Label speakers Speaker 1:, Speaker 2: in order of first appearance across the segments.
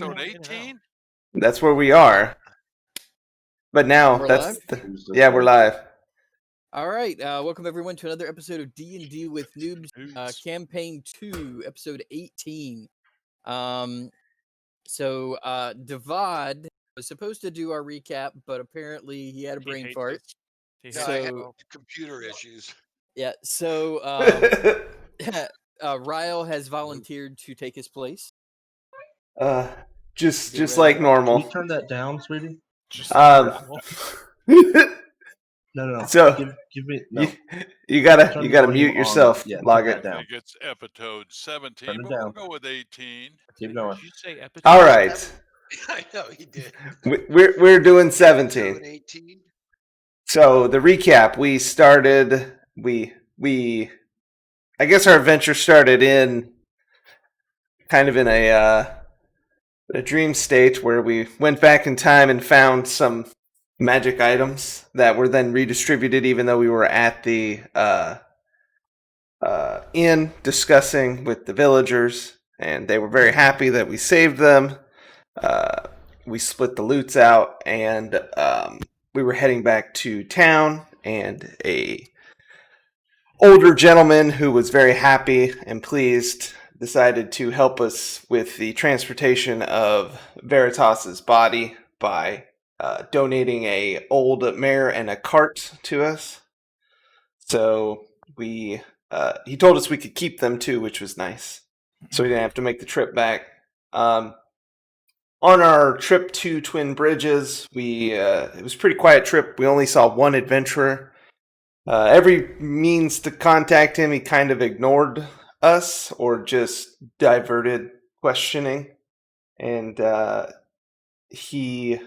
Speaker 1: Episode 18?
Speaker 2: That's where we are. But now
Speaker 3: We're
Speaker 2: that's
Speaker 3: live?
Speaker 2: we're live.
Speaker 3: All right, welcome everyone to another episode of D&D with Newbs, Campaign 2, Episode 18. Devad was supposed to do our recap, but apparently he had a brain fart.
Speaker 1: I had computer issues.
Speaker 3: Yeah, so Ryle has volunteered to take his place.
Speaker 2: Just like normal.
Speaker 4: Can you turn that down, sweetie? No.
Speaker 2: So
Speaker 4: give me no.
Speaker 2: You gotta mute yourself.
Speaker 4: Yeah,
Speaker 2: Log
Speaker 4: turn
Speaker 2: it.
Speaker 4: that down.
Speaker 1: I think it's episode 17,
Speaker 4: Turn it
Speaker 1: but
Speaker 4: down.
Speaker 1: we'll go with 18.
Speaker 4: Keep going.
Speaker 5: Did you say episode?
Speaker 2: All right.
Speaker 1: I know he did.
Speaker 2: We're doing 17.
Speaker 1: 18.
Speaker 2: So the recap, we started. I guess our adventure started in kind of in a dream state where we went back in time and found some magic items that were then redistributed, even though we were at the inn discussing with the villagers, and they were very happy that we saved them. We split the loots out, and we were heading back to town, and a older gentleman who was very happy and pleased decided to help us with the transportation of Veritas's body by donating a old mare and a cart to us. So he told us we could keep them too, which was nice. So we didn't have to make the trip back. On our trip to Twin Bridges, it was a pretty quiet trip. We only saw one adventurer. Every means to contact him, he kind of ignored us or just diverted questioning. And he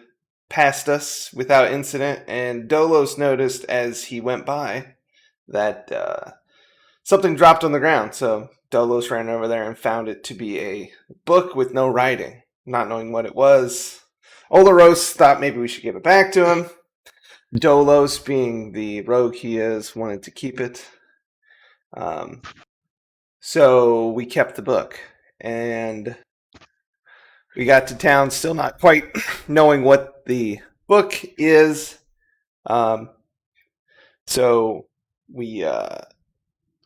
Speaker 2: passed us without incident. And Dolos noticed as he went by that something dropped on the ground. So Dolos ran over there and found it to be a book with no writing. Not knowing what it was, Olaros thought maybe we should give it back to him. Dolos, being the rogue he is, wanted to keep it. So we kept the book. And we got to town still not quite knowing what the book is. So we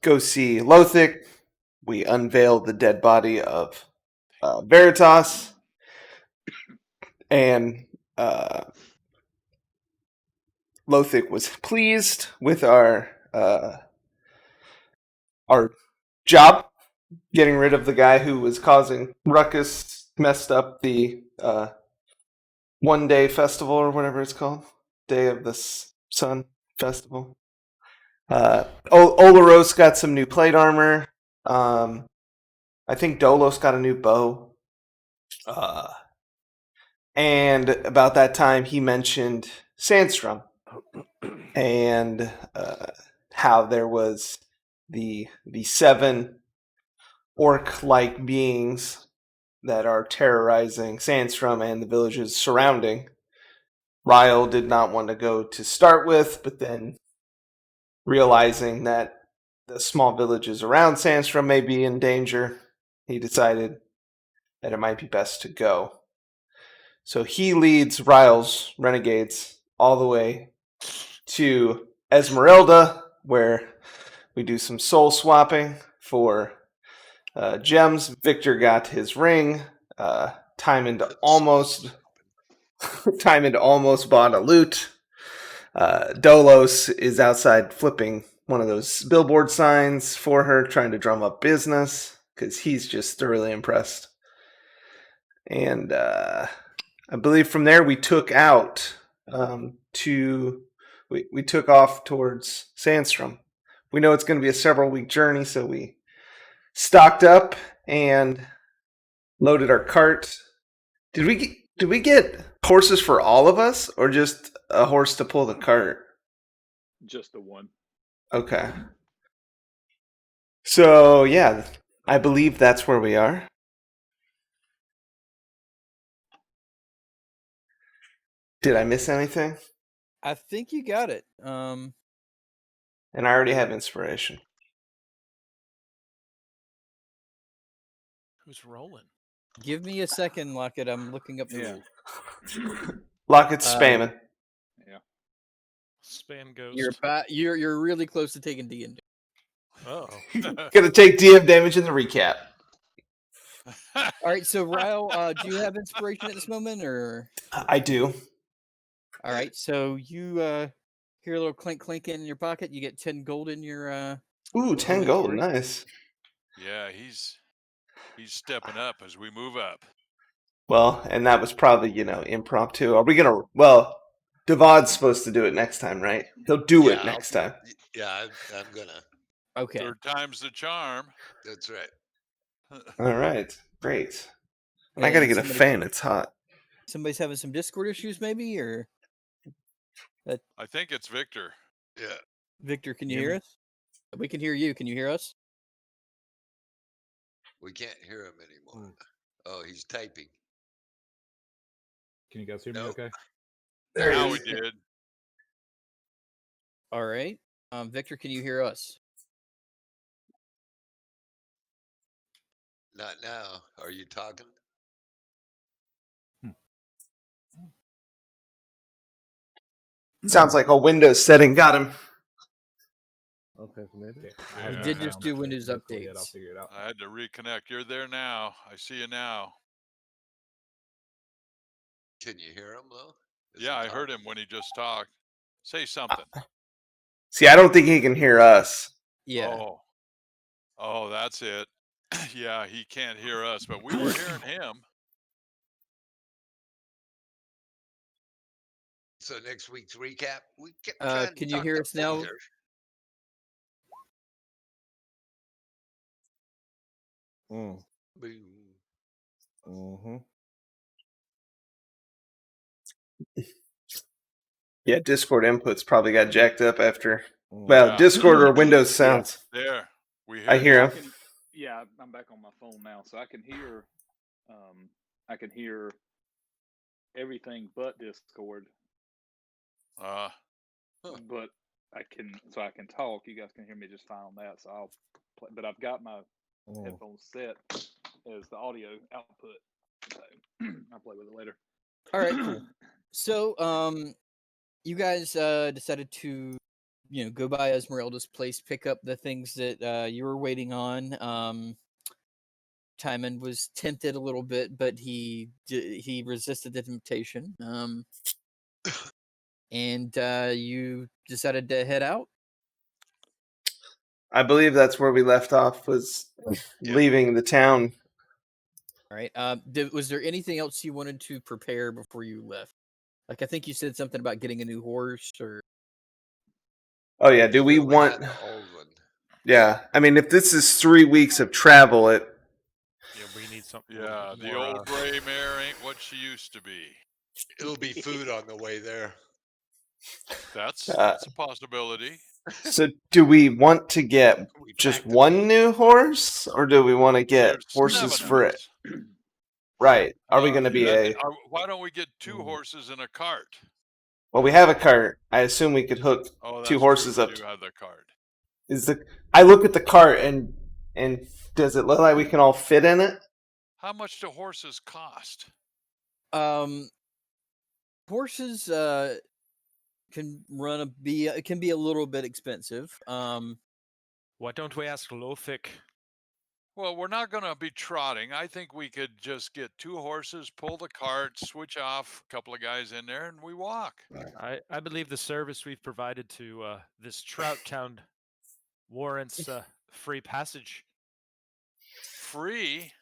Speaker 2: go see Lothic. We unveil the dead body of Veritas. And Lothic was pleased with our job, getting rid of the guy who was causing ruckus, messed up the one-day festival or whatever it's called, Day of the Sun Festival. Olaros got some new plate armor. I think Dolos got a new bow. And about that time, he mentioned Sandstrom and how there was the 7 orc-like beings that are terrorizing Sandstrom and the villages surrounding. Ryle did not want to go to start with, but then realizing that the small villages around Sandstrom may be in danger, he decided that it might be best to go. So he leads Ryle's renegades all the way to Esmeralda, where we do some soul swapping for gems. Victor got his ring. Timon almost bought a loot. Dolos is outside flipping one of those billboard signs for her, trying to drum up business because he's just thoroughly impressed. And I believe from there we took out we took off towards Sandstrom. We know it's going to be a several-week journey, so we stocked up and loaded our cart. Did we get horses for all of us, or just a horse to pull the cart?
Speaker 5: Just the one.
Speaker 2: Okay. So yeah, I believe that's where we are. Did I miss anything?
Speaker 3: I think you got it.
Speaker 2: And I already have inspiration.
Speaker 5: Who's rolling?
Speaker 3: Give me a second, Lockett. I'm looking up the
Speaker 5: Yeah.
Speaker 3: rules.
Speaker 2: Lockett's spamming.
Speaker 5: Yeah.
Speaker 6: Spam ghost.
Speaker 3: You're really close to taking D&D.
Speaker 6: Oh.
Speaker 2: Gonna take DM damage in the recap.
Speaker 3: All right, so Ryle, do you have inspiration at this moment, or?
Speaker 2: I do.
Speaker 3: All right, so you hear a little clink clink in your pocket. You get 10 gold in your.
Speaker 2: Ooh, 10 gold.
Speaker 3: inventory.
Speaker 2: Nice.
Speaker 1: Yeah, he's stepping up as we move up.
Speaker 2: Well, and that was probably, impromptu. Are we gonna? Well, Devon's supposed to do it next time, right? He'll do it next time.
Speaker 1: Yeah, I'm gonna.
Speaker 3: Okay.
Speaker 1: Third time's the charm.
Speaker 7: That's right.
Speaker 2: All right, great. And I gotta get a fan. It's hot.
Speaker 3: Somebody's having some Discord issues, maybe, or
Speaker 1: I think it's Victor.
Speaker 7: Yeah.
Speaker 3: Victor, can you
Speaker 4: Hear
Speaker 3: hear
Speaker 4: me?
Speaker 3: us? We can hear you. Can you hear us?
Speaker 7: We can't hear him anymore. Oh, he's typing.
Speaker 4: Can you guys hear me?
Speaker 7: Nope.
Speaker 4: Okay.
Speaker 2: There
Speaker 1: Now
Speaker 2: it
Speaker 1: we
Speaker 2: is.
Speaker 1: did.
Speaker 3: All right. Victor, can you hear us?
Speaker 7: Not now. Are you talking?
Speaker 2: Sounds like a Windows setting got him.
Speaker 4: Okay, so maybe.
Speaker 1: He
Speaker 3: did just do Windows
Speaker 4: I'll
Speaker 3: updates.
Speaker 4: figure it out.
Speaker 1: I had to reconnect. You're there now. I see you now.
Speaker 7: Can you hear him though? Is
Speaker 1: Yeah,
Speaker 7: he
Speaker 1: I heard
Speaker 7: talking?
Speaker 1: him when he just talked. Say something.
Speaker 2: See, I don't think he can hear us.
Speaker 3: Yeah.
Speaker 1: Oh, that's it. Yeah, he can't hear us, but we were hearing him.
Speaker 7: So next week's recap, we kept trying to
Speaker 3: Can you
Speaker 7: talk
Speaker 3: hear
Speaker 7: to
Speaker 3: us now?
Speaker 7: Victor.
Speaker 4: Mm.
Speaker 7: Boom.
Speaker 4: Mm-hmm.
Speaker 2: Yeah, Discord inputs probably got jacked up after.
Speaker 4: Mm.
Speaker 2: Well,
Speaker 1: Yeah.
Speaker 2: Discord or Windows sounds.
Speaker 1: There. We hear
Speaker 2: I hear
Speaker 1: you.
Speaker 2: him.
Speaker 5: Yeah, I'm back on my phone now, so I can hear. I can hear everything but Discord,
Speaker 1: Uh,
Speaker 5: but I can talk. You guys can hear me just fine on that. So I'll play, but I've got my
Speaker 4: Mm.
Speaker 5: headphones set as the audio output. So I'll play with it later.
Speaker 3: All right, cool. So, you guys decided to, go by Esmeralda's place, pick up the things that you were waiting on. Timon was tempted a little bit, but he resisted the temptation. And you decided to head out.
Speaker 2: I believe that's where we left off, was leaving the town.
Speaker 3: All right. Was there anything else you wanted to prepare before you left? Like, I think you said something about getting a new horse, or.
Speaker 2: Oh, yeah. Do we
Speaker 7: Still
Speaker 2: want.
Speaker 7: had the old one.
Speaker 2: Yeah. I mean, if this is 3 weeks of travel,
Speaker 6: Yeah, we need something.
Speaker 1: yeah, the
Speaker 6: more,
Speaker 1: old gray mare ain't what she used to be.
Speaker 7: It'll be food on the way there.
Speaker 1: That's
Speaker 2: Uh,
Speaker 1: a possibility.
Speaker 2: So do we want to get
Speaker 7: We
Speaker 2: just
Speaker 7: packed the
Speaker 2: one
Speaker 7: meat.
Speaker 2: new horse, or do we want to get
Speaker 1: There's
Speaker 2: horses
Speaker 1: 7
Speaker 2: for
Speaker 1: of
Speaker 2: it?
Speaker 1: us.
Speaker 2: Right. Are we going to be
Speaker 1: Why don't we get 2
Speaker 4: Mm.
Speaker 1: horses in a cart?
Speaker 2: Well, we have a cart. I assume we could hook
Speaker 1: Oh, that's
Speaker 2: 2 horses
Speaker 1: true.
Speaker 2: up.
Speaker 1: We do have the cart.
Speaker 2: I look at the cart and does it look like we can all fit in it?
Speaker 1: How much do horses cost?
Speaker 3: Horses can be a little bit expensive.
Speaker 6: Why don't we ask Lothic?
Speaker 1: Well, we're not going to be trotting. I think we could just get 2 horses, pull the cart, switch off a couple of guys in there, and we walk.
Speaker 6: I believe the service we've provided to this trout town warrants free passage.
Speaker 1: Free?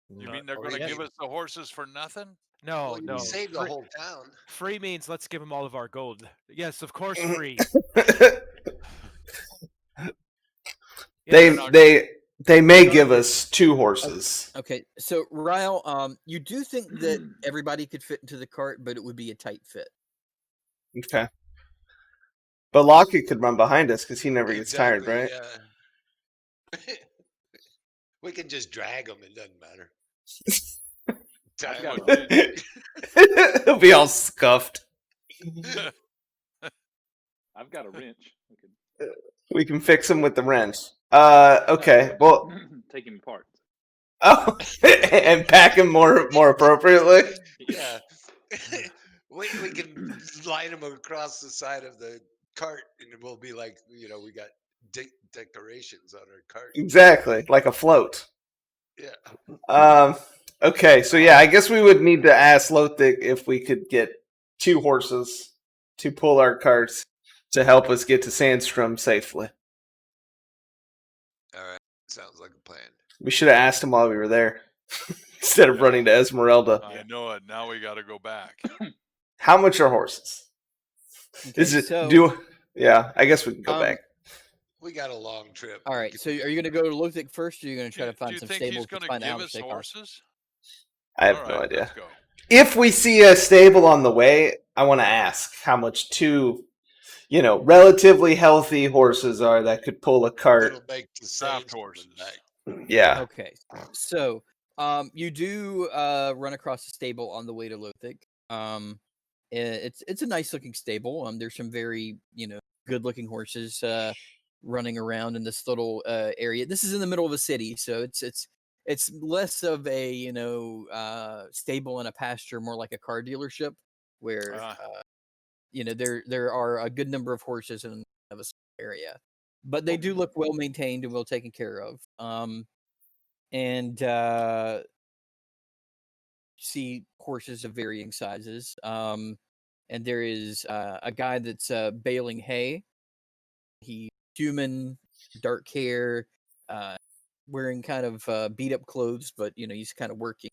Speaker 1: You mean they're
Speaker 6: or
Speaker 1: going to
Speaker 6: yes.
Speaker 1: give us the horses for nothing?
Speaker 6: No,
Speaker 7: Well, you
Speaker 6: no.
Speaker 7: saved the whole town.
Speaker 6: Free means let's give them all of our gold. Yes, of course, free.
Speaker 2: They may give us 2 horses.
Speaker 3: Okay, so Ryle, you do think that everybody could fit into the cart, but it would be a tight fit.
Speaker 2: Okay. But Lockett could run behind us because he never gets tired, right?
Speaker 7: Yeah. We can just drag him. It doesn't matter.
Speaker 5: I've
Speaker 7: Time
Speaker 5: got
Speaker 7: would-
Speaker 2: He'll be all scuffed.
Speaker 5: I've got a wrench.
Speaker 2: We can fix him with the wrench. Okay. Well,
Speaker 5: Take him apart.
Speaker 2: Oh, and pack them more appropriately.
Speaker 7: Yeah. we can line them across the side of the cart, and it will be like, we got decorations on our cart.
Speaker 2: Exactly, like a float.
Speaker 7: Yeah.
Speaker 2: Um. Okay, so yeah, I guess we would need to ask Lothig if we could get 2 horses to pull our carts to help us get to Sandstrom safely.
Speaker 7: All right. Sounds like a plan.
Speaker 2: We should have asked him while we were there instead of
Speaker 1: Yeah.
Speaker 2: running to Esmeralda.
Speaker 1: I know it. Now we got to go back.
Speaker 2: How much are horses?
Speaker 3: Okay,
Speaker 2: Is it
Speaker 3: so
Speaker 2: Yeah, I guess we can go back.
Speaker 7: We got a long trip.
Speaker 3: all
Speaker 7: We
Speaker 3: right.
Speaker 7: could-
Speaker 3: So are you going to go to Lothig first, or are you going to try to
Speaker 1: Do
Speaker 3: find
Speaker 1: you
Speaker 3: some
Speaker 1: think he's
Speaker 3: stables to
Speaker 1: going to
Speaker 3: find out how
Speaker 1: give
Speaker 3: much
Speaker 1: us
Speaker 3: they cost?
Speaker 1: horses?
Speaker 2: I have
Speaker 1: All
Speaker 2: no
Speaker 1: right,
Speaker 2: idea.
Speaker 1: let's go.
Speaker 2: If we see a stable on the way, I want to ask how much 2, relatively healthy horses are that could pull a cart.
Speaker 7: That'll make the
Speaker 1: Draft
Speaker 7: Sandstorm
Speaker 1: horses.
Speaker 7: back.
Speaker 2: Yeah.
Speaker 3: Okay, so you do run across a stable on the way to Lothig. It's a nice looking stable. There's some very good looking horses running around in this little area. This is in the middle of a city, so it's less of a stable and a pasture, more like a car dealership where
Speaker 1: Ah.
Speaker 3: there are a good number of horses in a small area, but they do look well maintained and well taken care of. And see horses of varying sizes. And there is a guy that's baling hay. He human, dark hair, wearing kind of beat up clothes, but he's kind of working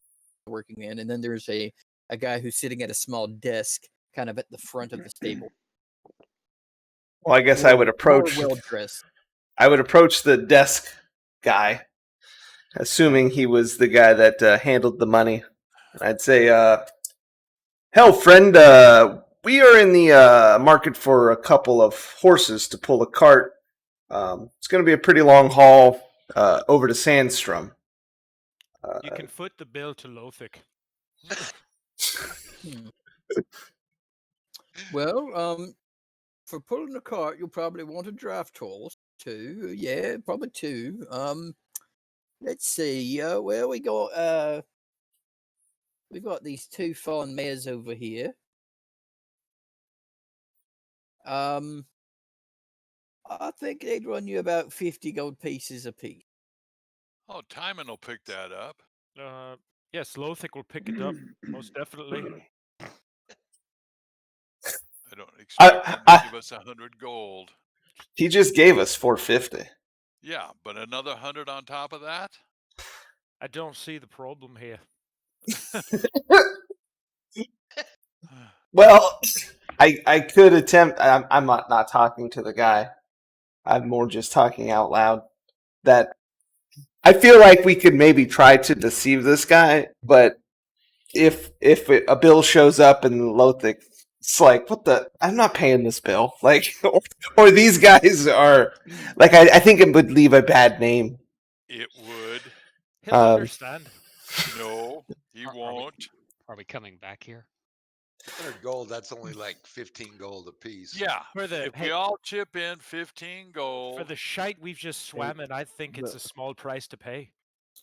Speaker 3: man. And then there's a guy who's sitting at a small desk, kind of at the front of the stable.
Speaker 2: Well, I guess I would
Speaker 3: More
Speaker 2: approach.
Speaker 3: well dressed.
Speaker 2: I would approach the desk guy, assuming he was the guy that handled the money. I'd say, "Hell, friend, we are in the market for a couple of horses to pull a cart. It's going to be a pretty long haul over to Sandstrom."
Speaker 6: You can foot the bill to Lothig.
Speaker 3: Hmm. Well, for pulling a cart, you'll probably want a draft horse too. Yeah, probably 2. Let's see. Well, we got these 2 fawn mares over here. I think they'd run you about 50 gold pieces apiece.
Speaker 1: Oh, Timon will pick that up.
Speaker 6: Yes, Lothig will pick it up, most definitely.
Speaker 1: I don't expect him to give us 100 gold.
Speaker 2: He just gave us 450.
Speaker 1: Yeah, but another 100 on top of that?
Speaker 6: I don't see the problem here.
Speaker 2: Well, I could attempt. I'm not talking to the guy. I'm more just talking out loud. That I feel like we could maybe try to deceive this guy, but if a bill shows up and Lothig, it's like, what the? I'm not paying this bill. Like, or these guys are like, I think it would leave a bad name.
Speaker 1: It would.
Speaker 6: He'll understand.
Speaker 1: No, he
Speaker 8: Are we-
Speaker 1: won't.
Speaker 8: Are we coming back here?
Speaker 7: 100 gold, that's only like 15 gold a piece.
Speaker 1: Yeah,
Speaker 6: For
Speaker 1: if we all chip in 15 gold.
Speaker 6: For the shite we've just swam in, I think it's a small price to pay.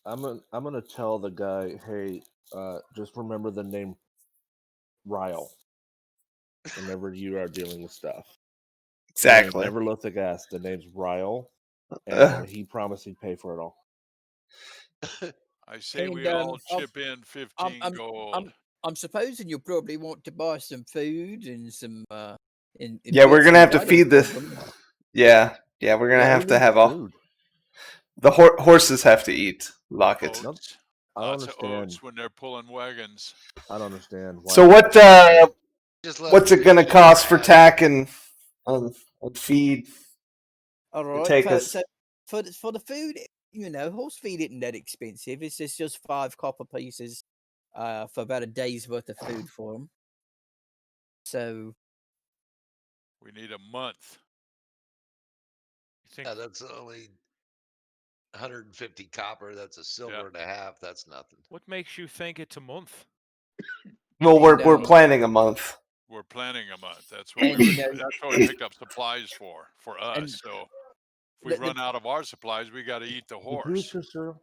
Speaker 4: I'm gonna tell the guy, hey, just remember the name Ryle whenever you are dealing with stuff.
Speaker 2: Exactly.
Speaker 4: And never let the gas. The name's Ryle, and he promised he'd pay for it all.
Speaker 1: I say we
Speaker 3: And,
Speaker 1: all chip in 15 gold.
Speaker 3: I'm supposing you'll probably want to buy some food and some.
Speaker 2: Yeah, we're gonna have to feed
Speaker 3: this.
Speaker 2: this. Yeah, we're gonna
Speaker 4: Why
Speaker 2: have
Speaker 4: do
Speaker 2: to
Speaker 4: we
Speaker 2: have
Speaker 4: need
Speaker 2: all
Speaker 4: food?
Speaker 2: the horses have to eat. Lock it.
Speaker 1: Oats.
Speaker 4: I don't
Speaker 1: Lots of
Speaker 4: understand.
Speaker 1: oats when they're pulling wagons.
Speaker 4: I don't understand. Why
Speaker 2: So what?
Speaker 7: Just let
Speaker 2: What's
Speaker 7: them
Speaker 2: it gonna
Speaker 7: do
Speaker 2: cost for
Speaker 7: that.
Speaker 2: tack and feed?
Speaker 3: All right.
Speaker 2: take
Speaker 3: for,
Speaker 2: us-
Speaker 3: so for the food, horse feed isn't that expensive. It's just 5 copper pieces, for about a day's worth of food for them. So
Speaker 1: We need a month.
Speaker 6: You think
Speaker 7: Yeah, that's only 150 copper. That's a silver and a half. That's nothing.
Speaker 6: what makes you think it's a month?
Speaker 2: Well, we're
Speaker 3: And,
Speaker 2: planning a month.
Speaker 1: We're planning a month. That's what
Speaker 3: And,
Speaker 1: we
Speaker 3: you know-
Speaker 1: that's what we picked up supplies for us.
Speaker 3: And
Speaker 1: So if we
Speaker 3: the-
Speaker 1: run out of our supplies, we got to eat the
Speaker 4: Did you eat
Speaker 1: horse.
Speaker 4: your cereal?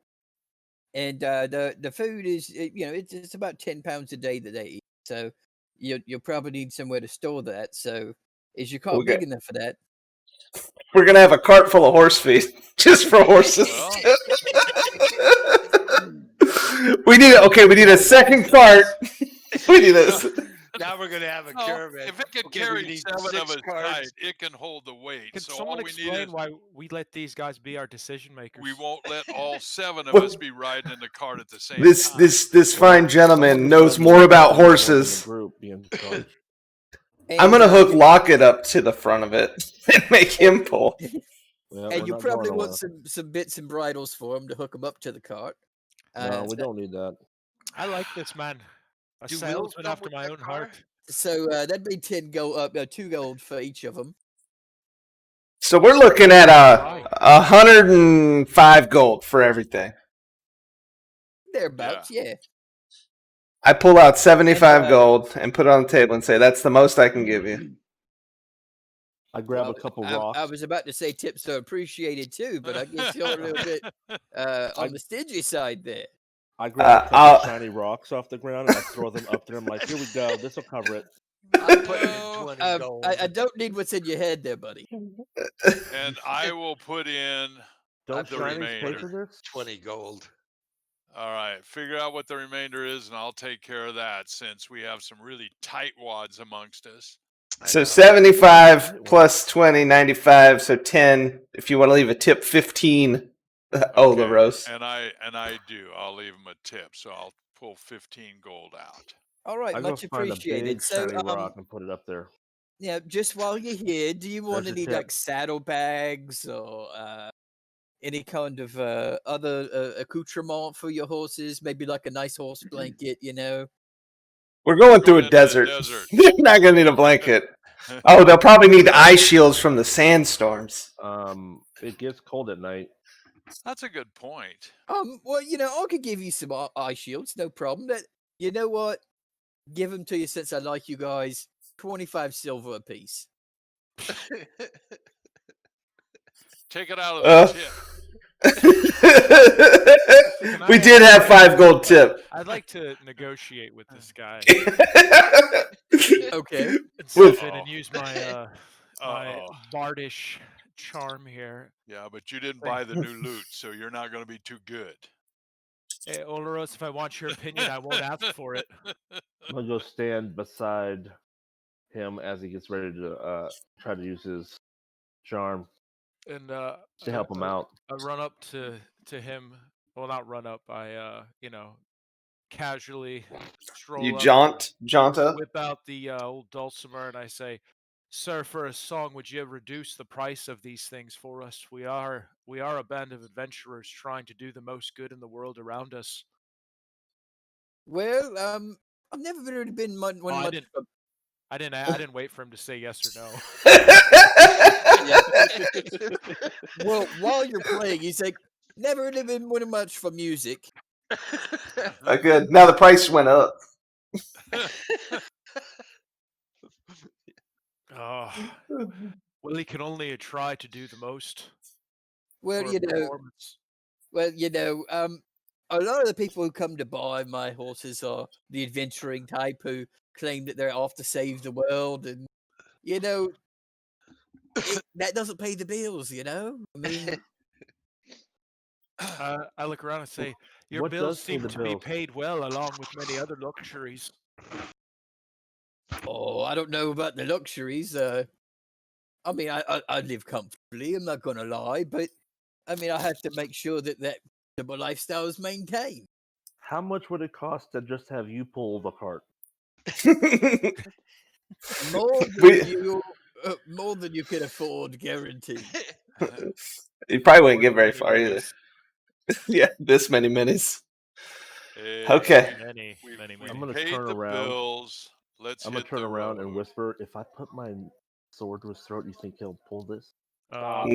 Speaker 3: and the food is it's about 10 pounds a day that they eat. So you'll probably need somewhere to store that. So is your cart
Speaker 2: Okay.
Speaker 3: big enough for that?
Speaker 2: We're gonna have a cart full of horse feed just for horses.
Speaker 1: Well,
Speaker 2: We need a second cart. We need a.
Speaker 7: Now we're gonna have a
Speaker 1: no,
Speaker 7: caravan.
Speaker 1: if it can
Speaker 7: Okay, we
Speaker 1: carry
Speaker 7: need
Speaker 1: 7 of
Speaker 7: 6
Speaker 1: us
Speaker 7: carts.
Speaker 1: tight, it can hold the weight.
Speaker 6: Can
Speaker 1: So
Speaker 6: someone
Speaker 1: all we need
Speaker 6: explain
Speaker 1: is
Speaker 6: why we let these guys be our decision makers?
Speaker 1: we won't let all 7 of
Speaker 2: Well,
Speaker 1: us be riding in the cart at the same
Speaker 2: This
Speaker 1: time.
Speaker 2: this fine gentleman
Speaker 4: Someone
Speaker 2: knows
Speaker 4: besides
Speaker 2: more
Speaker 4: the
Speaker 2: about
Speaker 4: one in the
Speaker 2: horses.
Speaker 4: group be in charge.
Speaker 2: I'm
Speaker 3: And,
Speaker 2: gonna hook Lockett up to the front of it and make him pull.
Speaker 4: Yeah, we're
Speaker 3: and you
Speaker 4: not
Speaker 3: probably
Speaker 4: going
Speaker 3: want
Speaker 4: nowhere.
Speaker 3: some bits and bridles for them to hook them up to the cart.
Speaker 4: No, we don't need that.
Speaker 6: I like this man. A
Speaker 7: Do wheels
Speaker 6: salesman
Speaker 7: come
Speaker 6: after
Speaker 7: with
Speaker 6: my
Speaker 7: that
Speaker 6: own
Speaker 7: car?
Speaker 6: heart.
Speaker 3: So that'd be 10 gold, 2 gold for each of them.
Speaker 2: So we're looking at
Speaker 6: Right.
Speaker 2: 105 gold for everything.
Speaker 3: Thereabouts, yeah.
Speaker 2: I pull out 75
Speaker 3: And,
Speaker 2: gold and put it on the table and say, "That's the most I can give you."
Speaker 4: I grab
Speaker 3: Well,
Speaker 4: a couple
Speaker 3: I
Speaker 4: rocks.
Speaker 3: was about to say tips are appreciated too, but I guess you're a little bit on the stingy side there.
Speaker 4: I grab a couple
Speaker 2: I'll-
Speaker 4: shiny rocks off the ground and I throw them up there. I'm like, here we go. This will cover it.
Speaker 7: I'm putting in
Speaker 1: Well,
Speaker 7: 20 gold.
Speaker 3: I don't need what's in your head there, buddy.
Speaker 1: and I will put in
Speaker 4: Don't
Speaker 1: the
Speaker 4: shinies pay
Speaker 1: remainder.
Speaker 4: for this?
Speaker 7: 20 gold.
Speaker 1: All right, figure out what the remainder is, and I'll take care of that since we have some really tight wads amongst us.
Speaker 7: I
Speaker 2: So
Speaker 7: know.
Speaker 2: 75 plus 20, 95. So 10. If you want to leave a tip, 15. Olaros.
Speaker 1: And I do. I'll leave him a tip, so I'll pull 15 gold out.
Speaker 3: All right,
Speaker 4: I go
Speaker 3: much
Speaker 4: find a
Speaker 3: appreciated.
Speaker 4: big
Speaker 3: So,
Speaker 4: shiny rock and put it up there.
Speaker 3: yeah, just while you're here, do you want
Speaker 4: There's
Speaker 3: to
Speaker 4: your
Speaker 3: need
Speaker 4: tip.
Speaker 3: like saddlebags or any kind of other accoutrement for your horses? Maybe like a nice horse blanket, you know?
Speaker 2: We're going through
Speaker 1: Going
Speaker 2: a
Speaker 1: into the
Speaker 2: desert.
Speaker 1: desert.
Speaker 2: You're not going to need a blanket. Oh, they'll probably need eye shields from the sandstorms.
Speaker 4: It gets cold at night.
Speaker 1: That's a good point.
Speaker 3: Well, I could give you some eye shields, no problem. You know what? Give them to you since I like you guys. 25 silver apiece.
Speaker 1: Take it out of
Speaker 2: Uh,
Speaker 1: the tip.
Speaker 2: We did have 5 gold tip.
Speaker 6: I'd like to negotiate with this guy
Speaker 3: Okay.
Speaker 6: and
Speaker 2: With-
Speaker 6: step in and use my my bardish charm here.
Speaker 1: Yeah, but you didn't buy the new loot, so you're not going to be too good.
Speaker 6: Hey, Olaros, if I want your opinion, I won't ask for it.
Speaker 4: I'm gonna go stand beside him as he gets ready to try to use his charm
Speaker 6: And
Speaker 4: to help him out.
Speaker 6: I run up to him. Well, not run up. I casually stroll
Speaker 2: You
Speaker 6: up,
Speaker 2: jaunt up.
Speaker 6: whip out the old dulcimer, and I say, "Sir, for a song, would you reduce the price of these things for us? We are a band of adventurers trying to do the most good in the world around us."
Speaker 3: Well, I've never really been much.
Speaker 6: Oh, I didn't wait for him to say yes or no.
Speaker 3: Well, while you're playing, he's like, never really been one much for music.
Speaker 2: Good. Now the price went up.
Speaker 6: Oh, well, he can only try to do the most.
Speaker 3: Well,
Speaker 6: for a performance.
Speaker 3: A lot of the people who come to buy my horses are the adventuring type who claim that they're off to save the world, and that doesn't pay the bills. I mean,
Speaker 6: I look around and say, "Your
Speaker 4: What
Speaker 6: bills
Speaker 4: does pay
Speaker 6: seem
Speaker 4: the
Speaker 6: to be
Speaker 4: bills?
Speaker 6: paid well, along with many other luxuries."
Speaker 3: oh, I don't know about the luxuries. I mean, I live comfortably. I'm not gonna lie, but I mean, I have to make sure that my lifestyle is maintained.
Speaker 4: How much would it cost to just have you pull the cart?
Speaker 3: More than
Speaker 2: We-
Speaker 3: more than you can afford, guaranteed.
Speaker 2: You probably wouldn't get very
Speaker 6: Many
Speaker 2: far either.
Speaker 6: minis.
Speaker 2: Yeah, this many minis.
Speaker 1: Hey,
Speaker 2: Okay.
Speaker 6: Many,
Speaker 1: we
Speaker 6: many,
Speaker 1: we
Speaker 6: many.
Speaker 4: I'm gonna
Speaker 1: paid
Speaker 4: turn
Speaker 1: the
Speaker 4: around.
Speaker 1: bills. Let's
Speaker 4: I'm gonna
Speaker 1: hit
Speaker 4: turn
Speaker 1: the
Speaker 4: around and
Speaker 1: road.
Speaker 4: whisper, if I put my sword to his throat, you think he'll pull this?
Speaker 2: No.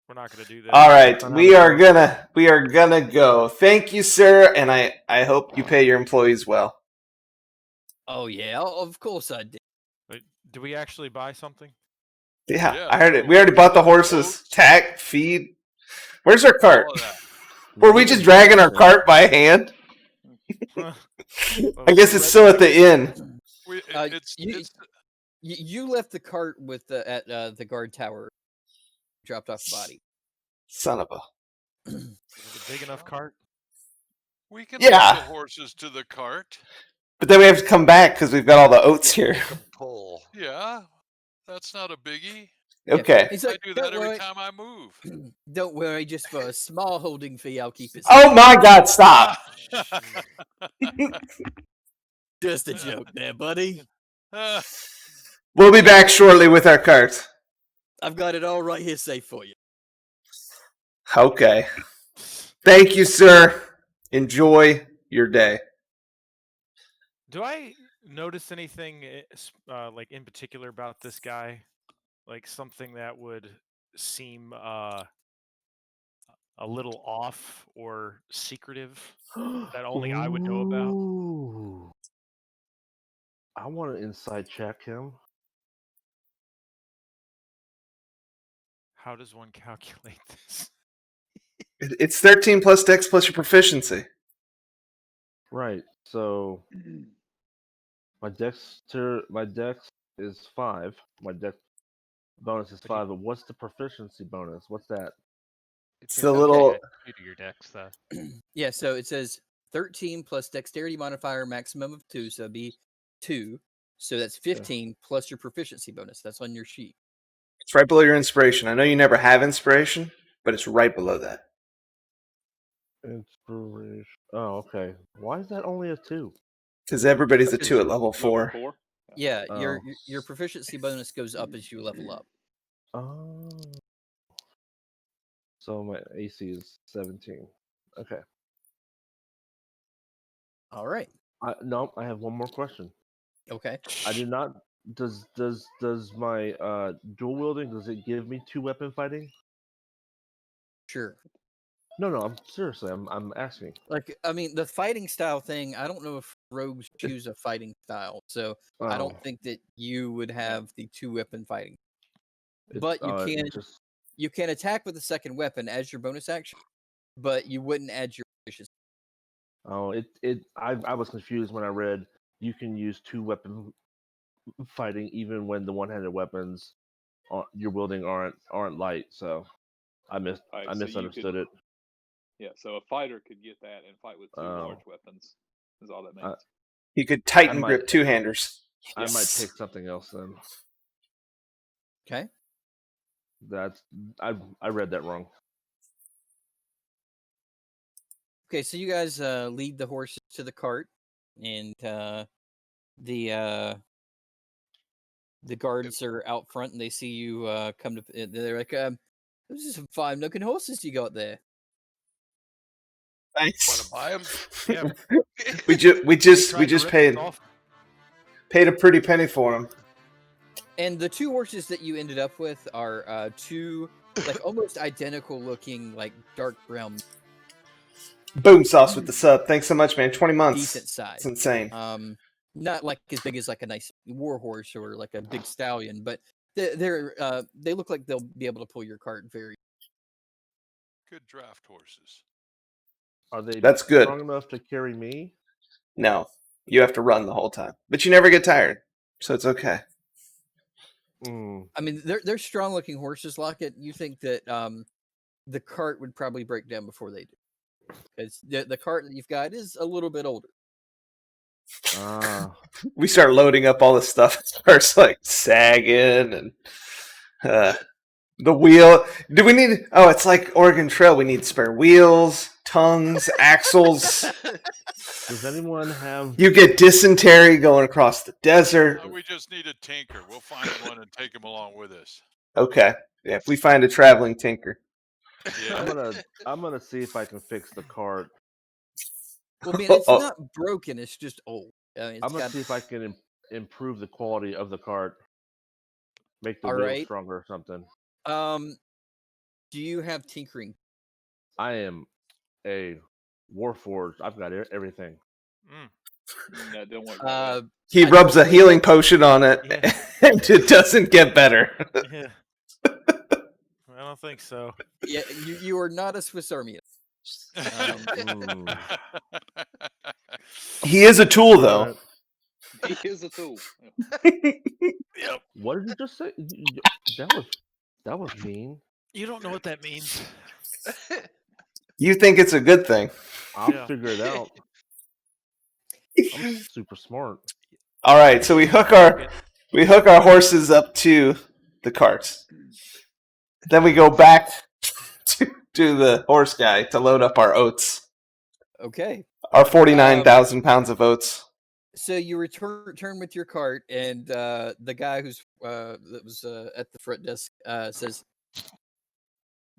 Speaker 6: We're not gonna do that.
Speaker 2: All right,
Speaker 4: Son of
Speaker 2: we
Speaker 4: a
Speaker 2: are
Speaker 4: bitch.
Speaker 2: gonna go. Thank you, sir, and I hope you pay your employees well.
Speaker 3: Oh yeah, of course I did.
Speaker 6: Wait, do we actually buy something?
Speaker 2: Yeah,
Speaker 1: Yeah,
Speaker 2: I heard it.
Speaker 1: so
Speaker 2: We already bought the
Speaker 1: we bought
Speaker 2: horses,
Speaker 1: goats.
Speaker 2: tack, feed. Where's our cart?
Speaker 1: All of that.
Speaker 2: Were we just dragging our cart by hand? I guess it's still at the inn.
Speaker 3: You left the cart with at the guard tower. Dropped off the body.
Speaker 2: Son of a.
Speaker 6: Is it a big enough cart?
Speaker 1: We can
Speaker 2: Yeah.
Speaker 1: lead the horses to the cart.
Speaker 2: But then we have to come back because we've got all the oats here.
Speaker 7: Make 'em pull.
Speaker 1: Yeah, that's not a biggie.
Speaker 2: Okay.
Speaker 3: He's
Speaker 1: I
Speaker 3: like,
Speaker 1: do
Speaker 3: "Don't
Speaker 1: that every
Speaker 3: worry.
Speaker 1: time I move.
Speaker 3: Don't worry, just for a small holding fee, I'll keep it.
Speaker 2: Oh my God! Stop.
Speaker 3: Just a joke there, buddy.
Speaker 2: We'll be back shortly with our cart.
Speaker 3: I've got it all right here safe for you.
Speaker 2: Okay. Thank you, sir. Enjoy your day.
Speaker 6: Do I notice anything like in particular about this guy? Like something that would seem a little off or secretive that only I would know about?
Speaker 4: Ooh. I want to inside check him.
Speaker 6: How does one calculate this?
Speaker 2: It's 13 plus dex plus your proficiency.
Speaker 4: Right. So my dex is 5. My dex bonus is 5. But what's the proficiency bonus? What's that?
Speaker 2: It's a little.
Speaker 8: Due to your dex, though.
Speaker 3: Yeah, so it says 13 plus dexterity modifier, maximum of 2, so it'd be 2. So that's 15 plus your proficiency bonus. That's on your sheet.
Speaker 2: It's right below your inspiration. I know you never have inspiration, but it's right below that.
Speaker 4: Inspiration. Oh, okay. Why is that only a 2?
Speaker 2: Because everybody's a 2 at level 4.
Speaker 3: Yeah,
Speaker 4: Oh.
Speaker 3: your proficiency bonus goes up as you level up.
Speaker 4: Oh. So my AC is 17. Okay.
Speaker 3: All right.
Speaker 4: No, I have one more question.
Speaker 3: Okay.
Speaker 4: I did not. Does my dual wielding, does it give me 2 weapon fighting?
Speaker 3: Sure.
Speaker 4: No, I'm seriously. I'm asking.
Speaker 3: Like, I mean, the fighting style thing, I don't know if rogues choose a fighting style, so I don't think that you would have the 2 weapon fighting. But you can attack with a second weapon as your bonus action, but you wouldn't add your proficiency.
Speaker 4: Oh, I was confused when I read you can use 2 weapon fighting even when the one-handed weapons you're wielding aren't light. So I misunderstood it.
Speaker 5: Yeah, so a fighter could get that and fight with 2 large weapons. Is all that means.
Speaker 2: You could Titan grip 2-handers.
Speaker 4: I might pick something else then.
Speaker 3: Okay.
Speaker 4: I read that wrong.
Speaker 3: Okay, so you guys lead the horses to the cart, and the guards are out front, and they see you come to. They're like, "Those are some fine-looking horses you got there."
Speaker 2: Thanks.
Speaker 7: Want to buy them?
Speaker 6: Yeah.
Speaker 2: we just paid a pretty penny for them.
Speaker 3: And the 2 horses that you ended up with are 2 like almost identical looking, like dark brown.
Speaker 2: Boom sauce with the sub. Thanks so much, man. 20 months.
Speaker 3: Decent size.
Speaker 2: It's insane.
Speaker 3: Not like as big as like a nice war horse or like a big stallion, but they look like they'll be able to pull your cart very.
Speaker 1: Good draft horses.
Speaker 4: Are they
Speaker 2: That's good.
Speaker 4: strong enough to carry me?
Speaker 2: No, you have to run the whole time, but you never get tired, so it's okay.
Speaker 3: I mean, they're strong looking horses, Lockett. You think that the cart would probably break down before they do, because the cart that you've got is a little bit older.
Speaker 2: We start loading up all this stuff. It starts like sagging and the wheel. Do we need? Oh, it's like Oregon Trail. We need spare wheels, tongues, axles.
Speaker 4: Does anyone have?
Speaker 2: You get dysentery going across the desert.
Speaker 1: We just need a tinker. We'll find one and take him along with us.
Speaker 2: Okay. Yeah, if we find a traveling tinker.
Speaker 1: Yeah.
Speaker 4: I'm gonna see if I can fix the cart.
Speaker 3: Well, I mean, it's not broken; it's just old. I mean,
Speaker 4: I'm gonna see if I can improve the quality of the cart, make the wheel stronger or something.
Speaker 3: Do you have tinkering?
Speaker 4: I am a warforged. I've got everything.
Speaker 5: No, don't worry.
Speaker 2: He rubs a healing potion on it, and it doesn't get better.
Speaker 6: Yeah. I don't think so.
Speaker 3: Yeah, you are not a Swiss Army.
Speaker 4: Ooh.
Speaker 2: He is a tool, though.
Speaker 4: Alright.
Speaker 5: He is a tool.
Speaker 6: Yep.
Speaker 4: What did you just say? That was mean.
Speaker 6: You don't know what that means.
Speaker 2: You think it's a good thing?
Speaker 4: I'll
Speaker 6: Yeah.
Speaker 4: figure it out. I'm super smart.
Speaker 2: All right, so we hook our horses up to the carts. Then we go back to the horse guy to load up our oats,
Speaker 3: Okay.
Speaker 2: our 49,000 pounds of oats.
Speaker 3: So you return with your cart, and the guy that was at the front desk says,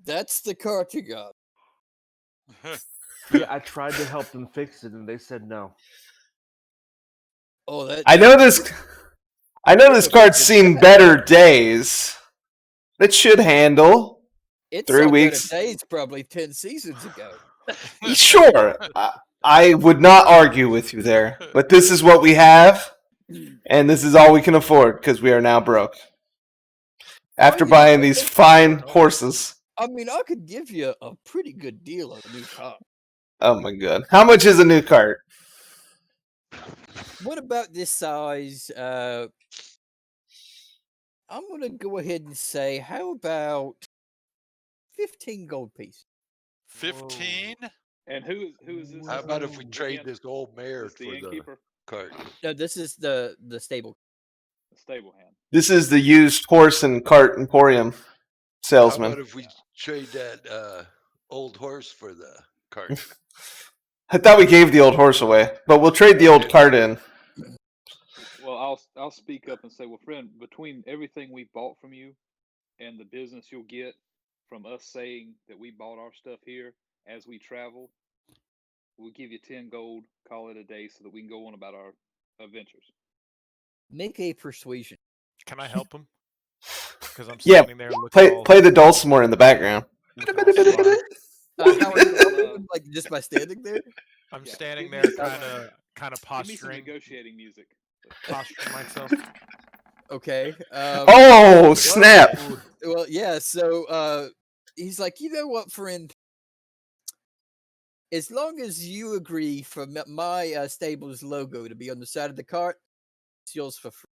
Speaker 3: "That's the cart you got."
Speaker 4: Yeah, I tried to help them fix it, and they said no.
Speaker 3: Oh, that
Speaker 2: I know this
Speaker 3: Yeah,
Speaker 2: cart's
Speaker 3: it's
Speaker 2: seen
Speaker 3: bad.
Speaker 2: better days. It should handle.
Speaker 3: It
Speaker 2: 3
Speaker 3: saw
Speaker 2: weeks.
Speaker 3: better days probably 10 seasons ago.
Speaker 2: Sure, I would not argue with you there, but this is what we have, and this is all we can afford because we are now broke. After
Speaker 3: Well, you know
Speaker 2: buying
Speaker 3: what,
Speaker 2: these
Speaker 3: though?
Speaker 2: fine horses.
Speaker 3: I mean, I could give you a pretty good deal on a new car.
Speaker 2: Oh my god. How much is a new cart?
Speaker 3: What about this size? I'm gonna go ahead and say, how about 15 gold pieces?
Speaker 1: 15?
Speaker 5: And who is this?
Speaker 7: How about if we
Speaker 5: again?
Speaker 7: trade this old mare
Speaker 5: This the
Speaker 7: for the
Speaker 5: innkeeper,
Speaker 7: cart?
Speaker 3: No, this is the stable.
Speaker 5: the stable hand.
Speaker 2: This is the used horse and cart emporium
Speaker 7: How
Speaker 2: salesman.
Speaker 7: about if we trade that old horse for the cart?
Speaker 2: I thought we gave the old horse away, but we'll trade the old cart in.
Speaker 5: Well, I'll speak up and say, well, friend, between everything we bought from you and the business you'll get from us saying that we bought our stuff here as we travel, we'll give you 10 gold, call it a day, so that we can go on about our adventures.
Speaker 3: Make a persuasion.
Speaker 6: Can I help him? Because I'm
Speaker 2: Yeah,
Speaker 6: standing there looking
Speaker 2: play the dulcimer in the background.
Speaker 6: looking all sly.
Speaker 3: How are you doing, like just by standing there?
Speaker 6: I'm
Speaker 5: Yeah,
Speaker 6: standing
Speaker 5: give
Speaker 6: there,
Speaker 5: me some,
Speaker 6: kind of
Speaker 5: Give me some
Speaker 6: posturing
Speaker 5: negotiating music.
Speaker 6: posturing myself.
Speaker 3: Okay.
Speaker 2: Oh, snap.
Speaker 3: Well, yeah. So he's like, you know what, friend? As long as you agree for my stable's logo to be on the side of the cart, it's yours for free.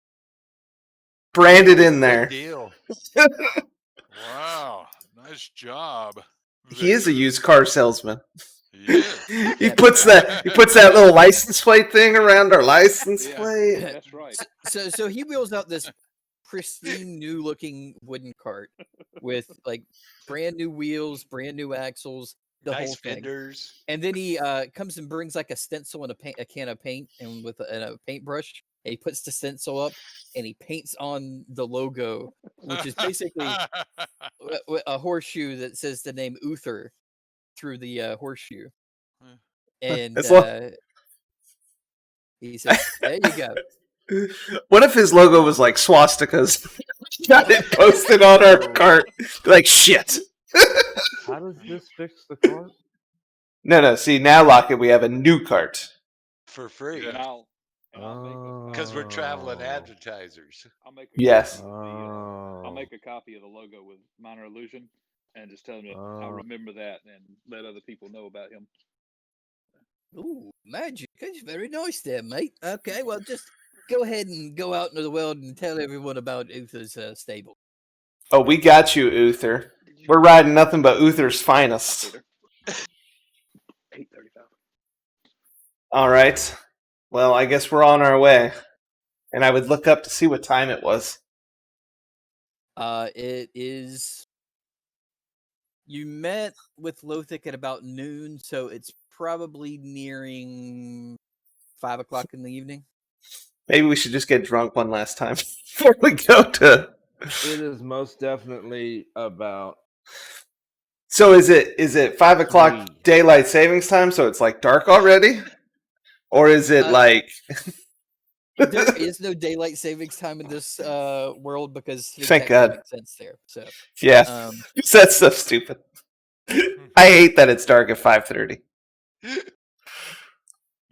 Speaker 2: Branded in
Speaker 7: Good
Speaker 2: there.
Speaker 7: deal.
Speaker 1: Wow. Nice job.
Speaker 2: He is a
Speaker 1: Victor.
Speaker 2: used car salesman.
Speaker 1: He is.
Speaker 2: He puts that little license plate thing around our license
Speaker 5: Yeah.
Speaker 2: plate.
Speaker 5: That's right.
Speaker 3: So he wheels out this pristine, new-looking wooden cart with like brand new wheels, brand new axles, the whole
Speaker 7: Nice
Speaker 3: thing.
Speaker 7: fenders.
Speaker 3: And then he comes and brings like a stencil and a can of paint and with a paintbrush. And he puts the stencil up and he paints on the logo, which is basically a horseshoe that says the name Uther through the horseshoe. And
Speaker 2: As long-
Speaker 3: he says, "There you go."
Speaker 2: What if his logo was like swastikas? Got it posted on our cart. Like, shit.
Speaker 4: How does this fix the cart?
Speaker 2: No. See, now, Lockett, we have a new cart.
Speaker 7: For free.
Speaker 5: And I'll make a
Speaker 7: Because we're traveling
Speaker 4: Oh.
Speaker 7: advertisers.
Speaker 5: I'll make a
Speaker 2: Yes.
Speaker 5: copy of I'll
Speaker 4: Oh.
Speaker 5: make a copy of the logo with minor illusion, and just tell him that I'll
Speaker 4: Oh.
Speaker 5: remember that and let other people know about him.
Speaker 3: Ooh, magic. That's very nice there, mate. Okay, well, just go ahead and go out into the world and tell everyone about Uther's stable.
Speaker 2: Oh, we got you, Uther. We're riding nothing but Uther's finest.
Speaker 5: Peter. 835.
Speaker 2: All right. Well, I guess we're on our way. And I would look up to see what time it was.
Speaker 3: It is. You met with Lothic at about noon, so it's probably nearing 5 o'clock in the evening.
Speaker 2: Maybe we should just get drunk one last time before we go to.
Speaker 4: It is most definitely about.
Speaker 2: So is it 5 o'clock
Speaker 4: 3.
Speaker 2: daylight savings time? So it's like dark already, or is it like?
Speaker 3: There is no daylight savings time in this world because things
Speaker 2: Thank
Speaker 3: actually
Speaker 2: God.
Speaker 3: make sense there. So
Speaker 2: Yeah, that's so stupid. I hate that it's dark at 5:30.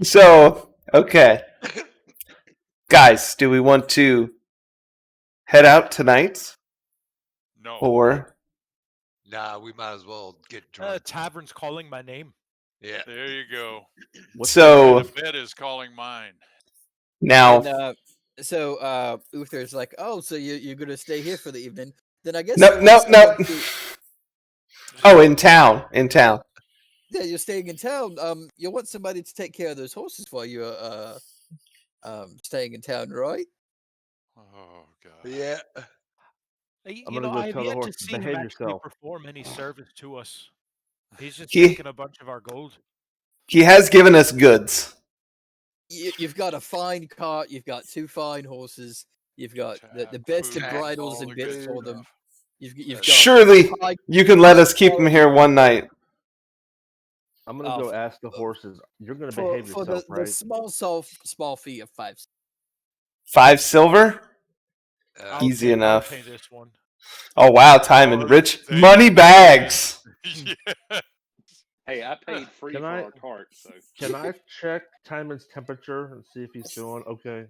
Speaker 2: So okay, guys, do we want to head out tonight,
Speaker 1: No.
Speaker 2: or
Speaker 7: Nah, we might as well get drunk.
Speaker 6: Tavern's calling my name.
Speaker 7: Yeah.
Speaker 1: There you go.
Speaker 4: What's
Speaker 2: So
Speaker 1: The bed is calling mine.
Speaker 2: now,
Speaker 3: And Uther's like, oh, so you're gonna stay here for the evening? Then I guess
Speaker 2: no,
Speaker 3: you want
Speaker 2: no, no.
Speaker 3: someone to.
Speaker 2: Oh, in town, in town.
Speaker 3: Yeah, you're staying in town. You want somebody to take care of those horses while you're staying in town, right?
Speaker 1: Oh God.
Speaker 7: Yeah.
Speaker 4: I'm
Speaker 6: You
Speaker 4: gonna
Speaker 6: know,
Speaker 4: go
Speaker 6: I have
Speaker 4: tell the
Speaker 6: yet to
Speaker 4: horse,
Speaker 6: see him
Speaker 4: behave
Speaker 6: actually
Speaker 4: yourself.
Speaker 6: perform any service to us. He's just
Speaker 2: He
Speaker 6: taking a bunch of our gold.
Speaker 2: he has given us goods.
Speaker 3: You've got a fine cart. You've got 2 fine horses. You've got the
Speaker 1: Tap,
Speaker 3: best of
Speaker 1: food,
Speaker 7: Tack,
Speaker 3: bridles
Speaker 1: all
Speaker 3: and
Speaker 1: the
Speaker 3: bits
Speaker 1: good
Speaker 3: for them.
Speaker 1: stuff.
Speaker 3: You've
Speaker 7: That's
Speaker 3: got
Speaker 2: Surely
Speaker 3: high
Speaker 2: you can let
Speaker 3: high
Speaker 2: us keep him
Speaker 3: quality
Speaker 2: here one night.
Speaker 4: I'm gonna
Speaker 3: uh,
Speaker 4: go
Speaker 3: f-
Speaker 4: ask the horses. You're gonna
Speaker 3: for
Speaker 4: behave yourself,
Speaker 3: the
Speaker 4: right?
Speaker 3: small fee of 5.
Speaker 2: 5 silver,
Speaker 7: uh,
Speaker 6: I'll
Speaker 2: easy
Speaker 6: pay. I'll
Speaker 2: enough.
Speaker 6: pay this one.
Speaker 2: Oh wow, Timon,
Speaker 1: Oh,
Speaker 2: rich
Speaker 1: thank
Speaker 2: money
Speaker 1: you, Timon.
Speaker 2: bags.
Speaker 1: Yeah.
Speaker 5: Hey, I paid free
Speaker 4: Can
Speaker 5: for
Speaker 4: I
Speaker 5: our cart, so
Speaker 4: can I check Timon's temperature and see if he's feeling okay?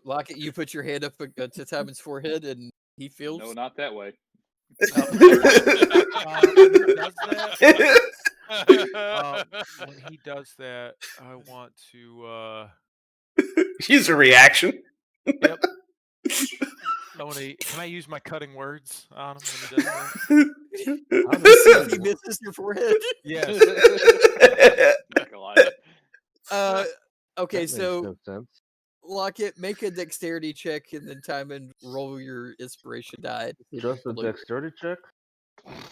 Speaker 3: Lockett, you put your hand up to Timon's forehead, and he
Speaker 5: no,
Speaker 3: feels.
Speaker 5: not that way.
Speaker 6: When he does that, when he does that, I want to.
Speaker 2: Use a reaction.
Speaker 6: Yep. I want to. Can I use my cutting words on him when he does that?
Speaker 4: How
Speaker 3: To
Speaker 4: does
Speaker 3: see if he
Speaker 4: that?
Speaker 3: misses your forehead.
Speaker 6: Yes.
Speaker 5: God.
Speaker 3: Uh, okay,
Speaker 4: That makes
Speaker 3: so
Speaker 4: no sense.
Speaker 3: Lockett, make a dexterity check, and then Timon roll your inspiration die. To see if you
Speaker 4: Just a
Speaker 3: pull it.
Speaker 4: dexterity check.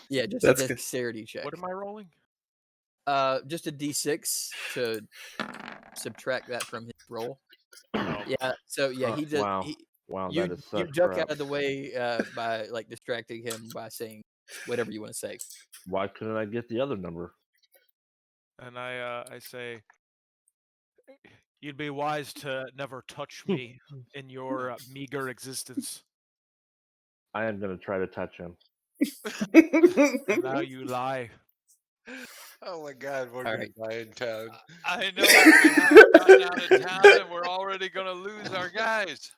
Speaker 3: Yeah, just a
Speaker 2: That's good.
Speaker 3: dexterity check.
Speaker 6: What am I rolling?
Speaker 3: Just a d6 to subtract that from his roll.
Speaker 6: Oh,
Speaker 3: Yeah. So yeah, he does.
Speaker 4: Wow, wow, that is
Speaker 3: You
Speaker 4: such
Speaker 3: duck
Speaker 4: crap.
Speaker 3: out of the way by like distracting him by saying whatever you want to say.
Speaker 4: Why couldn't I get the other number?
Speaker 6: and I say, you'd be wise to never touch me in your meager existence.
Speaker 4: I am gonna try to touch him.
Speaker 6: And now you lie.
Speaker 7: oh my God, we're
Speaker 3: All
Speaker 7: gonna
Speaker 3: right.
Speaker 7: die in town.
Speaker 1: I know it. We haven't gotten out of town and we're already going to lose our guys.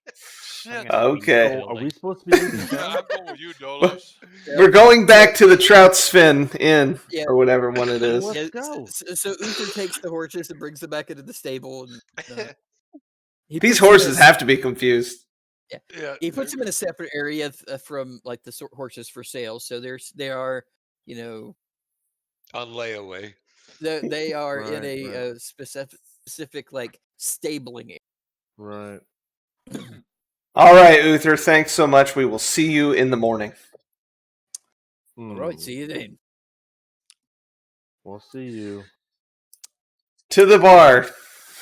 Speaker 6: I'm
Speaker 1: Shit.
Speaker 6: gonna have you
Speaker 2: Okay.
Speaker 4: Oh, are
Speaker 6: killed.
Speaker 4: we supposed to be leaving town?
Speaker 1: I'm going with you, Dolos.
Speaker 2: We're going back to the Trout's Fin Inn
Speaker 3: Yeah.
Speaker 2: or whatever one it is.
Speaker 4: Let's
Speaker 3: Yeah,
Speaker 4: go.
Speaker 3: so Uther takes the horses and brings them back into the stable, and he
Speaker 2: These
Speaker 3: puts them in
Speaker 2: horses have to be confused.
Speaker 7: Yeah,
Speaker 3: he puts them in a separate area from like the horses for sale. So they are, you know,
Speaker 7: on layaway.
Speaker 3: they are in
Speaker 4: Right,
Speaker 3: a
Speaker 4: right.
Speaker 3: specific like stabling area.
Speaker 4: Right.
Speaker 2: All right, Uther, thanks so much. We will see you in the morning.
Speaker 3: All right, see you then.
Speaker 4: We'll see you.
Speaker 2: To the bar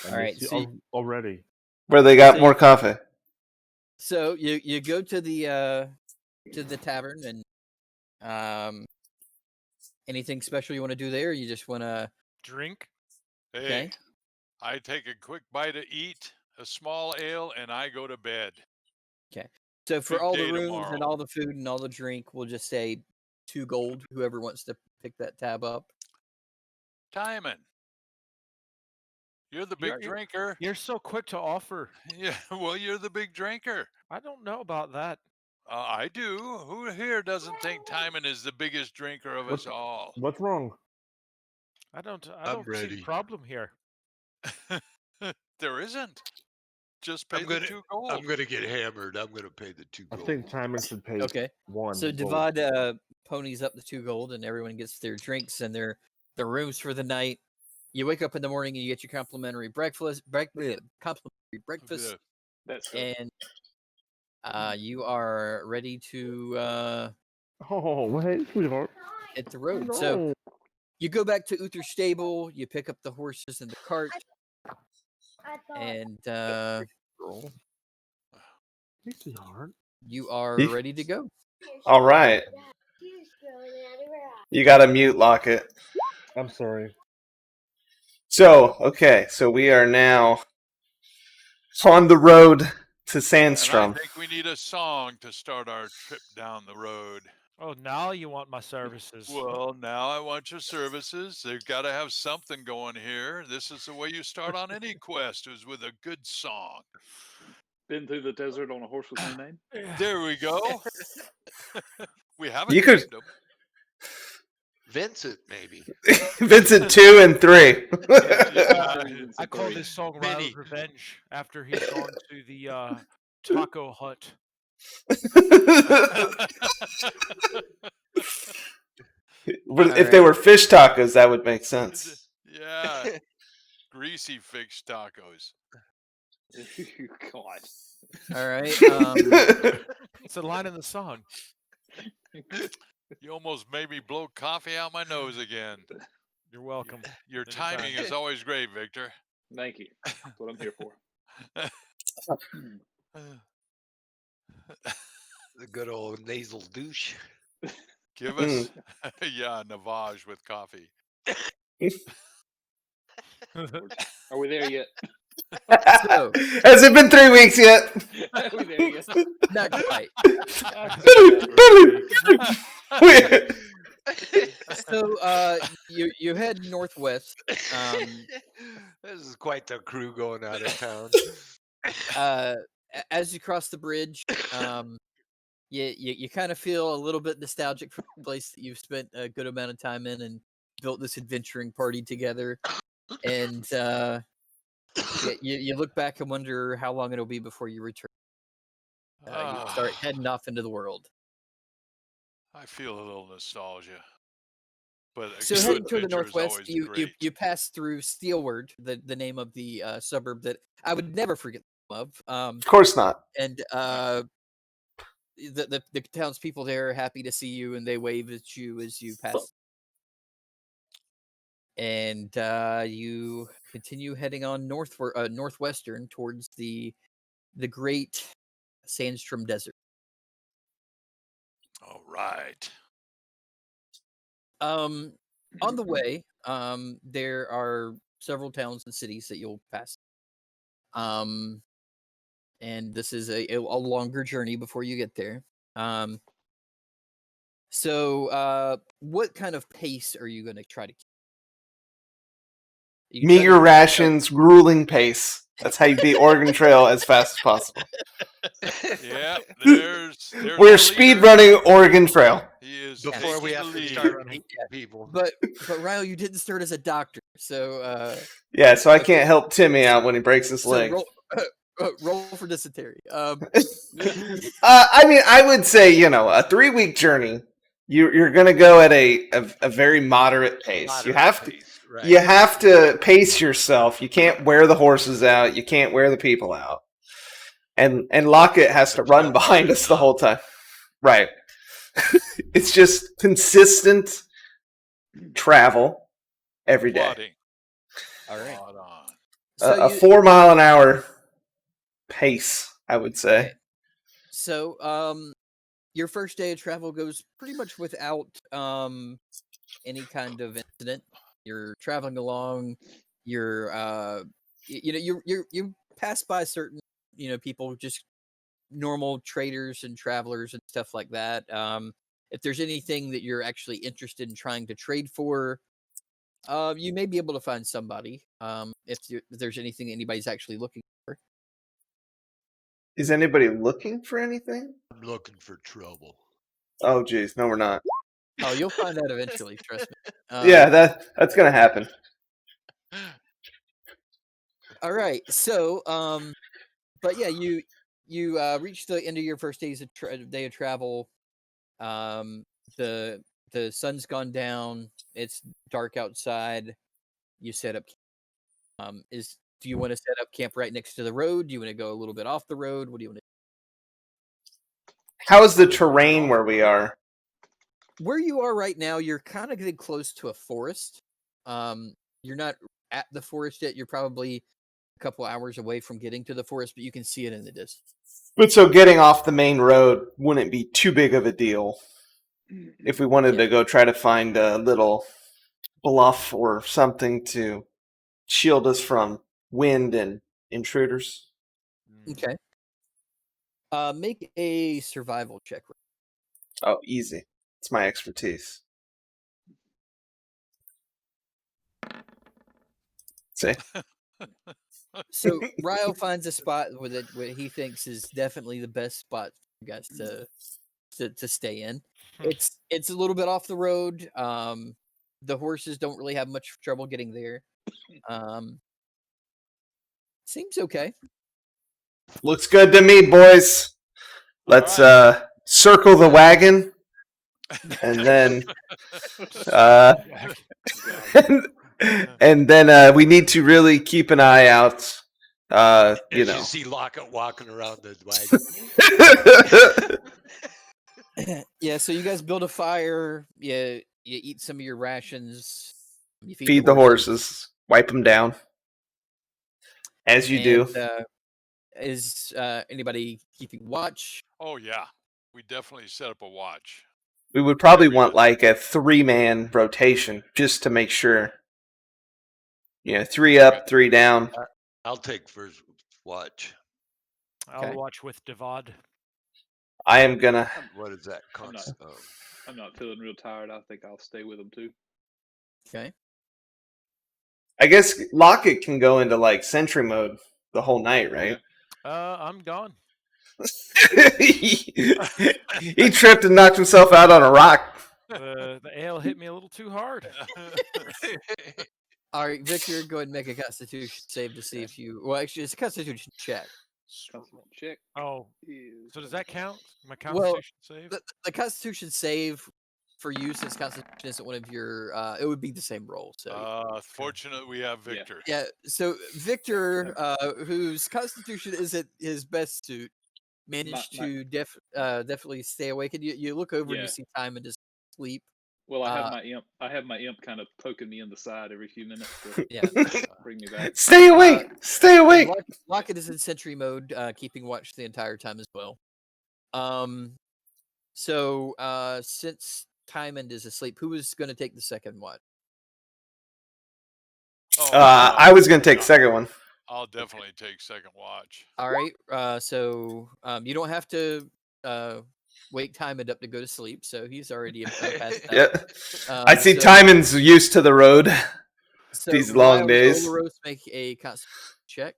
Speaker 4: I
Speaker 3: All right,
Speaker 4: miss you
Speaker 3: so
Speaker 4: already.
Speaker 2: where they got
Speaker 3: So
Speaker 2: more
Speaker 3: you-
Speaker 2: coffee.
Speaker 3: so you go to the tavern, and anything special you want to do there? Or you just want to
Speaker 6: Drink?
Speaker 1: Hey,
Speaker 3: okay?
Speaker 1: I take a quick bite to eat, a small ale, and I go to bed.
Speaker 3: So for
Speaker 1: Big
Speaker 3: all the
Speaker 1: day
Speaker 3: rooms
Speaker 1: tomorrow.
Speaker 3: and all the food and all the drink, we'll just say 2 gold. Whoever wants to pick that tab up.
Speaker 1: Timon, you're the big
Speaker 6: You're-
Speaker 1: drinker.
Speaker 6: You're so quick to offer.
Speaker 1: Yeah, well, you're the big drinker.
Speaker 6: I don't know about that.
Speaker 1: I do. Who here doesn't think Timon is the biggest drinker of us all?
Speaker 4: What's wrong?
Speaker 6: I don't
Speaker 7: I'm
Speaker 6: see the
Speaker 7: ready.
Speaker 6: problem here.
Speaker 1: There isn't. Just pay
Speaker 7: I'm
Speaker 1: the
Speaker 7: gonna
Speaker 1: 2 gold.
Speaker 7: I'm gonna get hammered. I'm gonna pay the 2
Speaker 4: I
Speaker 7: gold.
Speaker 4: think Timon should pay
Speaker 3: Okay.
Speaker 4: one.
Speaker 3: So
Speaker 4: gold.
Speaker 3: divide ponies up the 2 gold, and everyone gets their drinks and their rooms for the night. You wake up in the morning and you get your complimentary breakfast,
Speaker 1: Yeah.
Speaker 5: That's good.
Speaker 3: and you are ready to
Speaker 4: Oh, wait, sweetheart.
Speaker 3: hit the road. So
Speaker 4: No.
Speaker 3: you go back to Uther's stable. You pick up the horses and the cart, and
Speaker 4: Girl. Hey, sweetheart.
Speaker 3: you are
Speaker 2: Ye-
Speaker 3: ready to go.
Speaker 2: All right. You got to mute Locket.
Speaker 4: I'm sorry.
Speaker 2: So, okay. So we are now on the road to
Speaker 1: And I
Speaker 2: Sandstrom.
Speaker 1: think we need a song to start our trip down the road.
Speaker 6: Oh, now you want my services.
Speaker 1: Well, now I want your services. They've got to have something going here. This is the way you start on any quest, is with a good song.
Speaker 5: Been through the desert on a horse with no name.
Speaker 1: There we go. We haven't
Speaker 2: You could-
Speaker 1: named them.
Speaker 7: Vincent, maybe.
Speaker 2: Vincent 2 and 3.
Speaker 6: I call this song
Speaker 7: Mini.
Speaker 6: Ryle's Revenge after he's gone to the taco hut.
Speaker 2: But if they
Speaker 3: right.
Speaker 2: were fish tacos, that would make sense.
Speaker 1: Yeah, greasy fish tacos.
Speaker 5: God.
Speaker 3: All right.
Speaker 6: It's a line in the song.
Speaker 1: You almost made me blow coffee out my nose again.
Speaker 6: You're welcome.
Speaker 1: Your
Speaker 6: Anytime.
Speaker 1: timing is always great, Victor.
Speaker 5: Thank you. That's what I'm here for.
Speaker 7: The good old nasal douche.
Speaker 1: Give us, yeah, Navage with coffee.
Speaker 5: Are we there yet?
Speaker 3: So,
Speaker 2: Has it been 3 weeks yet?
Speaker 5: Are we there yet?
Speaker 3: not quite. So, you head northwest.
Speaker 7: This is quite the crew going out of town.
Speaker 3: As you cross the bridge, you kind of feel a little bit nostalgic for the place that you've spent a good amount of time in and built this adventuring party together. And you look back and wonder how long it'll be before you return. You start heading off into the world.
Speaker 1: I feel a little nostalgia. But a
Speaker 3: So
Speaker 1: good
Speaker 3: heading toward the
Speaker 1: adventure is
Speaker 3: northwest,
Speaker 1: always
Speaker 3: you
Speaker 1: great.
Speaker 3: pass through Steelward, the name of the suburb that I would never forget the name of.
Speaker 2: Of course not.
Speaker 3: And the townspeople there are happy to see you, and they wave at you as you pass. And you continue heading on northwestern towards the great Sandstrom Desert.
Speaker 1: All right.
Speaker 3: On the way, there are several towns and cities that you'll pass. And this is a longer journey before you get there. So what kind of pace are you going to try to keep? You try
Speaker 2: Meager
Speaker 3: to-
Speaker 2: rations, grueling pace. That's how you beat Oregon Trail as fast as possible.
Speaker 1: Yeah, there's
Speaker 2: We're
Speaker 1: our
Speaker 2: speed
Speaker 1: leader.
Speaker 2: running Oregon Trail.
Speaker 1: He is
Speaker 7: Before we
Speaker 1: taking
Speaker 7: have
Speaker 1: the
Speaker 7: to
Speaker 1: lead.
Speaker 7: start
Speaker 6: running.
Speaker 7: eating people.
Speaker 3: But Ryle, you didn't start as a doctor, so
Speaker 2: Yeah, so I can't help Timmy out when he breaks his
Speaker 3: so
Speaker 2: leg.
Speaker 3: roll for dysentery.
Speaker 2: I mean, I would say, a 3-week journey. You're going to go at a very moderate pace. You have to.
Speaker 7: Pace, right.
Speaker 2: You have to pace yourself. You can't wear the horses out. You can't wear the people out. And Lockett has to run behind us the whole time. Right. It's just consistent travel every day.
Speaker 1: Plodding.
Speaker 3: All right.
Speaker 1: Plod on.
Speaker 3: So
Speaker 2: A 4 mile an hour pace, I would say.
Speaker 3: Okay. So your first day of travel goes pretty much without any kind of incident. You're traveling along. You're you pass by certain people, just normal traders and travelers and stuff like that. If there's anything that you're actually interested in trying to trade for, you may be able to find somebody. If there's anything anybody's actually looking for.
Speaker 2: Is anybody looking for anything?
Speaker 7: I'm looking for trouble.
Speaker 2: Oh, geez. No, we're not.
Speaker 3: Oh, you'll find out eventually. Trust me.
Speaker 2: Yeah, that's going to happen.
Speaker 3: All right. So, but yeah, you reach the end of your first day of travel. The sun's gone down. It's dark outside. You set up. Do you want to set up camp right next to the road? Do you want to go a little bit off the road? What do you want to?
Speaker 2: How is the terrain where we are?
Speaker 3: Where you are right now, you're kind of getting close to a forest. You're not at the forest yet. You're probably a couple hours away from getting to the forest, but you can see it in the distance.
Speaker 2: But so getting off the main road wouldn't be too big of a deal if we wanted to go try to find a little bluff or something to shield us from wind and intruders.
Speaker 3: Okay. Make a survival check.
Speaker 2: Oh, easy. It's my expertise. See?
Speaker 3: So Ryle finds a spot what he thinks is definitely the best spot for you guys to stay in. It's a little bit off the road. The horses don't really have much trouble getting there. Seems okay.
Speaker 2: Looks good to me, boys. Let's
Speaker 1: right.
Speaker 2: circle the wagon, and then and then we need to really keep an eye out.
Speaker 7: As
Speaker 2: You
Speaker 7: you
Speaker 2: know,
Speaker 7: see Lockett walking around the wagon.
Speaker 3: Yeah, so you guys build a fire. You eat some of your rations. You
Speaker 2: feed the horses, wipe them down, as you do.
Speaker 3: Is anybody keeping watch?
Speaker 1: Oh yeah, we definitely set up a watch.
Speaker 2: We would probably want like a 3-man rotation just to make sure. 3 up, 3 down.
Speaker 7: I'll take first watch.
Speaker 6: I'll watch with Devad.
Speaker 2: I am gonna.
Speaker 7: What is that?
Speaker 5: I'm not feeling real tired. I think I'll stay with them too.
Speaker 3: Okay.
Speaker 2: I guess Lockett can go into like sentry mode the whole night, right?
Speaker 6: I'm gone.
Speaker 2: He tripped and knocked himself out on a rock.
Speaker 6: The ale hit me a little too hard.
Speaker 3: All right, Victor, go ahead and make a Constitution save to see if you. Well, actually, it's a Constitution check.
Speaker 5: Check.
Speaker 6: Oh, so does that count? My
Speaker 3: Well,
Speaker 6: Constitution save?
Speaker 3: the Constitution save for you, since Constitution isn't one of your, it would be the same roll. So,
Speaker 1: fortunately, we have Victor.
Speaker 3: Yeah. So Victor, whose Constitution isn't his best suit, managed to definitely stay awake. And you look over and you see time and just sleep.
Speaker 5: Well, I have my imp kind of poking me in the side every few minutes to bring me back.
Speaker 2: Stay awake! Stay awake!
Speaker 3: Lockett is in sentry mode, keeping watch the entire time as well. So since Tymond is asleep, who is going to take the second watch?
Speaker 2: I was going to take second one.
Speaker 1: I'll definitely take second watch.
Speaker 3: All right. So you don't have to wake Tymond up to go to sleep. So he's already passed out.
Speaker 2: Yeah. I see Tymond's used to the road. These long days.
Speaker 3: Olaros, make a Constitution check.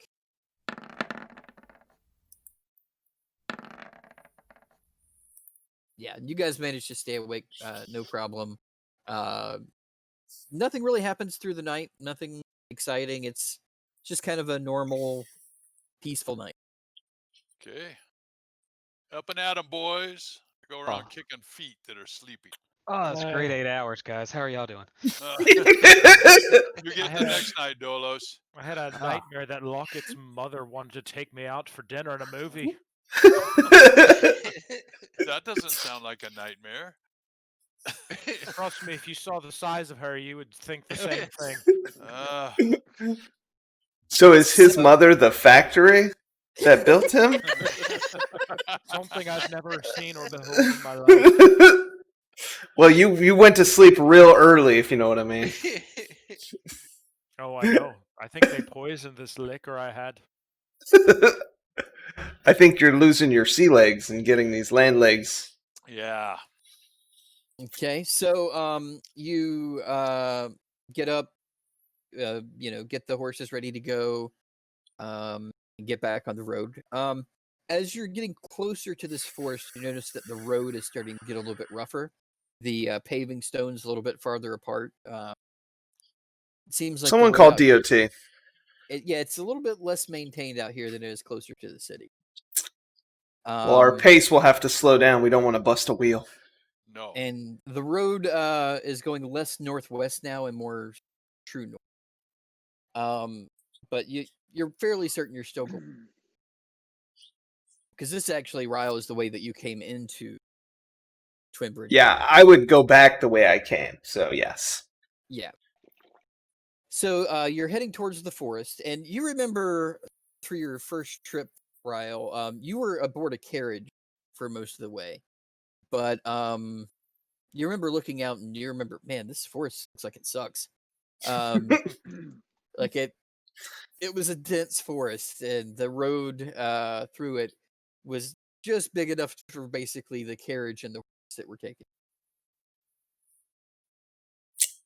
Speaker 3: Yeah, you guys managed to stay awake, no problem. Nothing really happens through the night. Nothing exciting. It's just kind of a normal, peaceful night.
Speaker 1: Okay. Up and at 'em, boys. Go around kicking feet that are sleepy.
Speaker 8: Oh, that's a great 8 hours, guys. How are y'all doing?
Speaker 1: You're getting the next night, Dolos.
Speaker 6: I had a nightmare that Lockett's mother wanted to take me out for dinner and a movie.
Speaker 1: That doesn't sound like a nightmare.
Speaker 6: Trust me, if you saw the size of her, you would think the same thing.
Speaker 2: So is his mother the factory that built him?
Speaker 6: Something I've never seen or behold in my life.
Speaker 2: Well, you went to sleep real early, if you know what I mean.
Speaker 6: Oh, I know. I think they poisoned this liquor I had.
Speaker 2: I think you're losing your sea legs and getting these land legs.
Speaker 1: Yeah.
Speaker 3: Okay, so you get up, get the horses ready to go, and get back on the road. As you're getting closer to this forest, you notice that the road is starting to get a little bit rougher. The paving stones a little bit farther apart. It seems like
Speaker 2: someone called DOT.
Speaker 3: It's a little bit less maintained out here than it is closer to the city.
Speaker 2: Well, our pace will have to slow down. We don't want to bust a wheel.
Speaker 1: No.
Speaker 3: And the road is going less northwest now and more true north. But you're fairly certain you're still going. Because this actually, Ryle, is the way that you came into Twin Bridge.
Speaker 2: Yeah, I would go back the way I came. So yes.
Speaker 3: Yeah. So you're heading towards the forest, and you remember for your first trip, Ryle, you were aboard a carriage for most of the way, but you remember looking out and you remember, man, this forest looks like it sucks. Like it was a dense forest, and the road through it was just big enough for basically the carriage and the horse that we're taking.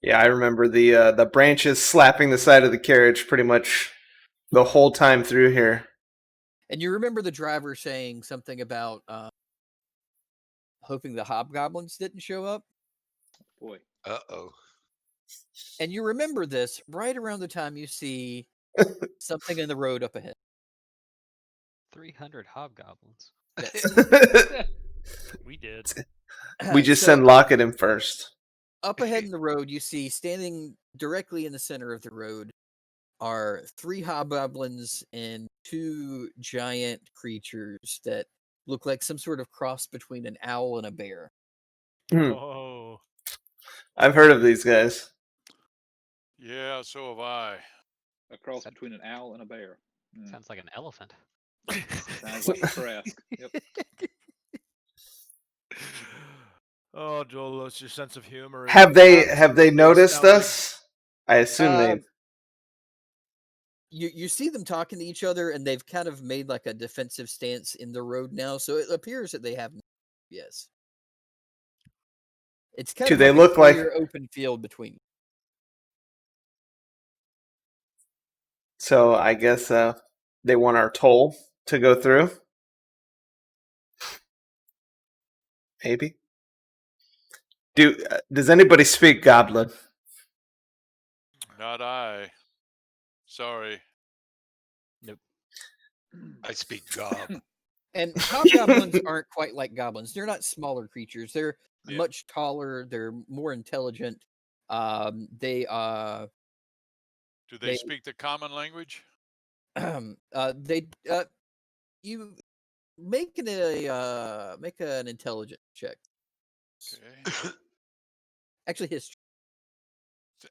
Speaker 2: Yeah, I remember the branches slapping the side of the carriage pretty much the whole time through here.
Speaker 3: And you remember the driver saying something about hoping the hobgoblins didn't show up?
Speaker 5: Boy.
Speaker 7: Uh-oh.
Speaker 3: And you remember this right around the time you see something in the road up ahead.
Speaker 8: 300 hobgoblins.
Speaker 6: We did.
Speaker 2: We just
Speaker 3: So
Speaker 2: send Lockett in first.
Speaker 3: up ahead in the road, you see standing directly in the center of the road are 3 hobgoblins and 2 giant creatures that look like some sort of cross between an owl and a bear.
Speaker 2: Hmm.
Speaker 6: Oh,
Speaker 2: I've heard of these guys.
Speaker 1: Yeah, so have I.
Speaker 5: A cross
Speaker 8: That-
Speaker 5: between an owl and a bear.
Speaker 8: Sounds like an elephant.
Speaker 5: Sounds like a Trask. Yep.
Speaker 6: oh, Joel, that's your sense of humor. is
Speaker 2: Have they
Speaker 6: absolutely
Speaker 2: noticed
Speaker 6: astounding.
Speaker 2: us? I assume they.
Speaker 3: You see them talking to each other, and they've kind of made like a defensive stance in the road now. So it appears that they have. Yes, it's kind
Speaker 2: Do
Speaker 3: of
Speaker 2: they
Speaker 3: like a
Speaker 2: look like?
Speaker 3: clear open field between.
Speaker 2: So I guess they want our toll to go through. Maybe. Does anybody speak Goblin?
Speaker 1: Not I. Sorry.
Speaker 7: I speak gob.
Speaker 3: And hobgoblins aren't quite like goblins. They're not smaller creatures. They're
Speaker 1: Yeah.
Speaker 3: much taller. They're more intelligent. They
Speaker 1: Do they
Speaker 3: They-
Speaker 1: speak the common language?
Speaker 3: they you make an intelligence check.
Speaker 1: Okay.
Speaker 3: Actually, history.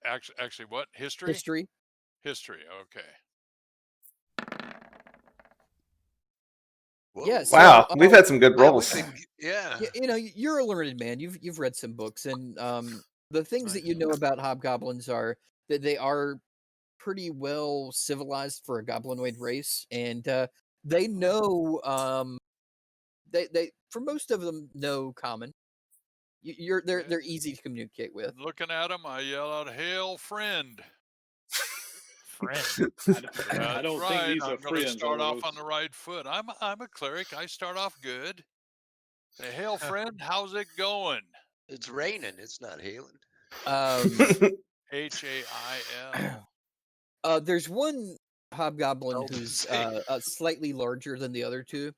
Speaker 1: Actually, what? History?
Speaker 3: History.
Speaker 1: History. Okay.
Speaker 7: Whoa.
Speaker 3: Yeah, so,
Speaker 2: Wow, we've had some good
Speaker 7: Yeah,
Speaker 2: rolls.
Speaker 7: yeah.
Speaker 3: You know, you're a learned man. You've read some books, and the things that you know about hobgoblins are that they are pretty well civilized for a goblinoid race, and they know they for most of them know common. They're easy to communicate with.
Speaker 1: Looking at him, I yell out, "Hail, friend!"
Speaker 6: Friend.
Speaker 5: I
Speaker 1: That's
Speaker 5: don't
Speaker 1: right.
Speaker 5: think these
Speaker 1: I'm
Speaker 5: are
Speaker 1: going to
Speaker 5: friends.
Speaker 1: start off
Speaker 5: Oros.
Speaker 1: on the right foot. I'm a cleric. I start off good. Say, "Hail, friend! How's it going?"
Speaker 7: It's raining. It's not hailing.
Speaker 1: HAIL.
Speaker 3: There's one hobgoblin
Speaker 7: Hard to
Speaker 3: who's
Speaker 7: say.
Speaker 3: slightly larger than the other two,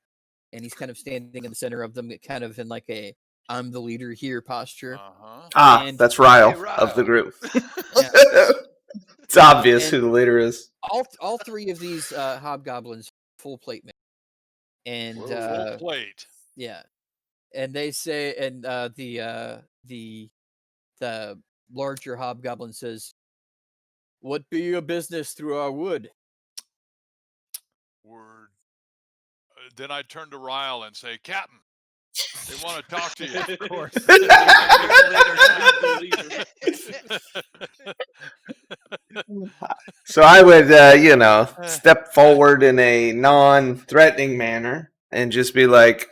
Speaker 3: and he's kind of standing in the center of them, kind of in like a "I'm the leader here" posture.
Speaker 2: Ah,
Speaker 3: And-
Speaker 2: that's Ryle
Speaker 7: Hey,
Speaker 2: of the
Speaker 7: Ryle.
Speaker 2: group.
Speaker 3: Yeah.
Speaker 2: It's obvious
Speaker 3: And-
Speaker 2: who the leader is.
Speaker 3: All 3 of these hobgoblins full plate man, and
Speaker 1: Full plate.
Speaker 3: yeah, and they say, and the larger hobgoblin says, "What be your business through our wood?"
Speaker 1: Word. Then I turn to Ryle and say, "Captain, they want to talk to you."
Speaker 6: Of course.
Speaker 2: So I would, step forward in a non-threatening manner and just be like,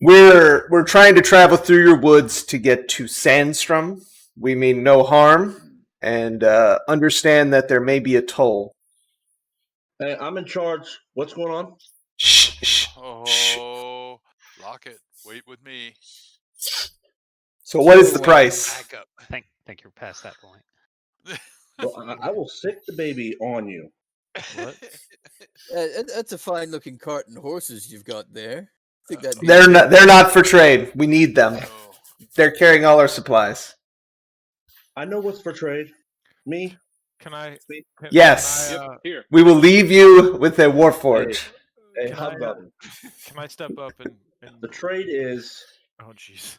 Speaker 2: "We're trying to travel through your woods to get to Sandstrom. We mean no harm, and understand that there may be a toll."
Speaker 4: Hey, I'm in charge. What's going on?
Speaker 2: Shh, shh.
Speaker 1: Oh, Lockett, wait with me.
Speaker 2: So what is the
Speaker 3: So,
Speaker 2: price?
Speaker 7: Back up.
Speaker 8: Think you're past that point.
Speaker 4: Well, I will sick the baby on you.
Speaker 6: What?
Speaker 3: That's a fine looking cart and horses you've got there. I think that'd be
Speaker 2: They're not for trade. We need them.
Speaker 1: Oh,
Speaker 2: They're carrying all our supplies.
Speaker 4: I know what's for trade. Me.
Speaker 6: Can I? Can,
Speaker 2: Yes.
Speaker 6: Can I,
Speaker 5: Yep, here.
Speaker 2: We will leave you with a warforge.
Speaker 4: Hey,
Speaker 6: Can I,
Speaker 4: hobgoblin.
Speaker 6: can I step up and
Speaker 4: The trade is
Speaker 6: oh jeez.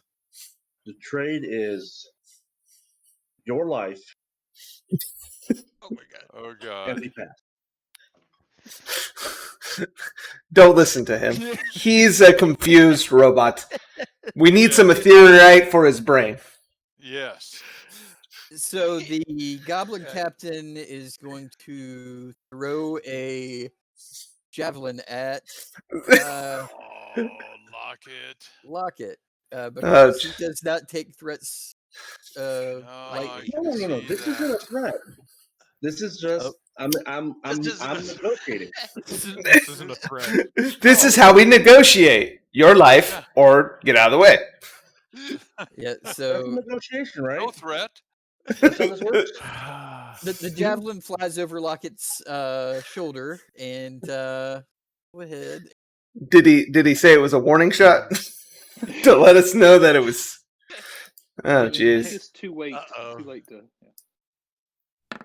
Speaker 4: your life
Speaker 7: Oh my god.
Speaker 1: oh
Speaker 4: and
Speaker 1: God.
Speaker 4: the past.
Speaker 2: Don't listen to him. He's a confused robot. We need some ethereite for his brain.
Speaker 1: Yes.
Speaker 3: So the goblin captain is going to throw a javelin at
Speaker 1: Oh, Lockett.
Speaker 3: Lockett because he does not take threats
Speaker 1: I
Speaker 3: lightly.
Speaker 1: can
Speaker 4: No.
Speaker 1: see
Speaker 4: This isn't a
Speaker 1: that.
Speaker 4: threat. This is just I'm
Speaker 7: This isn't a-
Speaker 4: negotiating.
Speaker 6: This isn't a threat.
Speaker 2: This is how we negotiate. Your life or get out of the way.
Speaker 3: Yeah,
Speaker 4: That's a
Speaker 3: so
Speaker 4: negotiation, right?
Speaker 1: No threat.
Speaker 9: That's how this works.
Speaker 3: The javelin flies over Lockett's shoulder, and go ahead.
Speaker 2: Did he say it was a warning shot to let us know that it was? Oh
Speaker 5: It's
Speaker 2: jeez.
Speaker 5: just too late.
Speaker 7: Uh-oh.
Speaker 5: Too late to. Yeah.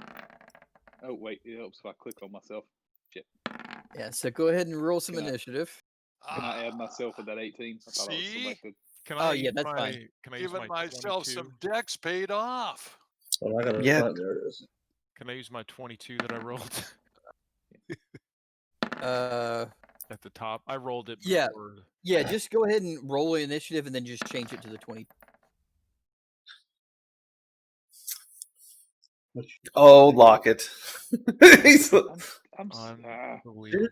Speaker 5: Oh wait, it helps if I click on myself. Shit.
Speaker 3: Yeah, so go ahead and roll some
Speaker 5: Can I-
Speaker 3: initiative.
Speaker 5: Can I add myself with that 18? I thought I was
Speaker 1: See?
Speaker 5: selected.
Speaker 6: Can
Speaker 3: Oh,
Speaker 6: I
Speaker 3: yeah,
Speaker 6: use
Speaker 3: that's
Speaker 6: my,
Speaker 3: fine.
Speaker 6: Can I use
Speaker 1: Giving
Speaker 6: my
Speaker 1: myself
Speaker 6: 22?
Speaker 1: some decks paid off.
Speaker 9: Well, I gotta
Speaker 2: Yeah.
Speaker 9: find there it is.
Speaker 6: Can I use my 22 that I rolled
Speaker 3: Uh,
Speaker 6: at the top? I rolled it
Speaker 3: Yeah.
Speaker 6: before.
Speaker 3: yeah, just go ahead and roll initiative, and then just change it to the 20.
Speaker 9: Which,
Speaker 2: Oh, Lockett. He's-
Speaker 5: I'm
Speaker 6: Unbelievable.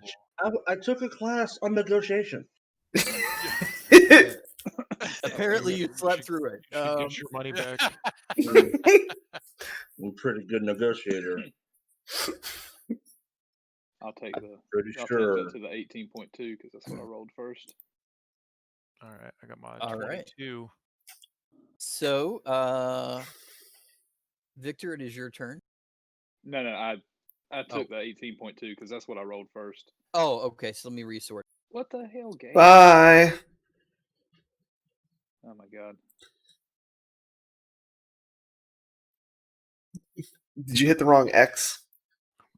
Speaker 9: I took a class on negotiation.
Speaker 3: Apparently, you
Speaker 6: You
Speaker 3: slept
Speaker 6: should-
Speaker 3: through it.
Speaker 6: You should get your money back.
Speaker 9: I'm a pretty good negotiator.
Speaker 5: I'll take the.
Speaker 9: Pretty
Speaker 5: I'll
Speaker 9: sure.
Speaker 5: change it to the 18.2 because that's what I rolled first.
Speaker 6: All right, I got my
Speaker 3: All right.
Speaker 6: 22.
Speaker 3: So, Victor, it is your turn.
Speaker 5: No, I
Speaker 3: Oh.
Speaker 5: took the 18.2 because that's what I rolled first.
Speaker 3: Oh, okay. So let me resort.
Speaker 5: What the hell, game?
Speaker 2: Bye.
Speaker 5: Oh my god.
Speaker 2: Did you hit the wrong X?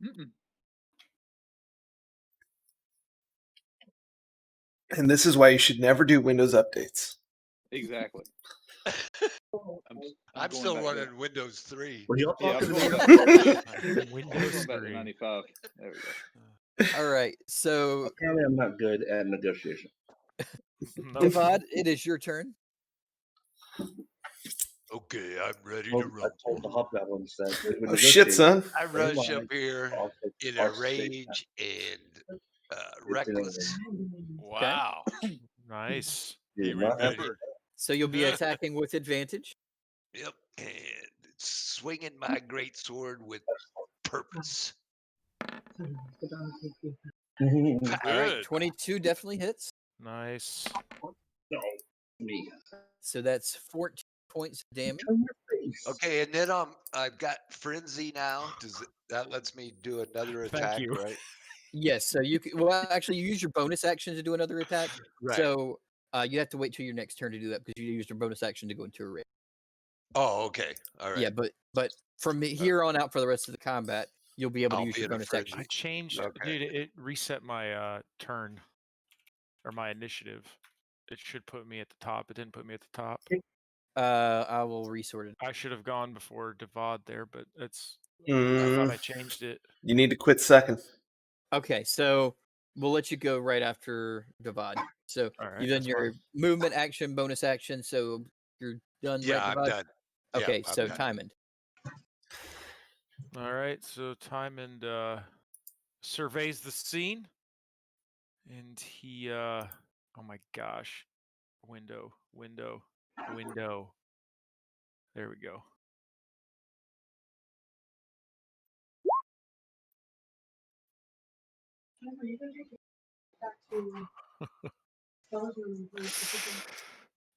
Speaker 5: Mm-mm.
Speaker 2: And this is why you should never do Windows updates.
Speaker 5: Exactly.
Speaker 7: I'm
Speaker 5: going
Speaker 7: still
Speaker 5: back to-
Speaker 7: running Windows 3.
Speaker 9: Were y'all
Speaker 5: Yeah, I'm
Speaker 9: talking
Speaker 5: going
Speaker 9: to
Speaker 5: back,
Speaker 9: me?
Speaker 5: I'm
Speaker 6: Windows
Speaker 5: going back to
Speaker 6: 3.
Speaker 5: 95. There we go.
Speaker 3: All right. So,
Speaker 9: Apparently, I'm not good at negotiation.
Speaker 6: Nope.
Speaker 3: Devad, it is your turn.
Speaker 7: Okay, I'm ready
Speaker 9: Well,
Speaker 7: to
Speaker 9: I
Speaker 7: roll.
Speaker 9: told the hobgoblins that we would
Speaker 2: Oh shit,
Speaker 9: negotiate.
Speaker 2: son.
Speaker 7: I
Speaker 9: They
Speaker 7: rush
Speaker 9: lied.
Speaker 7: up here
Speaker 9: I'll take
Speaker 7: in
Speaker 9: our
Speaker 7: a
Speaker 9: state.
Speaker 7: rage and
Speaker 9: It's
Speaker 7: reckless.
Speaker 1: Wow.
Speaker 6: Nice.
Speaker 9: You
Speaker 1: He
Speaker 9: do not have to-
Speaker 1: remembered.
Speaker 3: So you'll be attacking with advantage.
Speaker 7: Yep, and swinging my great sword with purpose.
Speaker 3: All right.
Speaker 1: Good.
Speaker 3: 22 definitely hits.
Speaker 6: Nice.
Speaker 9: No, me.
Speaker 3: So that's 14 points of damage.
Speaker 9: Turn your face.
Speaker 7: Okay, and then I've got frenzy now. That lets me do another
Speaker 6: Thank
Speaker 7: attack,
Speaker 6: you.
Speaker 7: right?
Speaker 3: Yes. So you can, well, actually, you use your bonus action to do another attack.
Speaker 7: Right.
Speaker 3: So you have to wait till your next turn to do that because you used your bonus action to go into a rage.
Speaker 7: Oh, okay. All right.
Speaker 3: Yeah, but from here on out for the rest of the combat, you'll be able to
Speaker 7: I'll
Speaker 3: use
Speaker 7: be
Speaker 3: your
Speaker 7: in a
Speaker 3: bonus
Speaker 7: frenzy.
Speaker 3: action.
Speaker 6: I changed,
Speaker 7: Okay.
Speaker 6: dude. It reset my turn or my initiative. It should put me at the top. It didn't put me at the top.
Speaker 3: I will resort it.
Speaker 6: I should have gone before Devad there, but it's. I
Speaker 2: Mm,
Speaker 6: thought I changed it.
Speaker 2: you need to quit second.
Speaker 3: Okay, so we'll let you go right after Devad. So
Speaker 6: All right,
Speaker 3: you've done
Speaker 6: that's
Speaker 3: your
Speaker 6: fine.
Speaker 3: movement action, bonus action. So you're done,
Speaker 7: Yeah,
Speaker 3: right,
Speaker 7: I'm
Speaker 3: Devad?
Speaker 7: done.
Speaker 3: Okay,
Speaker 7: Yeah, I'm
Speaker 3: so
Speaker 7: done.
Speaker 3: Timon.
Speaker 6: All right, so Timon surveys the scene, and he. Oh my gosh, window. There we go.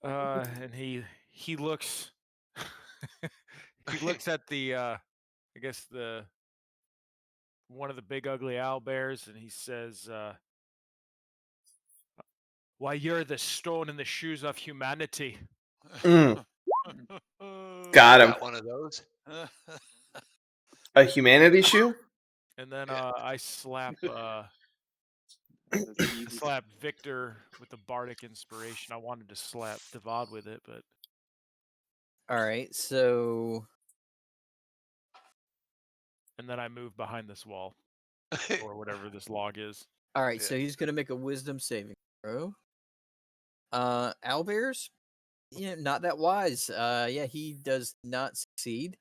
Speaker 6: And he looks he looks at the I guess the one of the big ugly owl bears, and he says, "Why, you're the stone in the shoes of humanity."
Speaker 2: Mm, got him.
Speaker 7: Got one of those.
Speaker 2: A humanity shoe?
Speaker 6: And then
Speaker 7: Yeah.
Speaker 6: I slap
Speaker 5: That's easy.
Speaker 6: slap Victor with the bardic inspiration. I wanted to slap Devad with it, but
Speaker 3: All right, so
Speaker 6: and then I move behind this wall or whatever this log is.
Speaker 3: all right,
Speaker 7: Yeah.
Speaker 3: so he's gonna make a wisdom saving throw. Owlbears, not that wise. Yeah, he does not succeed.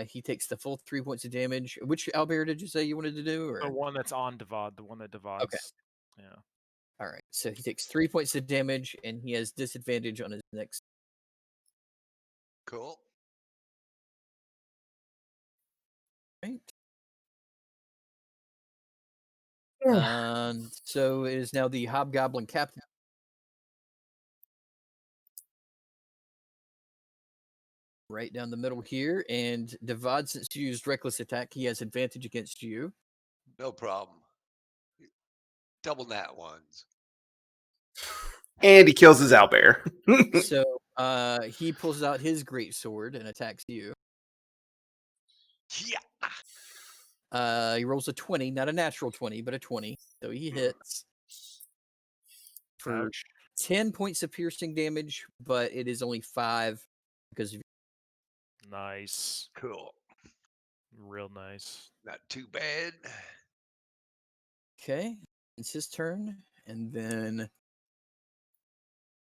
Speaker 3: He takes the full 3 points of damage. Which owlbear did you say you wanted to do? Or
Speaker 6: The one that's on Devad, the one that Devad's. Yeah.
Speaker 3: all right, so he takes 3 points of damage, and he has disadvantage on his next.
Speaker 7: Cool.
Speaker 3: Right. So it is now the hobgoblin captain. right down the middle here. And Devad, since you used reckless attack, he has advantage against you.
Speaker 7: No problem. Double nat ones.
Speaker 2: And he kills his owlbear.
Speaker 3: So he pulls out his great sword and attacks you.
Speaker 7: Yeah.
Speaker 3: He rolls a 20, not a natural 20, but a 20. So he hits for
Speaker 6: Ouch.
Speaker 3: 10 points of piercing damage, but it is only 5 because of
Speaker 6: Nice.
Speaker 7: Cool.
Speaker 6: Real nice.
Speaker 7: Not too bad.
Speaker 3: Okay, it's his turn, and then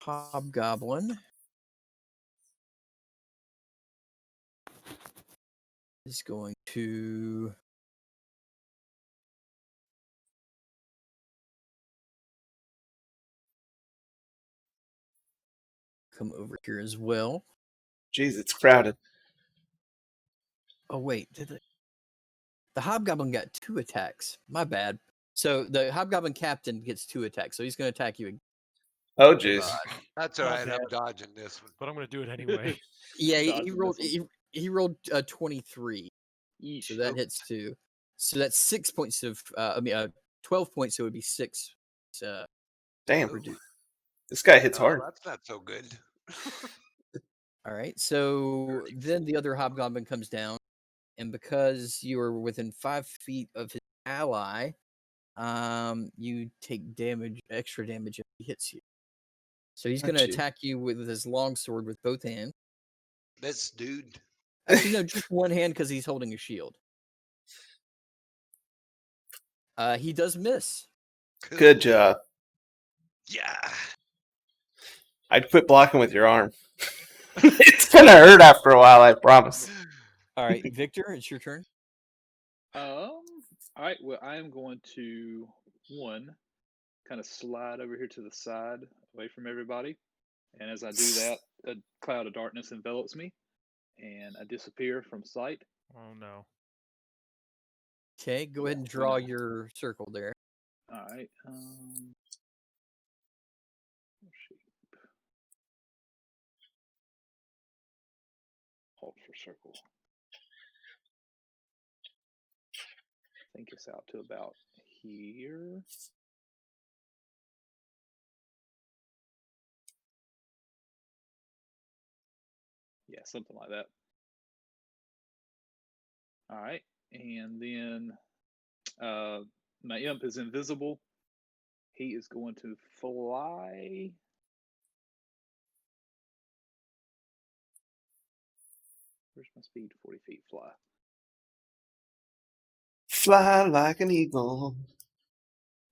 Speaker 3: Hobgoblin is going to come over here as well.
Speaker 2: Jeez, it's crowded.
Speaker 3: Oh wait, the Hobgoblin got 2 attacks? My bad. So the Hobgoblin captain gets 2 attacks, so he's going to attack you again.
Speaker 2: Oh, jeez.
Speaker 7: That's all
Speaker 6: My
Speaker 7: right.
Speaker 6: bad.
Speaker 7: I'm dodging this one.
Speaker 6: But I'm gonna do it anyway.
Speaker 3: Yeah, he
Speaker 9: Dodging
Speaker 3: rolled.
Speaker 9: this
Speaker 3: He rolled 23,
Speaker 9: Yeesh.
Speaker 3: so that hits 2. So that's 6 points of. 12 points. So it would be 6.
Speaker 2: Damn.
Speaker 3: Reduced.
Speaker 2: This guy hits
Speaker 7: Oh,
Speaker 2: hard.
Speaker 7: that's not so good.
Speaker 3: All right. So then the other Hobgoblin comes down, and because you are within 5 feet of his ally, you take damage, extra damage if he hits you. So he's going to
Speaker 2: Got you.
Speaker 3: attack you with his longsword with both hands.
Speaker 7: This dude.
Speaker 3: Actually, no, just one hand because he's holding a shield. He does miss.
Speaker 2: Good
Speaker 7: Cool.
Speaker 2: job.
Speaker 7: Yeah.
Speaker 2: I'd quit blocking with your arm. It's gonna hurt after a while, I promise.
Speaker 3: All right, Victor, it's your turn.
Speaker 5: All right. Well, I am going to kind of slide over here to the side, away from everybody. And as I do that, a cloud of darkness envelops me, and I disappear from sight.
Speaker 6: Oh no.
Speaker 3: Okay, go ahead and
Speaker 5: Yeah,
Speaker 3: draw
Speaker 5: no.
Speaker 3: your circle there.
Speaker 5: All right. Shape. Hold for circle. I think it's out to about here. Yeah, something like that. All right, and then my imp is invisible. He is going to fly. Where's my speed? 40 feet. Fly.
Speaker 2: Fly like an eagle.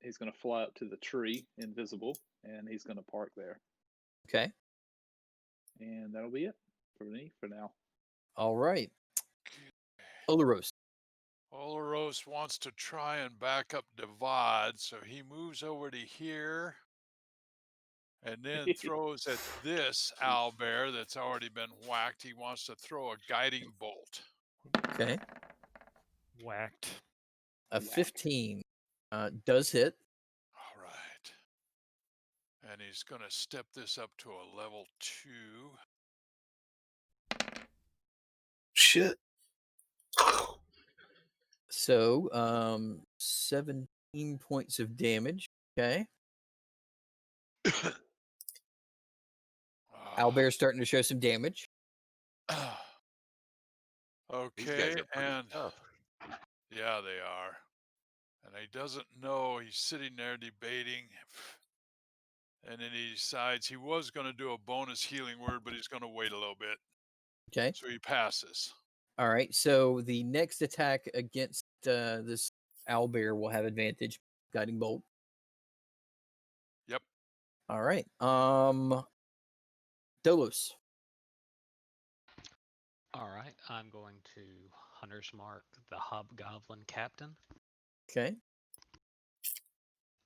Speaker 5: He's going to fly up to the tree, invisible, and he's going to park there.
Speaker 3: Okay.
Speaker 5: And that'll be it for me for now.
Speaker 3: All right. Olaros.
Speaker 1: Olaros wants to try and back up Divide, so he moves over to here and then throws at this owlbear that's already been whacked. He wants to throw a guiding bolt.
Speaker 3: Okay.
Speaker 6: Whacked.
Speaker 3: A 15 does hit.
Speaker 1: All right. And he's going to step this up to a level 2.
Speaker 2: Shit.
Speaker 3: So, 17 points of damage. Okay. Owlbear's starting to show some damage.
Speaker 7: These guys
Speaker 1: Okay,
Speaker 7: are pretty
Speaker 1: and
Speaker 7: tough.
Speaker 1: yeah, they are. And he doesn't know. He's sitting there debating. And then he decides he was going to do a bonus healing word, but he's going to wait a little bit.
Speaker 3: Okay.
Speaker 1: So he passes.
Speaker 3: All right. So the next attack against this owlbear will have advantage. Guiding bolt.
Speaker 1: Yep.
Speaker 3: All right. Dolos.
Speaker 8: All right, I'm going to Hunter's Mark the Hobgoblin Captain,
Speaker 3: Okay.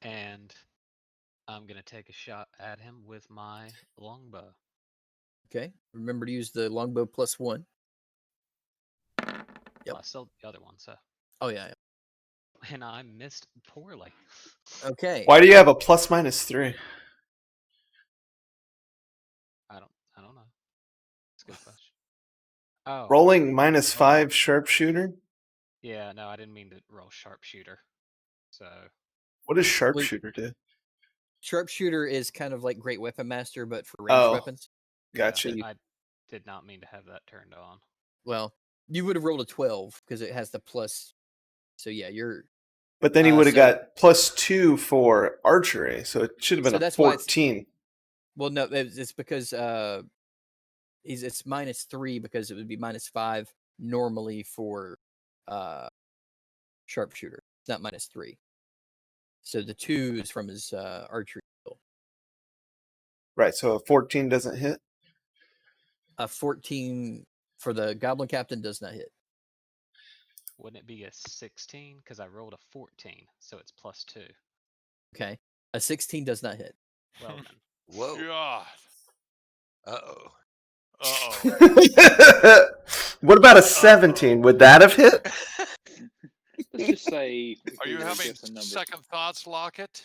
Speaker 8: and I'm going to take a shot at him with my longbow.
Speaker 3: Okay. Remember to use the longbow +1.
Speaker 8: Well, I still the other one, so.
Speaker 3: Oh yeah.
Speaker 8: And I missed poorly.
Speaker 3: Okay.
Speaker 2: Why do you have a ±3?
Speaker 8: I don't know. It's a good question. Oh,
Speaker 2: Rolling minus
Speaker 8: hold on.
Speaker 2: 5 sharpshooter.
Speaker 8: Yeah, no, I didn't mean to roll sharpshooter. So
Speaker 2: What does sharpshooter do?
Speaker 3: Sharpshooter is kind of like Great Weapon Master, but for ranged
Speaker 2: Oh,
Speaker 3: weapons.
Speaker 2: gotcha.
Speaker 3: you-
Speaker 8: I did not mean to have that turned on.
Speaker 3: Well, you would have rolled a 12 because it has the plus. So yeah, you're.
Speaker 2: But then he would have
Speaker 3: so-
Speaker 2: got +2 for archery, so it should have been
Speaker 3: So
Speaker 2: a
Speaker 3: that's why it's-
Speaker 2: 14.
Speaker 3: Well, no, it's because it's -3 because it would be -5 normally for sharpshooter. It's not -3. So the 2 is from his archery skill.
Speaker 2: Right, so a 14 doesn't hit.
Speaker 3: A 14 for the Goblin Captain does not hit.
Speaker 8: Wouldn't it be a 16? Because I rolled a 14, so it's +2.
Speaker 3: Okay, a 16 does not hit.
Speaker 8: Well then,
Speaker 7: Whoa.
Speaker 1: God.
Speaker 7: Uh-oh.
Speaker 1: Uh-oh.
Speaker 2: What about a 17? Would that have hit?
Speaker 5: Let's just say. if
Speaker 1: Are
Speaker 5: we
Speaker 1: you
Speaker 5: were to
Speaker 1: having
Speaker 5: guess a number.
Speaker 1: second thoughts, Lockett?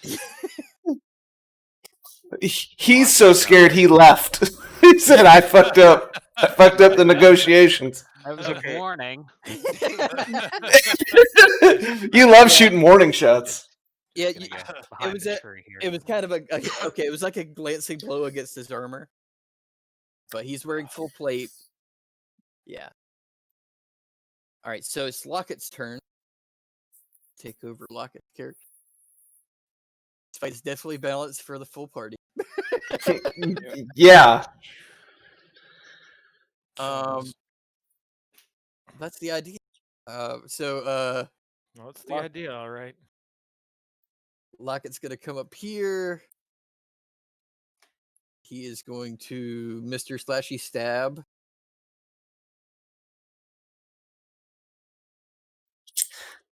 Speaker 2: He's so scared he left. He said, "I fucked up. I fucked up the negotiations."
Speaker 8: that was
Speaker 1: Okay.
Speaker 8: a warning.
Speaker 2: You love shooting warning shots.
Speaker 3: Yeah,
Speaker 8: Gonna go
Speaker 3: it
Speaker 8: behind
Speaker 3: was
Speaker 8: the
Speaker 3: a-
Speaker 8: tree here.
Speaker 3: it was kind of okay. It was like a glancing blow against his armor, but he's wearing full plate. Yeah. All right, so it's Lockett's turn. Take over Lockett's character. This fight is definitely balanced for the full party.
Speaker 2: Yeah.
Speaker 3: That's the idea.
Speaker 6: Well, that's the
Speaker 3: Lock-
Speaker 6: idea, all right.
Speaker 3: Lockett's gonna come up here. He is going to Mr. Slashy Stab.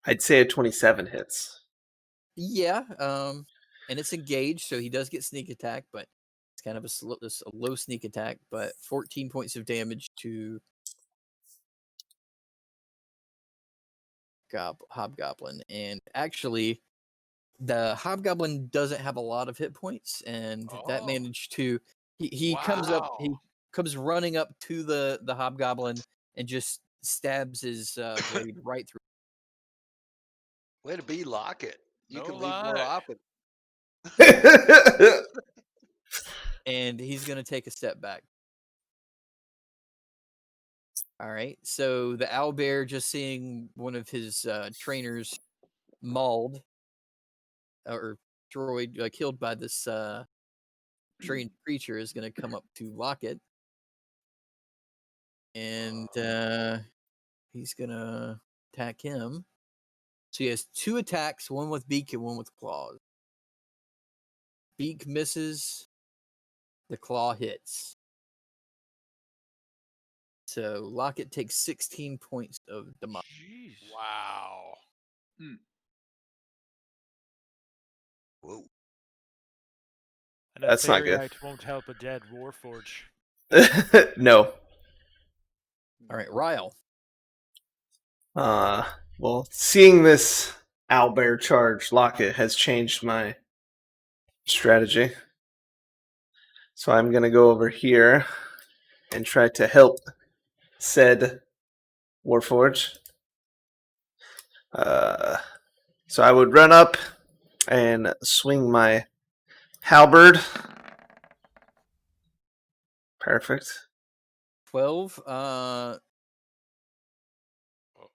Speaker 2: I'd say a 27 hits.
Speaker 3: Yeah, and it's engaged, so he does get sneak attack, but it's kind of a low sneak attack. But 14 points of damage to Hobgoblin, and actually, the Hobgoblin doesn't have a lot of hit points, and that
Speaker 1: Oh.
Speaker 3: managed to he comes up, he
Speaker 1: Wow.
Speaker 3: comes running up to the Hobgoblin and just stabs his blade right through.
Speaker 7: Way to be Lockett. You
Speaker 1: No
Speaker 7: can leave more
Speaker 1: lie.
Speaker 7: often.
Speaker 3: And he's going to take a step back. All right. So the owlbear, just seeing one of his trainers mauled or destroyed, killed by this strange creature, is going to come up to Lockett. And he's going to attack him. So he has 2 attacks, one with beak and one with claws. Beak misses. The claw hits. So Lockett takes 16 points of damage.
Speaker 1: Jeez. Wow.
Speaker 7: Whoa.
Speaker 6: And a
Speaker 2: That's not good.
Speaker 6: Fairyite won't help a dead Warforge.
Speaker 2: No.
Speaker 3: All right, Ryle.
Speaker 2: Well, seeing this owlbear charge, Lockett has changed my strategy. So I'm going to go over here and try to help said Warforge. So I would run up and swing my halberd. Perfect.
Speaker 3: 12.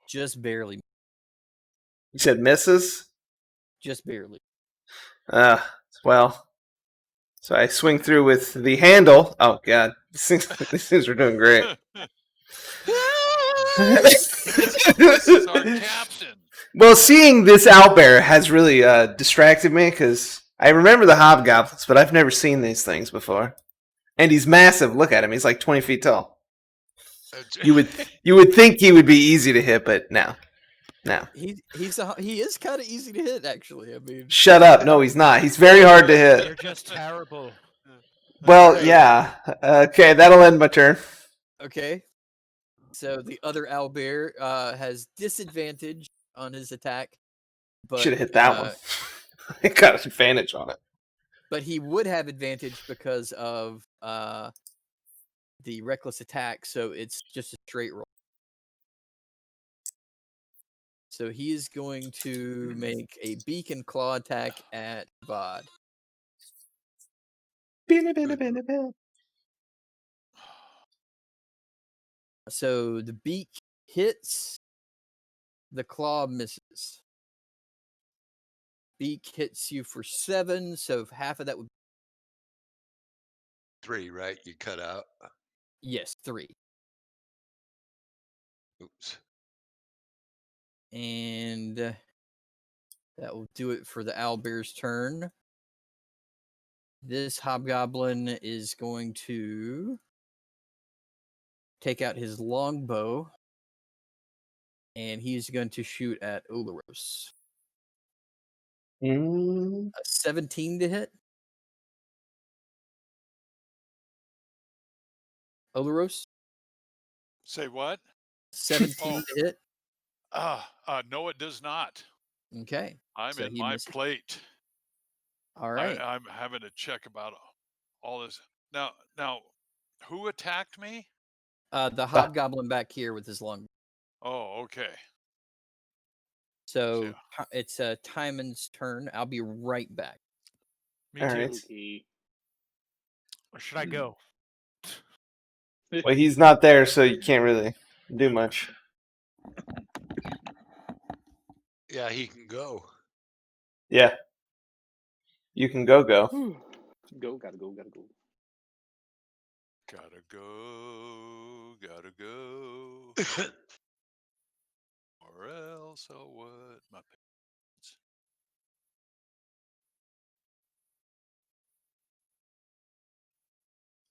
Speaker 3: Just barely.
Speaker 2: You said misses?
Speaker 3: Just barely.
Speaker 2: Well, so I swing through with the handle. Oh, God. These things are doing great.
Speaker 1: This is our captain.
Speaker 2: Well, seeing this owlbear has really distracted me because I remember the hobgoblins, but I've never seen these things before. And he's massive. Look at him; he's like 20 feet tall. You would think he would be easy to hit, but no.
Speaker 3: He is kind of easy to hit, actually. I mean,
Speaker 2: Shut up! No, he's not. He's very hard to
Speaker 6: You're
Speaker 2: hit.
Speaker 6: just terrible.
Speaker 2: Well, yeah. Okay, that'll end my turn.
Speaker 3: okay. So the other owlbear has disadvantage on his attack, but
Speaker 2: Should have hit that one. I got advantage on it.
Speaker 3: But he would have advantage because of the reckless attack, so it's just a straight roll. So he is going to make a beak and claw attack at Vod. So the beak hits, the claw misses. Beak hits you for 7, so half of that would
Speaker 7: 3, right? You cut out.
Speaker 3: yes, 3.
Speaker 7: Oops.
Speaker 3: And that will do it for the owlbear's turn. This hobgoblin is going to take out his longbow, and he's going to shoot at Olaros.
Speaker 2: Mm.
Speaker 3: A 17 to hit. Olaros,
Speaker 1: Say what?
Speaker 3: 17 to hit.
Speaker 1: No, it does not.
Speaker 3: Okay.
Speaker 1: I'm
Speaker 3: So
Speaker 1: in
Speaker 3: he
Speaker 1: my
Speaker 3: misses.
Speaker 1: plate.
Speaker 3: All right.
Speaker 1: I'm having to check about all this. Now, who attacked me?
Speaker 3: The hobgoblin back here with his long.
Speaker 1: Oh, okay.
Speaker 3: So it's Timon's turn. I'll be right back.
Speaker 6: Me
Speaker 2: All
Speaker 6: too.
Speaker 2: right.
Speaker 5: Okay.
Speaker 6: Where should I go?
Speaker 2: Well, he's not there, so you can't really do much.
Speaker 7: Yeah, he can go.
Speaker 2: Yeah. You can go.
Speaker 5: Gotta go.
Speaker 1: Gotta go. Or else I'll what my pants.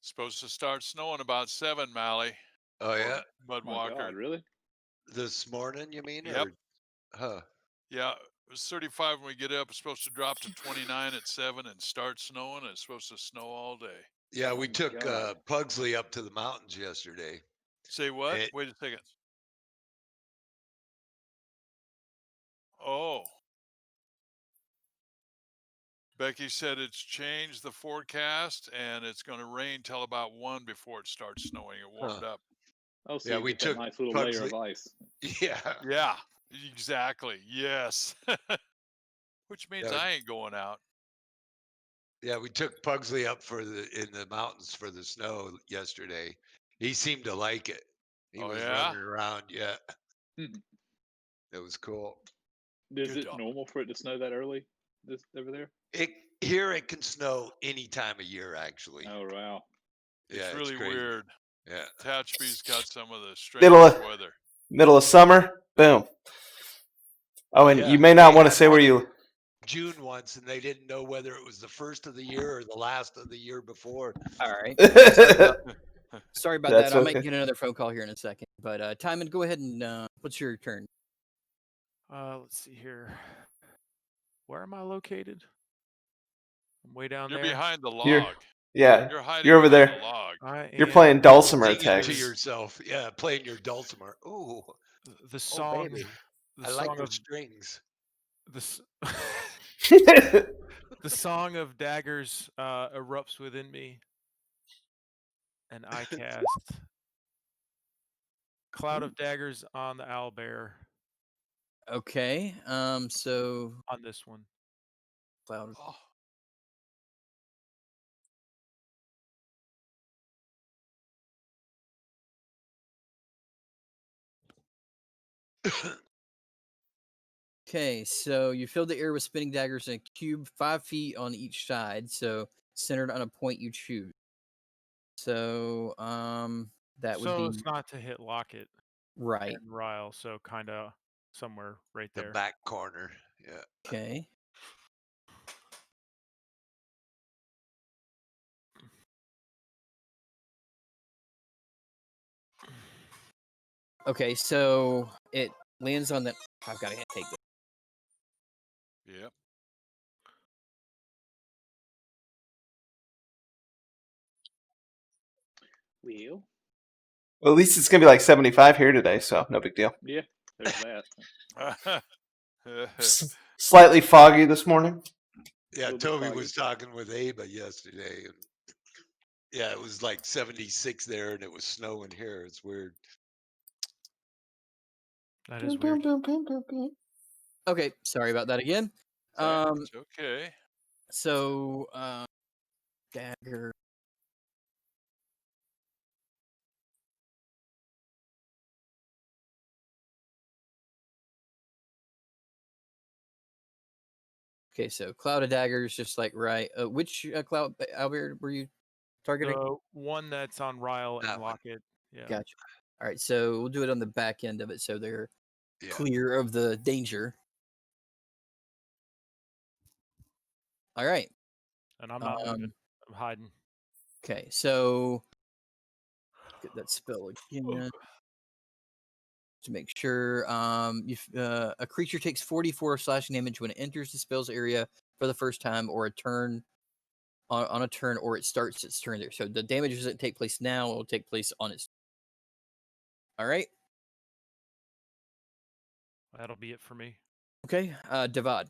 Speaker 1: Supposed to start snowing about 7, Mally.
Speaker 7: Oh, yeah?
Speaker 5: My
Speaker 1: Mudwalker.
Speaker 5: God, really?
Speaker 7: This morning, you mean?
Speaker 1: Yep.
Speaker 7: Or, huh.
Speaker 1: Yeah, it was 35 when we get up. It's supposed to drop to 29 at 7 and start snowing. It's supposed to snow all day.
Speaker 7: Yeah,
Speaker 5: Oh
Speaker 7: we
Speaker 5: my
Speaker 7: took
Speaker 5: God.
Speaker 7: Pugsley up to the mountains yesterday.
Speaker 1: Say what?
Speaker 7: It-
Speaker 1: Wait a second. Oh. Becky said it's changed the forecast and it's going to rain till about 1 before it starts snowing. It warmed up.
Speaker 5: Oh, so
Speaker 7: Yeah,
Speaker 5: you
Speaker 7: we
Speaker 5: get that
Speaker 7: took
Speaker 5: nice little layer of
Speaker 7: Pugsley.
Speaker 5: ice.
Speaker 7: Yeah.
Speaker 1: Yeah, exactly. Yes. Which means
Speaker 7: Yeah.
Speaker 1: I ain't going out.
Speaker 7: Yeah, we took Pugsley up in the mountains for the snow yesterday. He seemed to like it. He
Speaker 1: Oh,
Speaker 7: was
Speaker 1: yeah?
Speaker 7: running around. Yeah. It was cool.
Speaker 5: Is
Speaker 1: Good
Speaker 5: it
Speaker 1: dog.
Speaker 5: normal for it to snow that early over there?
Speaker 7: Here it can snow any time of year, actually.
Speaker 5: Oh, wow.
Speaker 1: It's
Speaker 7: Yeah,
Speaker 1: really
Speaker 7: crazy.
Speaker 1: weird.
Speaker 7: Yeah.
Speaker 1: Tatchby's got some of the
Speaker 2: Middle
Speaker 1: strangest
Speaker 2: of
Speaker 1: weather.
Speaker 2: middle of summer, boom. Oh, and
Speaker 7: Yeah,
Speaker 2: you may not
Speaker 7: they
Speaker 2: want to
Speaker 7: had
Speaker 2: say where
Speaker 7: one in
Speaker 2: you.
Speaker 7: June once, and they didn't know whether it was the first of the year or the last of the year before.
Speaker 3: All right.
Speaker 2: That's
Speaker 3: Sorry about that. I might
Speaker 2: okay.
Speaker 3: get another phone call here in a second. But Timon, go ahead and what's your turn?
Speaker 6: Let's see here. Where am I located? I'm way down
Speaker 1: You're
Speaker 6: there.
Speaker 1: behind the
Speaker 2: You're
Speaker 1: log.
Speaker 2: yeah.
Speaker 1: You're hiding
Speaker 2: You're over
Speaker 1: behind
Speaker 2: there.
Speaker 1: the log.
Speaker 6: I
Speaker 2: You're
Speaker 6: am
Speaker 2: playing dulcimer
Speaker 7: Singing to
Speaker 2: attacks.
Speaker 7: yourself. Yeah, playing your dulcimer. Ooh,
Speaker 6: the
Speaker 7: oh
Speaker 6: song.
Speaker 7: baby,
Speaker 6: The
Speaker 7: I
Speaker 6: song
Speaker 7: like the
Speaker 6: of
Speaker 7: strings.
Speaker 6: the the song of daggers erupts within me, and I cast cloud of daggers on the owlbear
Speaker 3: Okay. So
Speaker 6: on this one.
Speaker 3: cloud.
Speaker 1: Oh,
Speaker 3: Okay, so you fill the air with spinning daggers in a cube 5 feet on each side, so centered on a point you choose. So that would
Speaker 6: So
Speaker 3: be
Speaker 6: it's not to hit Lockett
Speaker 3: right.
Speaker 6: and Ryle, so kind of somewhere right
Speaker 7: The
Speaker 6: there.
Speaker 7: back corner. Yeah.
Speaker 3: Okay. Okay, so it lands on the. I've got to take this.
Speaker 1: yep.
Speaker 5: Well,
Speaker 2: Well, at least it's gonna be like 75 here today, so no big deal.
Speaker 5: yeah, there's that.
Speaker 2: Slightly foggy this morning.
Speaker 7: Yeah,
Speaker 5: Little bit
Speaker 7: Toby
Speaker 5: foggy.
Speaker 7: was talking with Ava yesterday, and Yeah, it was like 76 there, and it was snowing here. It's weird.
Speaker 6: That is weird.
Speaker 3: Okay, sorry about that again.
Speaker 1: It's okay.
Speaker 3: So dagger. Okay, so cloud of daggers, just like right. Which cloud Albert were you targeting?
Speaker 6: The one that's on Ryle
Speaker 7: That
Speaker 6: and
Speaker 7: one.
Speaker 6: Lockett. Yeah.
Speaker 3: Gotcha. All right, so we'll do it on the back end of it, so they're
Speaker 7: Yeah.
Speaker 3: clear of the danger. All right.
Speaker 6: And I'm not moving. I'm hiding.
Speaker 3: Okay, so get that spell again to make sure. A creature takes 44 slashing damage when it enters the spell's area for the first time, or a turn on a turn, or it starts its turn there. So the damage doesn't take place now; it will take place on its. All right.
Speaker 6: That'll be it for me.
Speaker 3: Okay. Devad.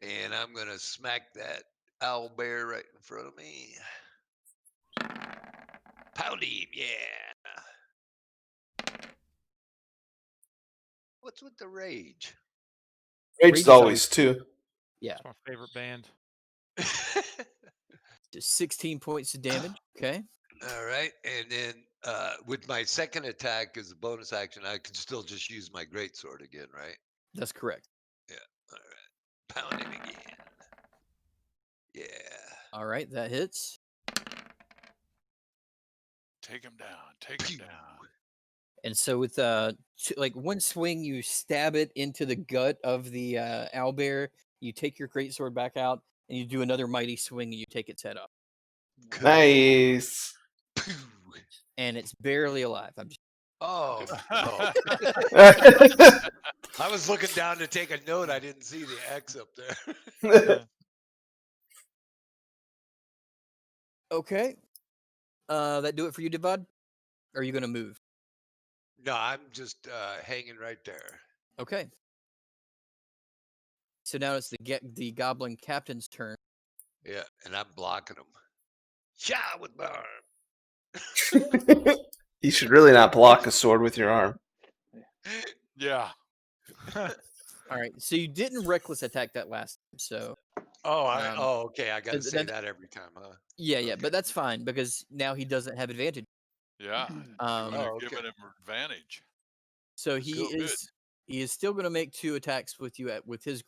Speaker 7: And I'm gonna smack that owl bear right in front of me. Pound him, yeah. What's with the rage?
Speaker 2: Rage
Speaker 3: Rage
Speaker 2: is
Speaker 3: is
Speaker 2: always 2.
Speaker 3: Yeah,
Speaker 6: It's my favorite band.
Speaker 3: just 16 points of damage. Okay.
Speaker 7: All right, and then with my second attack as a bonus action, I can still just use my greatsword again, right?
Speaker 3: That's correct.
Speaker 7: Yeah. All right. Pound him again. Yeah.
Speaker 3: All right, that hits.
Speaker 1: Take him down. Take him
Speaker 7: Pew.
Speaker 1: down.
Speaker 3: And so with like one swing, you stab it into the gut of the owlbear. You take your greatsword back out, and you do another mighty swing, and you take its head off.
Speaker 2: Nice.
Speaker 7: Pew.
Speaker 3: And it's barely alive. I'm just
Speaker 7: Oh no! I was looking down to take a note. I didn't see the X up there.
Speaker 3: okay. That do it for you, Devad? Or are you gonna move?
Speaker 7: No, I'm just hanging right there.
Speaker 3: Okay. So now it's the goblin captain's turn.
Speaker 7: Yeah, and I'm blocking him. Shot with my arm.
Speaker 2: You should really not block a sword with your arm.
Speaker 1: Yeah.
Speaker 3: All right. So you didn't reckless attack that last time. So
Speaker 7: okay. I gotta say that every time, huh?
Speaker 3: yeah,
Speaker 7: Okay.
Speaker 3: but that's fine because now he doesn't have advantage.
Speaker 1: Yeah. You would have given him advantage.
Speaker 3: So
Speaker 1: Still good.
Speaker 3: he is still going to make 2 attacks with you with his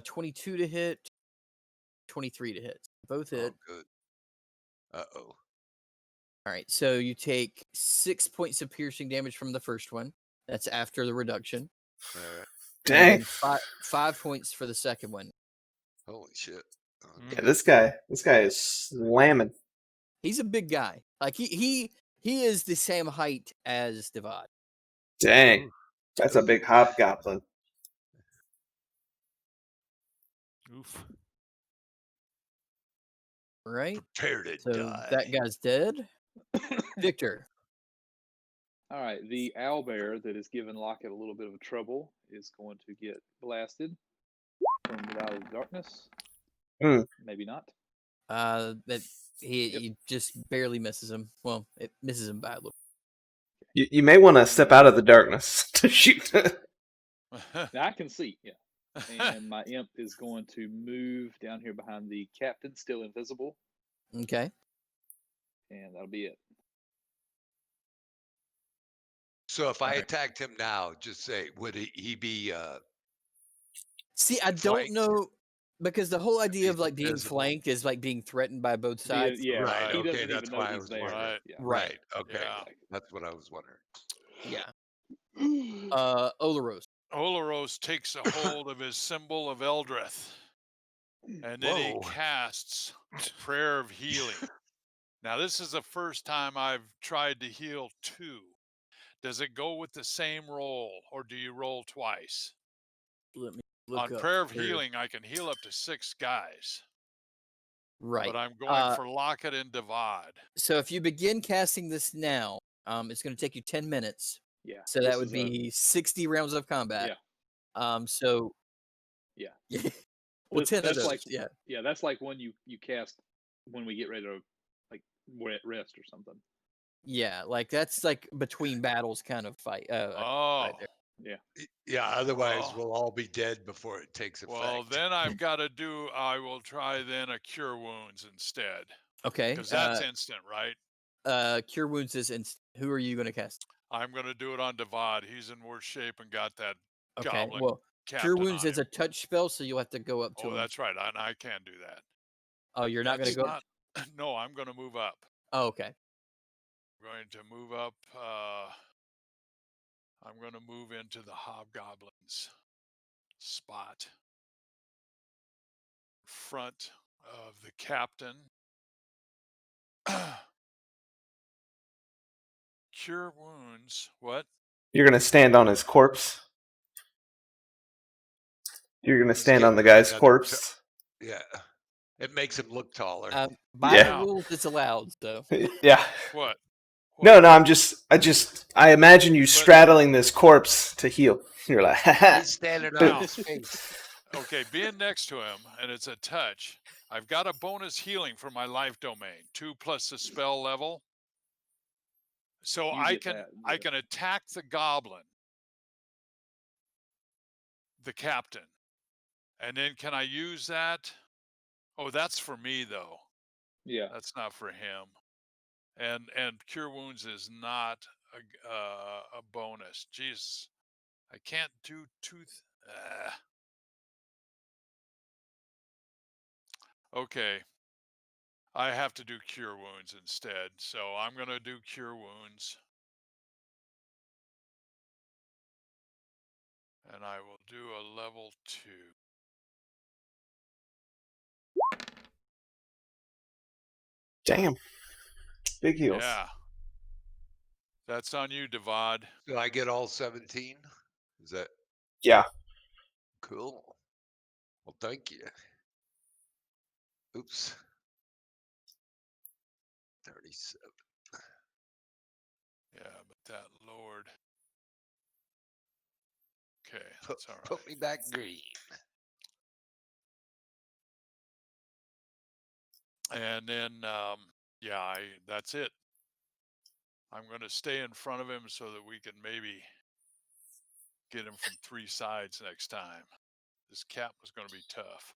Speaker 3: 22 to hit, 23 to hit. Both hit.
Speaker 7: Oh, good. Uh-oh.
Speaker 3: All right. So you take 6 points of piercing damage from the first one. That's after the reduction.
Speaker 7: All right.
Speaker 2: Dang.
Speaker 3: And 5 points for the second one.
Speaker 7: Holy shit.
Speaker 2: Yeah, this guy is slamming.
Speaker 3: He's a big guy. Like he is the same height as Devad.
Speaker 2: Dang. That's a big hobgoblin.
Speaker 6: Oof.
Speaker 3: Right?
Speaker 7: Prepare to
Speaker 3: So
Speaker 7: die.
Speaker 3: that guy's dead. Victor.
Speaker 5: All right, the owlbear that has given Lockett a little bit of trouble is going to get blasted from without the darkness. Maybe not.
Speaker 3: That he just barely misses him. Well, it misses him by a little.
Speaker 2: You may want to step out of the darkness to shoot.
Speaker 5: Now I can see, yeah. And my imp is going to move down here behind the captain, still invisible,
Speaker 3: Okay.
Speaker 5: and that'll be it.
Speaker 7: So if I attacked him now, just say, would he be
Speaker 3: See, I
Speaker 7: flanked?
Speaker 3: don't know because the whole idea of
Speaker 7: He's
Speaker 3: like being
Speaker 7: invisible.
Speaker 3: flanked is like being threatened by both sides.
Speaker 5: Yeah,
Speaker 7: Right,
Speaker 5: he
Speaker 7: okay,
Speaker 5: doesn't
Speaker 7: that's
Speaker 5: even know
Speaker 7: why I
Speaker 5: he's
Speaker 7: was
Speaker 5: there.
Speaker 7: wondering.
Speaker 1: Right.
Speaker 5: Yeah.
Speaker 7: Right, okay.
Speaker 1: Yeah.
Speaker 7: That's what I was wondering.
Speaker 3: Yeah. Olaros.
Speaker 1: Olaros takes a hold of his symbol of Eldrith, and then he
Speaker 7: Whoa.
Speaker 1: casts Prayer of Healing. Now, this is the first time I've tried to heal 2. Does it go with the same roll, or do you roll twice?
Speaker 3: Let me look
Speaker 1: On
Speaker 3: up
Speaker 1: Prayer of
Speaker 3: here.
Speaker 1: Healing, I can heal up to 6 guys,
Speaker 3: Right.
Speaker 1: but I'm going for Lockett and Devad.
Speaker 3: So if you begin casting this now, it's going to take you 10 minutes.
Speaker 5: Yeah.
Speaker 3: So that would be 60 rounds of combat.
Speaker 5: Yeah.
Speaker 3: So
Speaker 5: Yeah.
Speaker 3: Well, 10 of
Speaker 5: That's
Speaker 3: those,
Speaker 5: like
Speaker 3: yeah.
Speaker 5: that's like when you cast when we get ready to like we're at rest or something.
Speaker 3: Yeah, like that's like between battles kind of fight.
Speaker 1: Oh,
Speaker 3: Right there.
Speaker 5: Yeah.
Speaker 7: Yeah, otherwise
Speaker 1: Well-
Speaker 7: we'll all be dead before it takes effect.
Speaker 1: well, then I've got to do. I will try then a cure wounds instead,
Speaker 3: Okay.
Speaker 1: because that's instant, right?
Speaker 3: Cure wounds is instant. Who are you going to cast?
Speaker 1: I'm going to do it on Devad. He's in worse shape and got that
Speaker 3: Okay.
Speaker 1: goblin
Speaker 3: Well,
Speaker 1: captain
Speaker 3: cure wounds
Speaker 1: on
Speaker 3: is
Speaker 1: him.
Speaker 3: a touch spell, so you'll have to go up to
Speaker 1: Oh,
Speaker 3: him.
Speaker 1: that's right. I can't do that.
Speaker 3: Oh, you're not going to
Speaker 1: That's
Speaker 3: go.
Speaker 1: not. No, I'm going to move up.
Speaker 3: Oh, okay.
Speaker 1: I'm going to move up. I'm going to move into the hobgoblins spot, front of the captain. Cure wounds. What?
Speaker 2: You're gonna stand on his corpse. You're gonna
Speaker 7: He's
Speaker 2: stand on the
Speaker 7: getting
Speaker 2: guy's
Speaker 7: another
Speaker 2: corpse.
Speaker 7: Yeah, it makes him look taller.
Speaker 3: By
Speaker 2: Yeah.
Speaker 3: the rules, it's allowed. So
Speaker 2: Yeah.
Speaker 1: What?
Speaker 2: No, I imagine you straddling this corpse to heal. You're like,
Speaker 7: He's standing
Speaker 1: Now-
Speaker 7: on his face.
Speaker 1: Okay, being next to him, and it's a touch. I've got a bonus healing for my life domain, 2 plus the spell level. So
Speaker 5: You
Speaker 1: I
Speaker 5: get
Speaker 1: can
Speaker 5: that,
Speaker 1: I
Speaker 5: yeah.
Speaker 1: can attack the goblin, the captain, and then can I use that? Oh, that's for me though.
Speaker 5: Yeah.
Speaker 1: That's not for him. And cure wounds is not a bonus. Jeez, I can't do Okay, I have to do cure wounds instead. So I'm gonna do cure wounds, and I will do a level 2.
Speaker 2: damn, big heals.
Speaker 1: Yeah, that's on you, Devad.
Speaker 7: Do I get all 17? Is that
Speaker 2: Yeah.
Speaker 7: cool? Well, thank you. Oops. 37.
Speaker 1: Yeah, but that lowered. Okay,
Speaker 7: Put,
Speaker 1: that's all right.
Speaker 7: put me back green.
Speaker 1: And then, yeah, that's it. I'm going to stay in front of him so that we can maybe get him from 3 sides next time. This cap was going to be tough.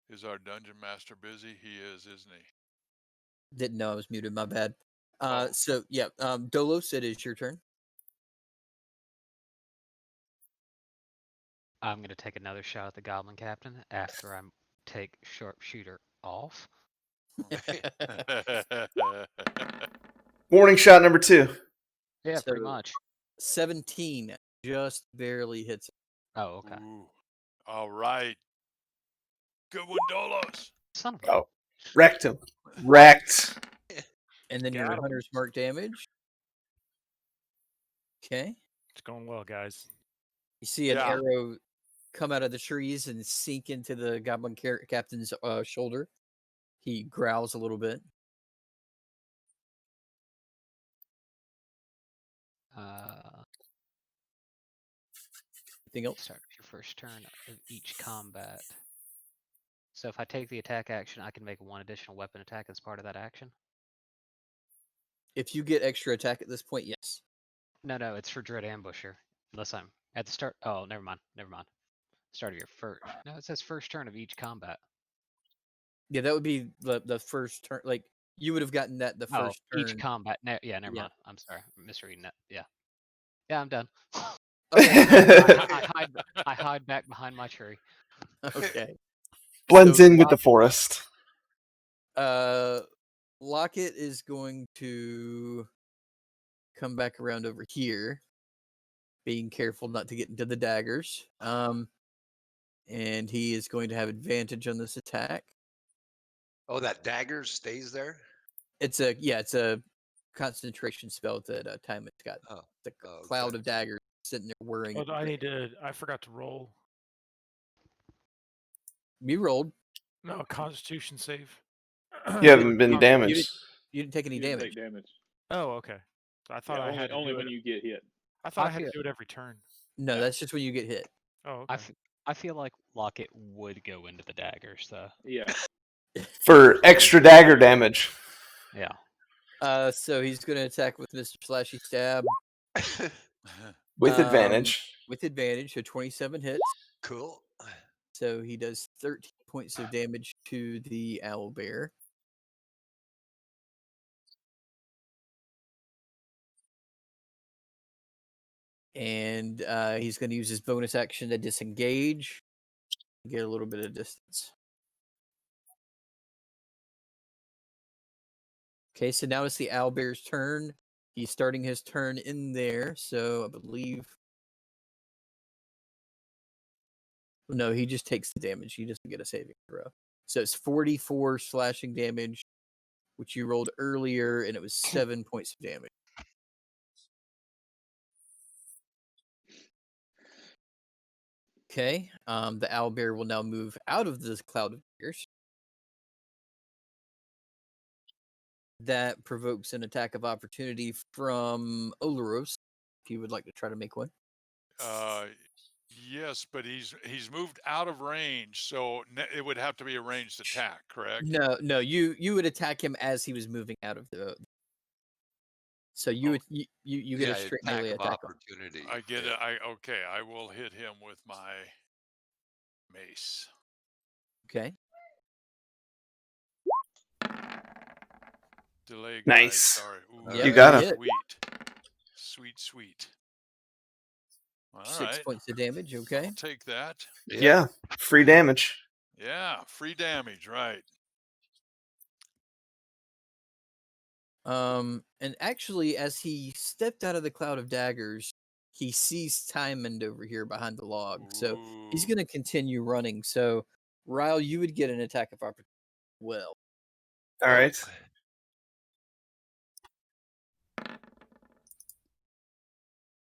Speaker 1: Is our dungeon master busy? He is, isn't he?
Speaker 3: didn't know I was muted. My bad.
Speaker 1: Oh.
Speaker 3: So yeah, Dolos, it is your turn.
Speaker 8: I'm going to take another shot at the goblin captain after I take sharpshooter off.
Speaker 2: Warning shot number 2.
Speaker 8: Yeah, pretty
Speaker 3: So,
Speaker 8: much.
Speaker 3: 17 just barely hits.
Speaker 8: Oh, okay.
Speaker 1: Ooh. All right. Good one, Dolos.
Speaker 8: Son of a...
Speaker 2: Oh, wrecked him. Wrecked.
Speaker 3: And then your
Speaker 6: Got him.
Speaker 3: hunter's mark damage. Okay.
Speaker 6: It's going well, guys.
Speaker 3: You see an
Speaker 1: Yeah.
Speaker 3: arrow come out of the trees and sink into the goblin captain's shoulder. He growls a little bit. Anything else?
Speaker 8: Start your first turn of each combat. So if I take the attack action, I can make 1 additional weapon attack as part of that action?
Speaker 3: If you get extra attack at this point, yes.
Speaker 8: No, it's for Dread Ambusher. Unless I'm at the start. Oh, never mind. Start of your first. No, it says first turn of each combat.
Speaker 3: Yeah, that would be the first turn. Like, you would have gotten that the first turn.
Speaker 8: Each combat. Yeah, never mind. I'm sorry. I'm misreading it. Yeah, I'm done.
Speaker 3: Okay.
Speaker 8: I hide back behind my tree.
Speaker 3: Okay.
Speaker 2: Blends
Speaker 3: So
Speaker 2: in with the forest.
Speaker 3: Locket is going to come back around over here, being careful not to get into the daggers. And he is going to have advantage on this attack.
Speaker 7: Oh, that dagger stays there?
Speaker 3: It's a concentration spell that time it's got
Speaker 7: Oh,
Speaker 3: the
Speaker 7: okay.
Speaker 3: cloud of daggers sitting there whirring.
Speaker 6: Oh, I forgot to roll.
Speaker 3: You rolled.
Speaker 6: No, Constitution save.
Speaker 2: You haven't been damaged.
Speaker 3: You didn't take any
Speaker 5: You didn't
Speaker 3: damage.
Speaker 5: take damage.
Speaker 6: Oh, okay. I thought I had to
Speaker 5: only
Speaker 6: do
Speaker 5: when
Speaker 6: it.
Speaker 5: you get hit.
Speaker 6: I thought
Speaker 8: I
Speaker 6: I had to
Speaker 8: feel
Speaker 6: do it every turn.
Speaker 3: No,
Speaker 5: Yeah.
Speaker 3: that's just when you get hit.
Speaker 6: Oh,
Speaker 8: I,
Speaker 6: okay.
Speaker 8: I feel like Lockett would go into the daggers though.
Speaker 5: Yeah.
Speaker 2: For extra dagger damage.
Speaker 8: Yeah.
Speaker 3: So he's going to attack with Mr. Slashy Stab
Speaker 2: With
Speaker 3: Um,
Speaker 2: advantage.
Speaker 3: with advantage. So 27 hits.
Speaker 7: Cool.
Speaker 3: So he does 13 points of damage to the owlbear. And he's going to use his bonus action to disengage. Get a little bit of distance. Okay, so now it's the owlbear's turn. He's starting his turn in there, so I believe... No, he just takes the damage. He doesn't get a saving throw. So it's 44 slashing damage, which you rolled earlier, and it was 7 points of damage. Okay, the owlbear will now move out of this cloud of tears. That provokes an attack of opportunity from Olaros, if you would like to try to make one.
Speaker 1: Yes, but he's moved out of range, so it would have to be a ranged attack, correct?
Speaker 3: No, you would attack him as he was moving out of the... So you would you get a straight melee attack on.
Speaker 7: Opportunity.
Speaker 1: I get it. Okay. I will hit him with my mace.
Speaker 3: Okay.
Speaker 1: Delay, guys.
Speaker 2: Nice.
Speaker 1: Sorry. Ooh,
Speaker 3: Yep,
Speaker 2: You got him.
Speaker 3: hit.
Speaker 1: Sweet. All
Speaker 3: 6
Speaker 1: right.
Speaker 3: points of damage. Okay.
Speaker 1: I'll take that.
Speaker 2: Yeah. Free damage.
Speaker 1: Yeah, free damage, right.
Speaker 3: And actually, as he stepped out of the cloud of daggers, he sees Tymond over here behind the log. So he's
Speaker 1: Ooh.
Speaker 3: going to continue running. So, Ryle, you would get an attack of opportunity. Well,
Speaker 2: All right.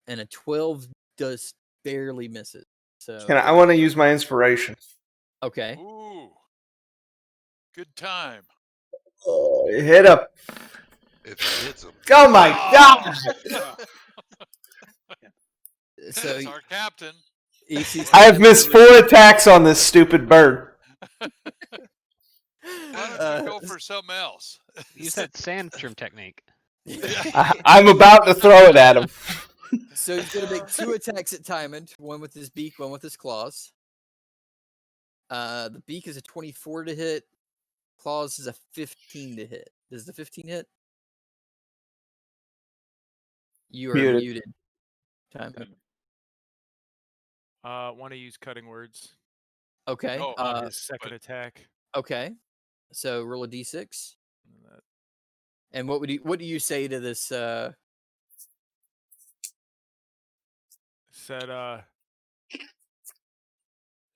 Speaker 3: and a 12 does barely miss it. So
Speaker 2: I want to use my inspiration.
Speaker 3: okay.
Speaker 1: Ooh. Good time.
Speaker 2: Hit up.
Speaker 7: If he hits him.
Speaker 2: Oh my god!
Speaker 3: So
Speaker 1: That's our captain.
Speaker 3: he sees
Speaker 2: I have missed 4 attacks on this stupid bird.
Speaker 1: Why don't you go for something else?
Speaker 8: Use that sandstrom technique.
Speaker 2: I'm about to throw it at him.
Speaker 3: So he's going to make 2 attacks at Tymond, one with his beak, one with his claws. The beak is a 24 to hit. Claws is a 15 to hit. Does the 15 hit? You are muted. Tymond.
Speaker 6: Want to use cutting words
Speaker 3: Okay.
Speaker 1: No,
Speaker 6: on his second attack.
Speaker 3: Okay. So roll a d6. And what do you say to this?
Speaker 6: Said,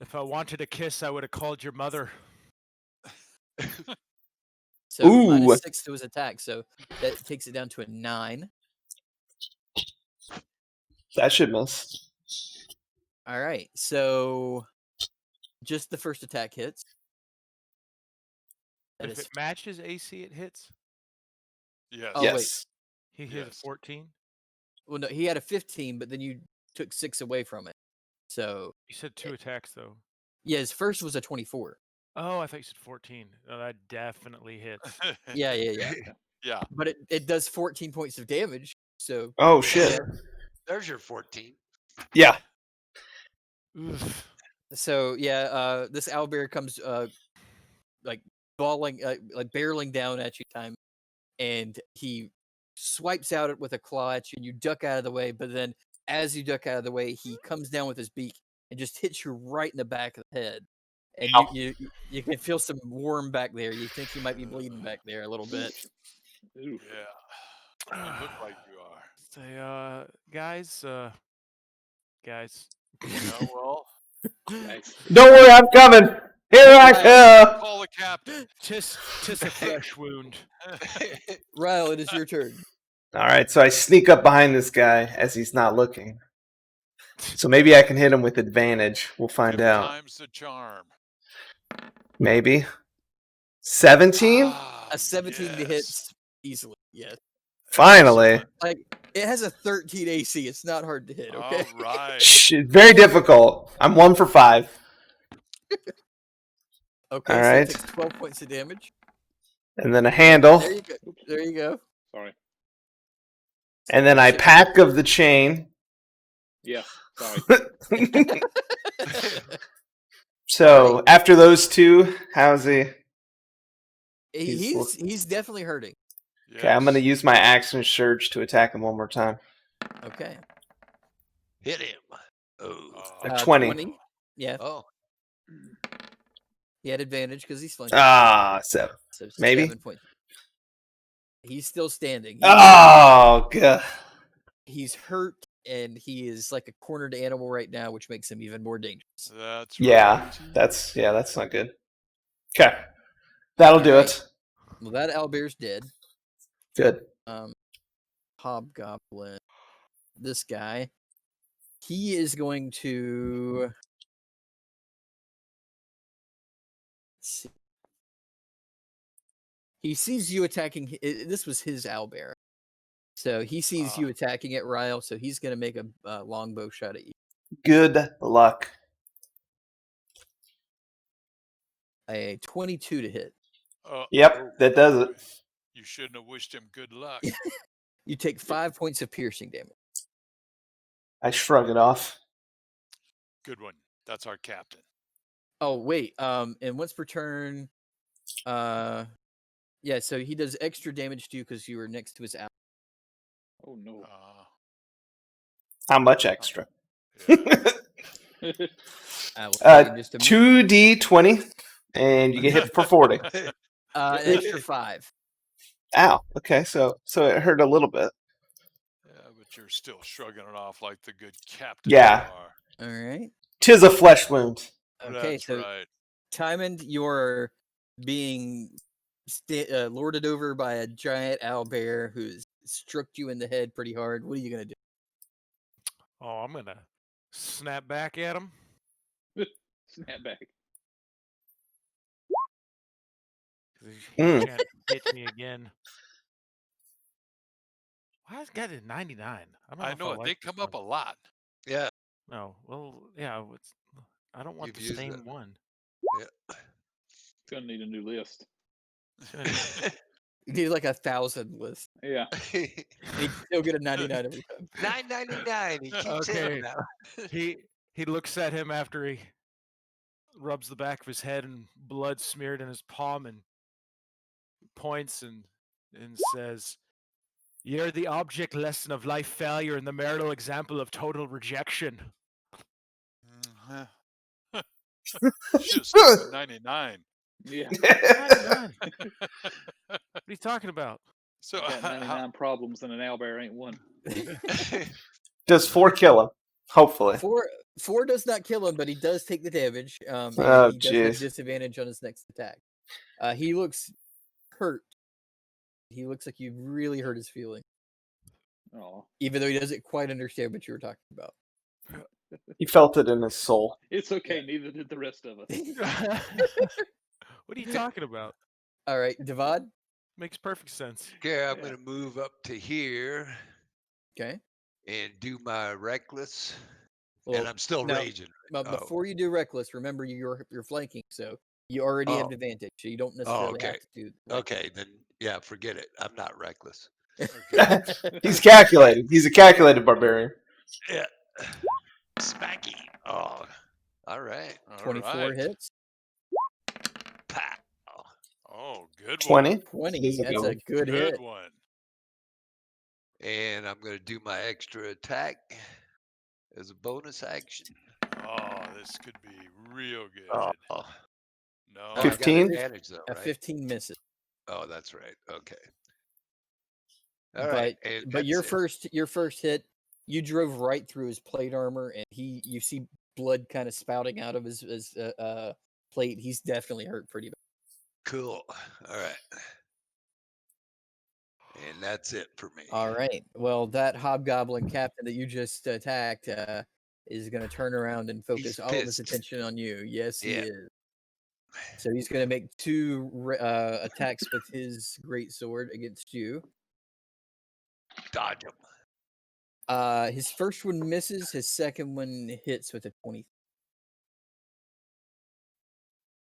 Speaker 6: if I wanted a kiss, I would have called your mother.
Speaker 3: So
Speaker 2: Ooh.
Speaker 3: minus 6 to his attack. So that takes it down to a 9.
Speaker 2: That should miss.
Speaker 3: All right. So just the first attack hits. That
Speaker 6: If
Speaker 3: is...
Speaker 6: it matches AC, it hits.
Speaker 1: Yes.
Speaker 3: Oh, wait.
Speaker 2: Yes.
Speaker 6: He hit a
Speaker 1: Yes.
Speaker 6: 14.
Speaker 3: Well, no, he had a 15, but then you took 6 away from it. So
Speaker 6: You said 2 attacks though.
Speaker 3: yeah, his first was a 24.
Speaker 6: Oh, I thought you said 14. No, that definitely hits.
Speaker 3: Yeah.
Speaker 1: Yeah.
Speaker 3: But it does 14 points of damage. So
Speaker 2: Oh shit.
Speaker 7: There's your 14.
Speaker 2: Yeah.
Speaker 6: Oof.
Speaker 3: So yeah, this owlbear comes like bawling, like barreling down at you, time, and he swipes out it with a claw at you, and you duck out of the way. But then, as you duck out of the way, he comes down with his beak and just hits you right in the back of the head, and
Speaker 2: Ow.
Speaker 3: you can feel some warm back there. You think you might be bleeding back there a little bit.
Speaker 5: Oof.
Speaker 1: Yeah. You look like you are.
Speaker 6: Say, guys.
Speaker 1: Yeah, well,
Speaker 5: Nice.
Speaker 2: Don't worry, I'm coming. Here I come.
Speaker 1: call the captain.
Speaker 6: Tis a fresh wound.
Speaker 3: Ryle, it is your turn.
Speaker 2: All right, so I sneak up behind this guy as he's not looking. So maybe I can hit him with advantage. We'll find
Speaker 1: 2
Speaker 2: out.
Speaker 1: times the charm.
Speaker 2: Maybe. 17?
Speaker 3: A 17 to hit
Speaker 1: yes.
Speaker 3: easily. Yes.
Speaker 2: Finally.
Speaker 1: Excellent.
Speaker 3: It has a 13 AC. It's not hard to hit. Okay.
Speaker 1: All right.
Speaker 2: Very difficult. I'm 1 for 5.
Speaker 3: Okay.
Speaker 2: All
Speaker 3: So
Speaker 2: right.
Speaker 3: it takes 12 points of damage.
Speaker 2: And then a handle.
Speaker 3: There you go. There you go.
Speaker 5: Sorry.
Speaker 2: And then I
Speaker 3: Shit.
Speaker 2: pack of the chain.
Speaker 5: Yeah. Sorry.
Speaker 2: So after those two, how's he?
Speaker 3: He's definitely hurting.
Speaker 2: Okay, I'm going to
Speaker 1: Yes.
Speaker 2: use my action surge to attack him one more time.
Speaker 3: Okay.
Speaker 7: Hit him. Oh.
Speaker 2: A 20.
Speaker 3: 20. Yeah.
Speaker 7: Oh.
Speaker 3: He had advantage because he's flanking.
Speaker 2: Ah, 7.
Speaker 3: So
Speaker 2: Maybe?
Speaker 3: 7 points. He's still standing.
Speaker 2: Oh, God.
Speaker 3: He's hurt, and he is like a cornered animal right now, which makes him even more dangerous.
Speaker 1: That's
Speaker 2: Yeah,
Speaker 1: right.
Speaker 2: that's not good. Okay. That'll do
Speaker 3: Alright.
Speaker 2: it.
Speaker 3: Well, that owlbear's dead.
Speaker 2: Good.
Speaker 3: Hobgoblin. This guy. He is going to. Let's see. He sees you attacking. This was his owlbear. So he sees you attacking it, Ryle. So he's going to make a longbow shot at you.
Speaker 2: Good luck.
Speaker 3: A 22 to hit.
Speaker 2: Yep, that does it.
Speaker 1: You shouldn't have wished him good luck.
Speaker 3: You take 5 points of piercing damage.
Speaker 2: I shrug it off.
Speaker 1: Good one. That's our captain.
Speaker 3: Oh wait, and once per turn, yeah. So he does extra damage to you because you were next to his owl.
Speaker 5: Oh no.
Speaker 2: How much extra?
Speaker 3: I will tell you in just a minute.
Speaker 2: 2d20, and you get hit for 40.
Speaker 3: An extra 5.
Speaker 2: Ow. Okay, so it hurt a little bit.
Speaker 1: Yeah, but you're still shrugging it off like the good captain
Speaker 2: Yeah.
Speaker 1: you are.
Speaker 3: All right.
Speaker 2: 'Tis a flesh wound.
Speaker 3: Okay,
Speaker 1: That's
Speaker 3: so
Speaker 1: right.
Speaker 3: Tymond, you're being lorded over by a giant owlbear who's struck you in the head pretty hard. What are you gonna do?
Speaker 6: Oh, I'm gonna snap back at him.
Speaker 5: Snap back.
Speaker 6: He can't hit me again. Why is got a 99?
Speaker 1: I know it. They come up a lot.
Speaker 7: Yeah.
Speaker 6: No, well, yeah. I don't want
Speaker 7: You've
Speaker 6: the
Speaker 7: used
Speaker 6: same
Speaker 7: it.
Speaker 6: one.
Speaker 7: Yeah.
Speaker 5: It's gonna need a new list.
Speaker 3: You need like 1,000 list.
Speaker 5: Yeah.
Speaker 3: And you still get a 99 every time.
Speaker 7: 999. He keeps
Speaker 6: Okay.
Speaker 7: hitting now.
Speaker 6: He looks at him after he rubs the back of his head and blood smeared in his palm and points and says, "You're the object lesson of life failure and the marital example of total rejection."
Speaker 1: Should have stuck with 99.
Speaker 5: Yeah.
Speaker 6: 99. What are you talking about?
Speaker 1: So
Speaker 5: Got 99 problems and an owlbear ain't one.
Speaker 2: Does 4 kill him? Hopefully.
Speaker 3: 4 does not kill him, but he does take the damage. And
Speaker 2: Oh,
Speaker 3: he does have
Speaker 2: jeez.
Speaker 3: disadvantage on his next attack. He looks hurt. He looks like you really hurt his feeling.
Speaker 5: Oh.
Speaker 3: Even though he doesn't quite understand what you were talking about.
Speaker 2: He felt it in his soul.
Speaker 5: It's okay, neither did the rest of us.
Speaker 6: What are you talking about?
Speaker 3: All right, Devad.
Speaker 6: Makes perfect sense.
Speaker 7: Okay, I'm gonna move up to here
Speaker 3: Okay.
Speaker 7: and do my reckless.
Speaker 3: Well,
Speaker 7: and I'm still
Speaker 3: now,
Speaker 7: raging.
Speaker 3: But
Speaker 7: Oh.
Speaker 3: before you do reckless, remember you're flanking, so you already have
Speaker 7: Oh.
Speaker 3: advantage. So you don't necessarily have
Speaker 7: okay.
Speaker 3: to do.
Speaker 7: Okay, then yeah, forget it. I'm not reckless.
Speaker 2: He's calculated. He's a calculated barbarian.
Speaker 7: Yeah. Smacky. Oh. All right.
Speaker 3: 24 hits.
Speaker 7: Pow.
Speaker 1: Oh, good
Speaker 2: 20.
Speaker 1: one.
Speaker 3: 20. That's a good hit.
Speaker 1: one.
Speaker 7: And I'm going to do my extra attack as a bonus action.
Speaker 1: Oh, this could be real good.
Speaker 7: Oh.
Speaker 1: No.
Speaker 7: I got
Speaker 2: 15?
Speaker 7: advantage though,
Speaker 3: A
Speaker 7: right?
Speaker 3: 15 misses.
Speaker 7: Oh, that's right. Okay. All right. And
Speaker 3: But your
Speaker 7: that's it.
Speaker 3: first hit, you drove right through his plate armor, and you see blood kind of spouting out of his plate. He's definitely hurt pretty bad.
Speaker 7: Cool. All right. And that's it for me.
Speaker 3: All right. Well, that hobgoblin captain that you just attacked is going to turn around and focus
Speaker 7: He's
Speaker 3: all of his
Speaker 7: pissed.
Speaker 3: attention on you. Yes, he
Speaker 7: Yeah.
Speaker 3: is. So he's going to make 2 attacks with his great sword against you.
Speaker 7: Dodge him.
Speaker 3: His first one misses. His second one hits with a 20.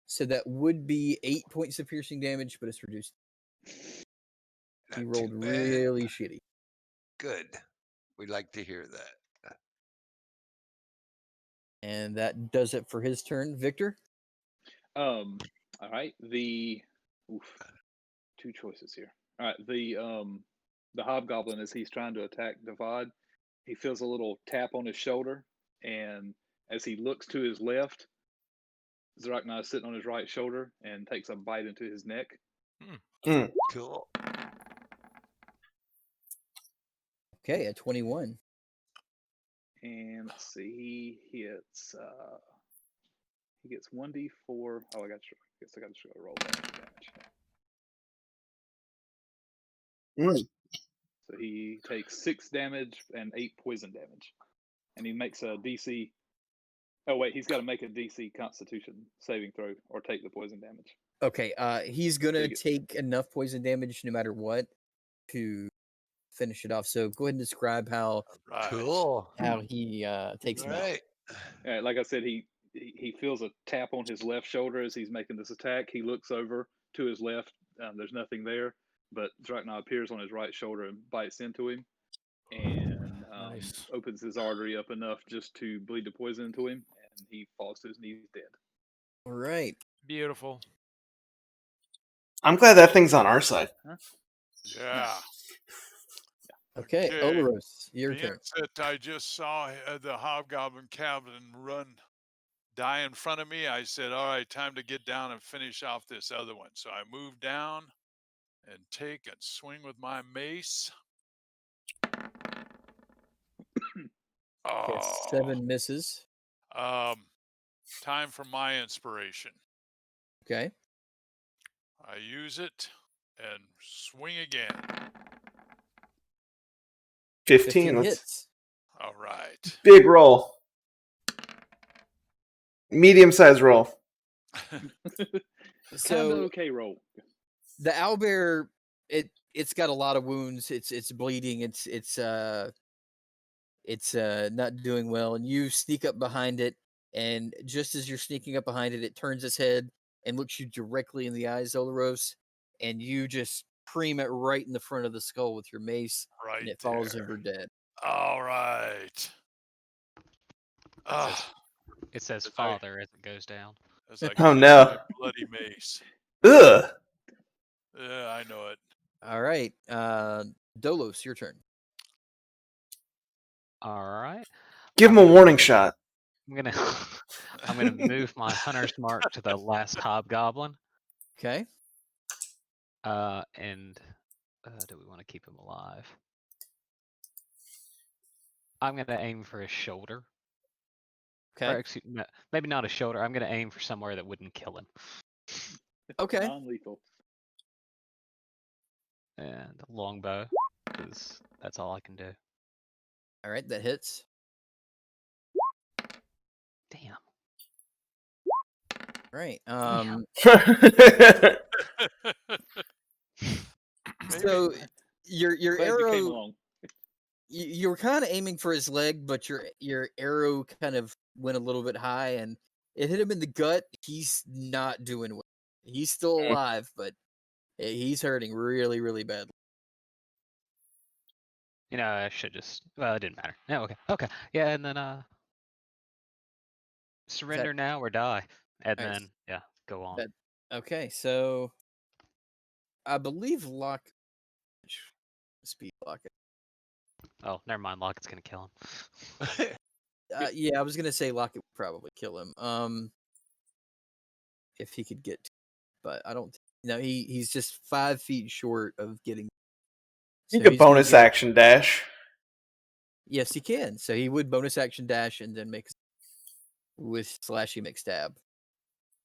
Speaker 3: So that would be 8 points of piercing damage, but it's reduced. He
Speaker 7: Not
Speaker 3: rolled
Speaker 7: too bad.
Speaker 3: really shitty.
Speaker 7: Good. We like to hear that.
Speaker 3: And that does it for his turn. Victor?
Speaker 5: All right. Two choices here. All right. The hobgoblin, as he's trying to attack Devad, he feels a little tap on his shoulder, and as he looks to his left, Zrakna is sitting on his right shoulder and takes a bite into his neck.
Speaker 7: Cool.
Speaker 3: Okay, a 21.
Speaker 5: And let's see, he gets 1d4. Oh, I guess I got to roll that damage. So he takes 6 damage and 8 poison damage, and he makes a DC. Oh wait, he's got to make a DC Constitution saving throw or take the poison damage.
Speaker 3: Okay, he's gonna take enough poison damage no matter what to finish it off. So go ahead and describe how
Speaker 7: Cool.
Speaker 3: how he takes him out.
Speaker 5: Right. Like I said, he feels a tap on his left shoulder as he's making this attack. He looks over to his left. There's nothing there, but Drakna appears on his right shoulder and bites into him, and opens his artery up enough just to bleed the poison into him, and he falls to his knees dead.
Speaker 3: All right.
Speaker 6: Beautiful.
Speaker 2: I'm glad that thing's on our side.
Speaker 5: Huh?
Speaker 1: Yeah.
Speaker 3: Okay, Olaros, your
Speaker 1: Being
Speaker 3: turn.
Speaker 1: that I just saw the hobgoblin captain die in front of me, I said, all right, time to get down and finish off this other one. So I moved down and take and swing with my mace.
Speaker 3: Okay, 7 misses.
Speaker 1: Time for my inspiration.
Speaker 3: Okay.
Speaker 1: I use it and swing again.
Speaker 2: 15
Speaker 3: hits.
Speaker 1: All right.
Speaker 2: Big roll. Medium-sized roll.
Speaker 3: So
Speaker 5: okay roll.
Speaker 3: The owlbear, it's got a lot of wounds. It's bleeding. It's not doing well. And you sneak up behind it, and just as you're sneaking up behind it, it turns its head and looks you directly in the eyes, Olaros, and you just cream it right in the front of the skull with your mace,
Speaker 1: Right
Speaker 3: and it falls
Speaker 1: there.
Speaker 3: over dead.
Speaker 1: All right.
Speaker 8: It says father as it goes down.
Speaker 1: As I
Speaker 2: Oh,
Speaker 1: clench
Speaker 2: no.
Speaker 1: my bloody mace.
Speaker 2: Ugh.
Speaker 1: Yeah, I know it.
Speaker 3: All right. Dolos, your turn.
Speaker 8: All right.
Speaker 2: Give him a warning shot.
Speaker 8: I'm gonna move my hunter's mark to the last hobgoblin.
Speaker 3: Okay.
Speaker 8: And do we want to keep him alive? I'm gonna aim for his shoulder.
Speaker 3: Okay.
Speaker 8: Or excuse, no, maybe not a shoulder. I'm gonna aim for somewhere that wouldn't kill him.
Speaker 3: Okay.
Speaker 5: Non-lethal.
Speaker 8: And a longbow, because that's all I can do.
Speaker 3: All right, that hits.
Speaker 8: Damn.
Speaker 3: Right. So your
Speaker 5: Glad you came
Speaker 3: arrow,
Speaker 5: along.
Speaker 3: you were kind of aiming for his leg, but your arrow kind of went a little bit high, and it hit him in the gut. He's not doing well. He's still alive, but he's hurting really, really badly.
Speaker 8: You know, I should just. Well, it didn't matter. No, okay. Yeah, and then surrender now or die, and
Speaker 3: All right.
Speaker 8: then yeah, go on.
Speaker 3: Okay, so I believe speed Locket.
Speaker 8: Oh, never mind. Locket's gonna kill him.
Speaker 3: Yeah, I was gonna say Locket would probably kill him. If he could get to, but I don't. No, he's just 5 feet short of getting.
Speaker 2: You could bonus action dash.
Speaker 3: Yes, he can. So he would bonus action dash and then make with slashy McStab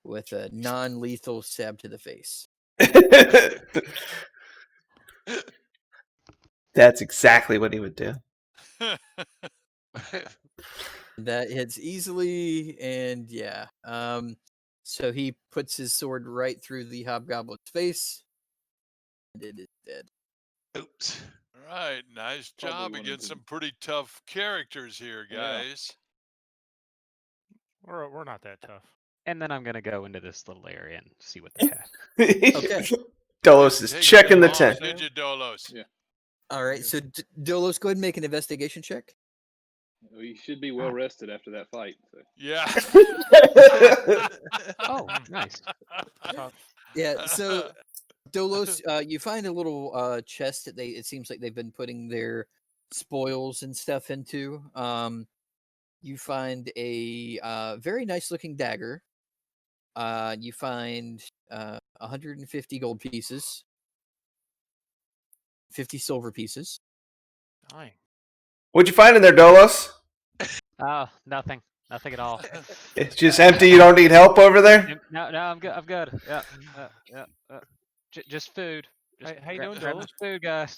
Speaker 3: with a non-lethal stab to the face.
Speaker 2: That's exactly what he would do.
Speaker 3: That hits easily, and yeah. So he puts his sword right through the hobgoblin's face, and it is dead.
Speaker 7: Oops.
Speaker 1: All right. Nice
Speaker 5: Probably
Speaker 1: job
Speaker 5: one of
Speaker 1: against
Speaker 5: the-
Speaker 1: some pretty tough characters here,
Speaker 5: Yeah.
Speaker 1: guys.
Speaker 6: We're not that tough.
Speaker 8: And then I'm gonna go into this little area and see what they have.
Speaker 3: Okay.
Speaker 2: Dolos is
Speaker 1: Hey,
Speaker 2: checking the
Speaker 1: long,
Speaker 2: tent.
Speaker 1: did you, Dolos?
Speaker 5: Yeah.
Speaker 3: All right. So Dolos, go ahead and make an investigation check.
Speaker 5: Well, you should be well rested after that fight. So.
Speaker 1: Yeah.
Speaker 8: Oh, nice.
Speaker 6: Tough.
Speaker 3: Yeah. So Dolos, you find a little chest that it seems like they've been putting their spoils and stuff into. You find a very nice looking dagger. You find 150 gold pieces, 50 silver pieces.
Speaker 6: Dying.
Speaker 2: What'd you find in there, Dolos?
Speaker 8: Oh, nothing. Nothing at all.
Speaker 2: It's just empty. You don't need help over there.
Speaker 8: No, I'm good. I'm good. Yeah. Just food. Just
Speaker 6: How you doing,
Speaker 8: grab
Speaker 6: Dolos?
Speaker 8: the food, guys.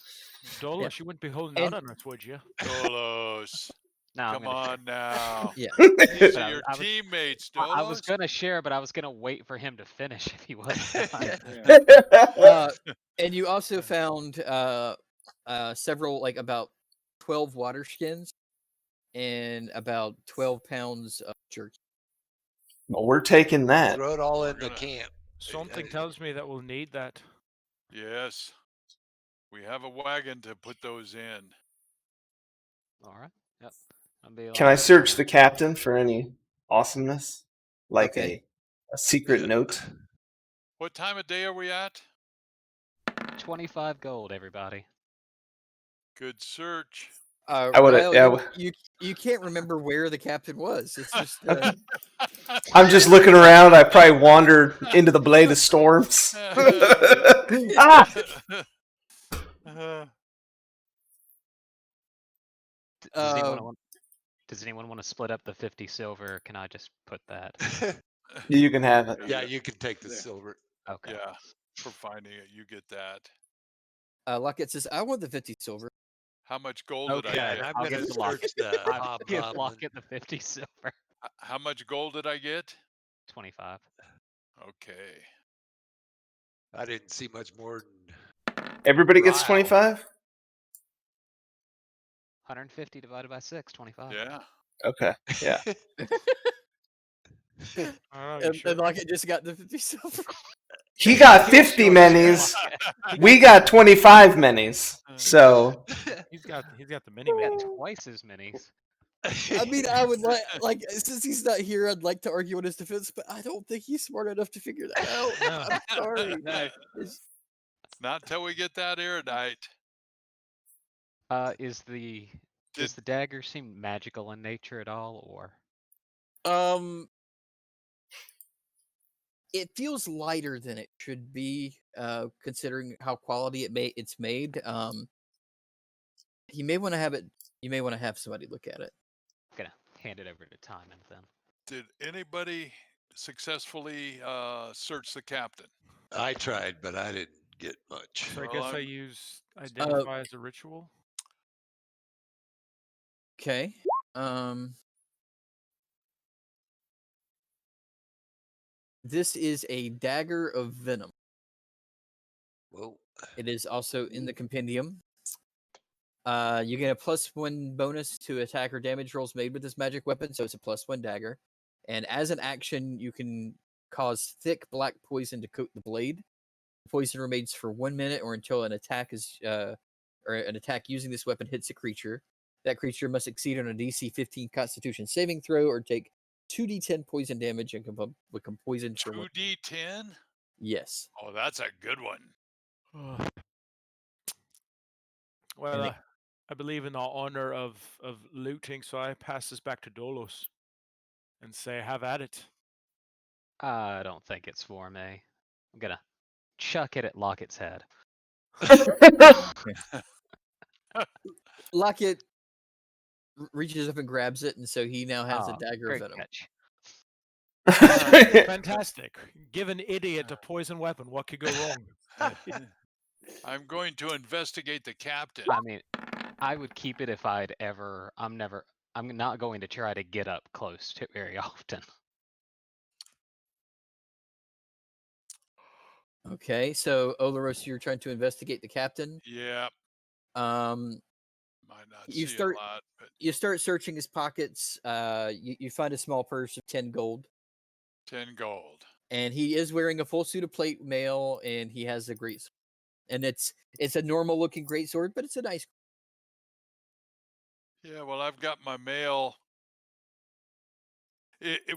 Speaker 6: Dolos, you wouldn't be holding
Speaker 3: And-
Speaker 6: out on us, would you?
Speaker 1: Dolos.
Speaker 8: No, I'm
Speaker 1: Come
Speaker 8: gonna share.
Speaker 1: on now.
Speaker 3: Yeah.
Speaker 1: These
Speaker 8: But
Speaker 1: are your
Speaker 8: I was-
Speaker 1: teammates,
Speaker 8: I was
Speaker 1: Dolos.
Speaker 8: gonna share, but I was gonna wait for him to finish if he wasn't done.
Speaker 5: Yeah.
Speaker 3: And you also found several, like about 12 water skins and about 12 pounds of jerky.
Speaker 2: Well, we're taking that.
Speaker 7: Throw it all
Speaker 1: We're
Speaker 7: into
Speaker 1: gonna-
Speaker 7: camp.
Speaker 6: Something tells me that we'll need that.
Speaker 1: Yes. We have a wagon to put those in.
Speaker 8: All right. Yep. I'll be
Speaker 2: Can I
Speaker 8: like-
Speaker 2: search the captain for any awesomeness, like
Speaker 3: Okay.
Speaker 2: a secret note?
Speaker 1: What time of day are we at?
Speaker 8: 25 gold, everybody.
Speaker 1: Good search.
Speaker 2: I would've-
Speaker 3: Ryle,
Speaker 2: yeah,
Speaker 3: you can't remember where the captain was. It's just
Speaker 2: I'm just looking around. I probably wandered into the blade of storms. Ah!
Speaker 8: Does anyone want to split up the 50 silver? Can I just put that?
Speaker 2: You can have it.
Speaker 5: There you
Speaker 7: Yeah,
Speaker 5: go.
Speaker 7: you can take the
Speaker 5: There.
Speaker 7: silver.
Speaker 8: Okay.
Speaker 1: Yeah, for finding it, you get that.
Speaker 3: Lockett says, "I want the 50 silver."
Speaker 1: How much gold did
Speaker 8: Okay,
Speaker 1: I
Speaker 7: Yeah,
Speaker 1: get?
Speaker 7: and I'm
Speaker 8: I'll
Speaker 7: gonna
Speaker 8: give the lock.
Speaker 7: search the
Speaker 8: I'll give
Speaker 7: hobgoblin.
Speaker 8: Lockett the 50 silver.
Speaker 1: How much gold did I get?
Speaker 8: 25.
Speaker 1: Okay.
Speaker 7: I didn't see much more than
Speaker 2: Everybody gets
Speaker 7: Ryle.
Speaker 2: 25?
Speaker 8: 150 divided by 6, 25.
Speaker 1: Yeah.
Speaker 2: Okay. Yeah.
Speaker 6: I don't know, you sure?
Speaker 3: And Lockett just got the 50 silver.
Speaker 2: He got 50 minis. We got 25 minis. So
Speaker 6: He's got the mini
Speaker 8: We got
Speaker 6: man.
Speaker 8: twice as many.
Speaker 3: I mean, I would like since he's not here, I'd like to argue on his defense, but I don't think he's smart enough to figure that out.
Speaker 6: No.
Speaker 3: I'm sorry.
Speaker 5: No.
Speaker 3: It's-
Speaker 1: Not till we get that erudite.
Speaker 8: Does the dagger seem magical in nature at all, or?
Speaker 3: It feels lighter than it should be, considering how quality it's made. You may want to have it. You may want to have somebody look at it.
Speaker 8: I'm gonna hand it over to Timon then.
Speaker 1: Did anybody successfully search the captain?
Speaker 7: I tried, but I didn't get much.
Speaker 6: So I
Speaker 1: Well,
Speaker 6: guess I
Speaker 1: I'm-
Speaker 6: use identify as a ritual.
Speaker 3: Okay. This is a dagger of venom.
Speaker 7: Whoa.
Speaker 3: It is also in the compendium. You get a +1 bonus to attack or damage rolls made with this magic weapon, so it's a +1 dagger. And as an action, you can cause thick black poison to coat the blade. The poison remains for 1 minute or until an attack using this weapon hits a creature. That creature must exceed on a DC 15 Constitution saving throw or take 2d10 poison damage and become poisoned for 1.
Speaker 1: 2d10?
Speaker 3: Yes.
Speaker 1: Oh, that's a good one.
Speaker 6: Well,
Speaker 3: it-
Speaker 6: I believe in the honor of looting, so I pass this back to Dolos and say, "Have at it."
Speaker 8: I don't think it's for me. I'm gonna chuck it at Lockett's head.
Speaker 3: Lockett reaches up and grabs it, and so he now has a
Speaker 8: Oh,
Speaker 3: dagger of
Speaker 8: great
Speaker 3: venom.
Speaker 8: catch.
Speaker 6: Fantastic. Give an idiot a poison weapon. What could go wrong?
Speaker 1: I'm going to investigate the captain.
Speaker 8: I mean, I would keep it if I'd ever. I'm not going to try to get up close to it very often.
Speaker 3: Okay, so Olaros, you're trying to investigate the captain.
Speaker 1: Yeah. Might not
Speaker 3: You
Speaker 1: see
Speaker 3: start
Speaker 1: a lot, but
Speaker 3: you start searching his pockets. You find a small purse of 10 gold,
Speaker 1: 10 gold.
Speaker 3: and he is wearing a full suit of plate mail, and he has a great sword. And it's a normal looking great sword, but it's a nice.
Speaker 1: Yeah, well, I've got my mail.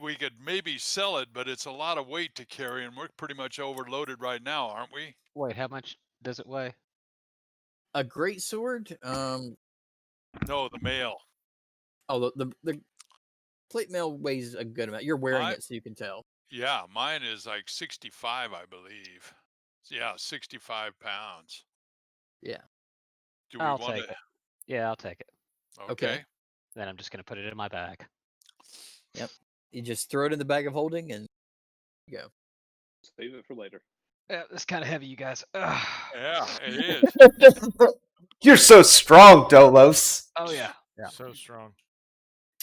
Speaker 1: We could maybe sell it, but it's a lot of weight to carry, and we're pretty much overloaded right now, aren't we?
Speaker 8: Wait, how much does it weigh?
Speaker 3: A great sword.
Speaker 1: No, the mail.
Speaker 3: Oh, the plate mail weighs a good amount. You're wearing
Speaker 1: My
Speaker 3: it, so you can tell.
Speaker 1: Yeah, mine is like 65, I believe. Yeah, 65 pounds.
Speaker 3: Yeah.
Speaker 1: Do we
Speaker 8: I'll
Speaker 1: want
Speaker 8: take
Speaker 1: to?
Speaker 8: it. Yeah, I'll take it.
Speaker 3: Okay.
Speaker 1: Okay.
Speaker 8: Then I'm just gonna put it in my bag.
Speaker 3: Yep. You just throw it in the bag of holding and go.
Speaker 5: Save it for later.
Speaker 8: Yeah, it's kind of heavy, you guys. Ugh.
Speaker 1: Yeah, it is.
Speaker 2: You're so strong, Dolos.
Speaker 8: Oh yeah. Yeah.
Speaker 6: So strong.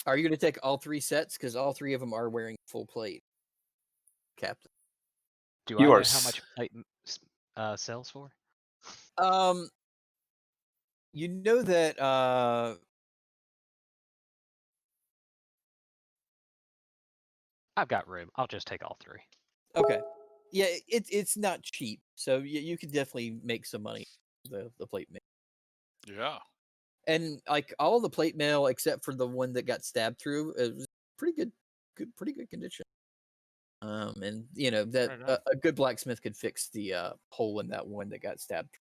Speaker 3: Are you going to take all 3 sets? Because all 3 of them are wearing full plate, Captain.
Speaker 8: Do
Speaker 2: You
Speaker 8: I
Speaker 2: are
Speaker 8: know how much plate sells for?
Speaker 3: Um, you know that
Speaker 8: I've got room. I'll just take all 3.
Speaker 3: okay. Yeah, it's not cheap, so you could definitely make some money. The plate mail,
Speaker 1: Yeah.
Speaker 3: and like all the plate mail except for the one that got stabbed through, it was pretty good condition. And you know that
Speaker 6: Right on.
Speaker 3: a good blacksmith could fix the hole in that one that got stabbed.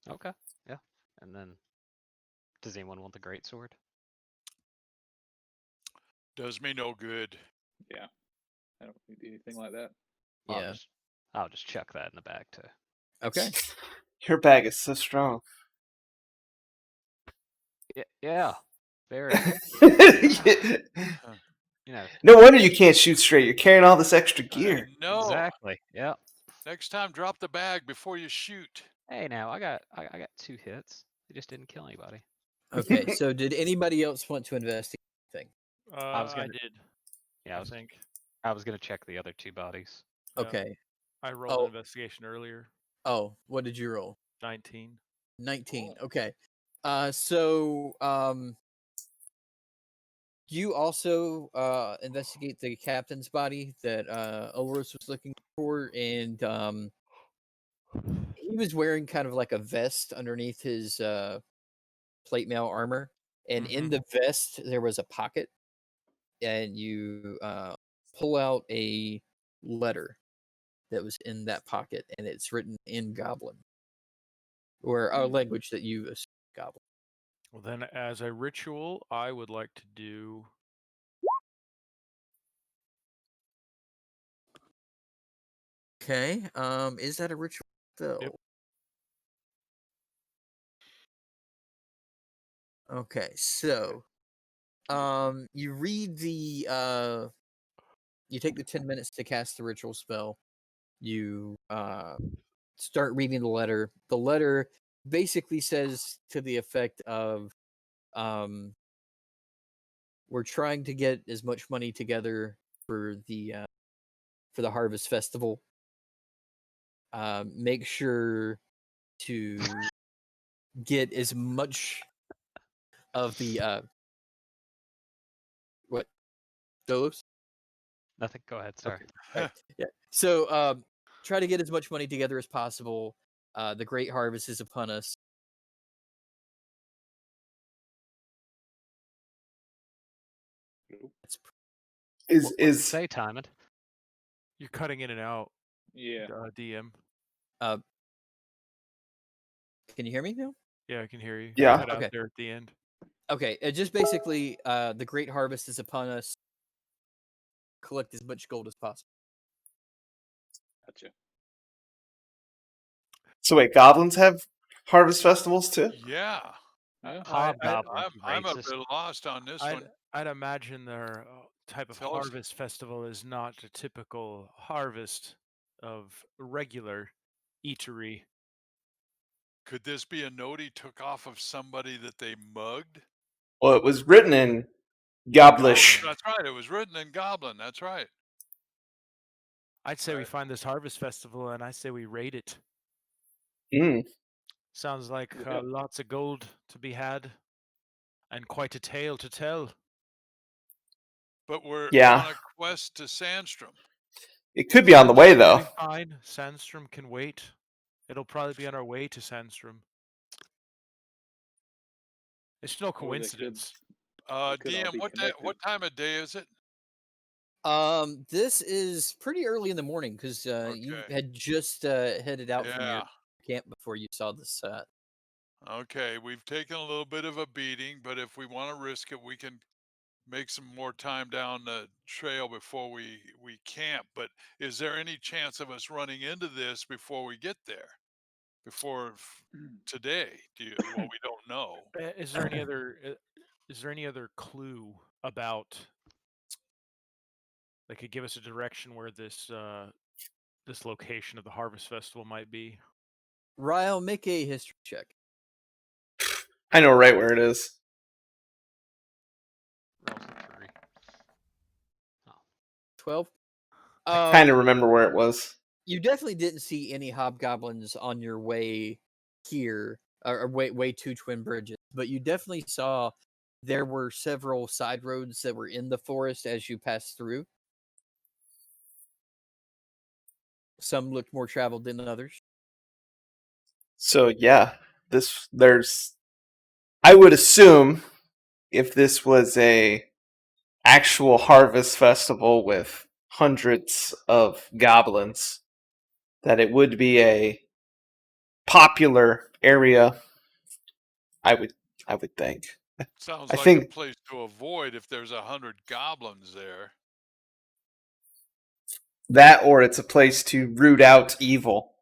Speaker 8: Okay. Yeah. And then, does anyone want the great sword?
Speaker 1: Does me no good.
Speaker 5: Yeah. I don't need anything like that.
Speaker 3: Yeah.
Speaker 8: I'll just chuck that in the bag too.
Speaker 3: Okay.
Speaker 2: Your bag is so strong.
Speaker 8: Yeah. Very.
Speaker 1: Huh.
Speaker 8: You know.
Speaker 2: No wonder you can't shoot straight. You're carrying all this extra
Speaker 1: I
Speaker 2: gear.
Speaker 1: know.
Speaker 8: Exactly. Yeah.
Speaker 1: Next time, drop the bag before you shoot.
Speaker 8: Hey, now I got 2 hits. They just didn't kill anybody.
Speaker 3: Okay. So did anybody else want to investigate anything?
Speaker 8: I was
Speaker 6: I
Speaker 8: gonna.
Speaker 6: did.
Speaker 8: Yeah.
Speaker 6: I think.
Speaker 8: I was gonna check the other 2 bodies.
Speaker 6: Yeah.
Speaker 3: Okay.
Speaker 6: I rolled an
Speaker 3: Oh.
Speaker 6: investigation earlier.
Speaker 3: Oh, what did you roll?
Speaker 6: 19.
Speaker 3: 19.
Speaker 5: Oh.
Speaker 3: Okay. So you also investigate the captain's body that Olros was looking for, and he was wearing kind of like a vest underneath his plate mail armor, and in the vest there was a pocket, and you pull out a letter that was in that pocket, and it's written in Goblin, or a language that you assume Goblin.
Speaker 6: Well, then, as a ritual, I would like to do.
Speaker 3: Okay. Is that a ritual spell?
Speaker 6: Yep.
Speaker 3: Okay, so you read the you take the 10 minutes to cast the ritual spell. You start reading the letter. The letter basically says to the effect of we're trying to get as much money together for the harvest festival. Make sure to get as much of the what those
Speaker 8: Nothing. Go ahead. Sorry.
Speaker 3: right. Yeah. So try to get as much money together as possible. The great harvest is upon us.
Speaker 5: Nope.
Speaker 2: Is
Speaker 8: What'd you
Speaker 2: is
Speaker 8: say, Timon?
Speaker 6: You're cutting in and out,
Speaker 5: Yeah.
Speaker 6: DM.
Speaker 3: Can you hear me now?
Speaker 6: Yeah, I can hear you.
Speaker 2: Yeah.
Speaker 6: You cut out
Speaker 3: Okay.
Speaker 6: there at the end.
Speaker 3: Okay. Just basically, the great harvest is upon us. Collect as much gold as possible.
Speaker 5: Gotcha.
Speaker 2: so wait, goblins have harvest festivals too?
Speaker 1: Yeah.
Speaker 5: Yeah.
Speaker 8: Hobgoblins,
Speaker 1: I'm a
Speaker 8: racist.
Speaker 1: bit lost on this one.
Speaker 6: I'd imagine their type of
Speaker 1: Tell us.
Speaker 6: harvest festival is not a typical harvest of regular eatery.
Speaker 1: Could this be a note he took off of somebody that they mugged?
Speaker 2: Well, it was written in Goblish.
Speaker 1: That's right. It was written in Goblin. That's right.
Speaker 6: I'd say we
Speaker 1: Right.
Speaker 6: find this harvest festival and I say we raid it.
Speaker 2: Mm.
Speaker 6: Sounds like
Speaker 5: Would help.
Speaker 6: lots of gold to be had, and quite a tale to tell.
Speaker 1: But we're
Speaker 2: Yeah.
Speaker 1: on a quest to Sandstrom.
Speaker 2: It could be on the way,
Speaker 6: Sandstrom will
Speaker 2: though.
Speaker 6: be fine. Sandstrom can wait. It'll probably be on our way to Sandstrom. It's no
Speaker 5: Or they could
Speaker 6: coincidence.
Speaker 5: They could all
Speaker 1: DM,
Speaker 5: be
Speaker 1: what
Speaker 5: connected.
Speaker 1: time of day is it?
Speaker 3: This is pretty early in the morning because you
Speaker 1: Okay.
Speaker 3: had just headed out from your
Speaker 1: Yeah.
Speaker 3: camp before you saw this.
Speaker 1: Okay. We've taken a little bit of a beating, but if we want to risk it, we can make some more time down the trail before we camp. But is there any chance of us running into this before we get there? Before today? Well, we don't know.
Speaker 6: Is there any other? Is there any other clue about? That could give us a direction where this this location of the Harvest Festival might be.
Speaker 3: Ryle, make a history check.
Speaker 2: I know right where it is.
Speaker 8: Rolls a 3.
Speaker 3: 12.
Speaker 2: I kind of remember where it was.
Speaker 3: You definitely didn't see any hobgoblins on your way here, or way to Twin Bridges, but you definitely saw there were several side roads that were in the forest as you passed through. Some looked more traveled than others.
Speaker 2: So yeah, I would assume if this was a actual harvest festival with hundreds of goblins, that it would be a popular area. I would think.
Speaker 1: Sounds
Speaker 2: I
Speaker 1: like a
Speaker 2: think
Speaker 1: place to avoid if there's 100 goblins there.
Speaker 2: that, or it's a place to root out evil.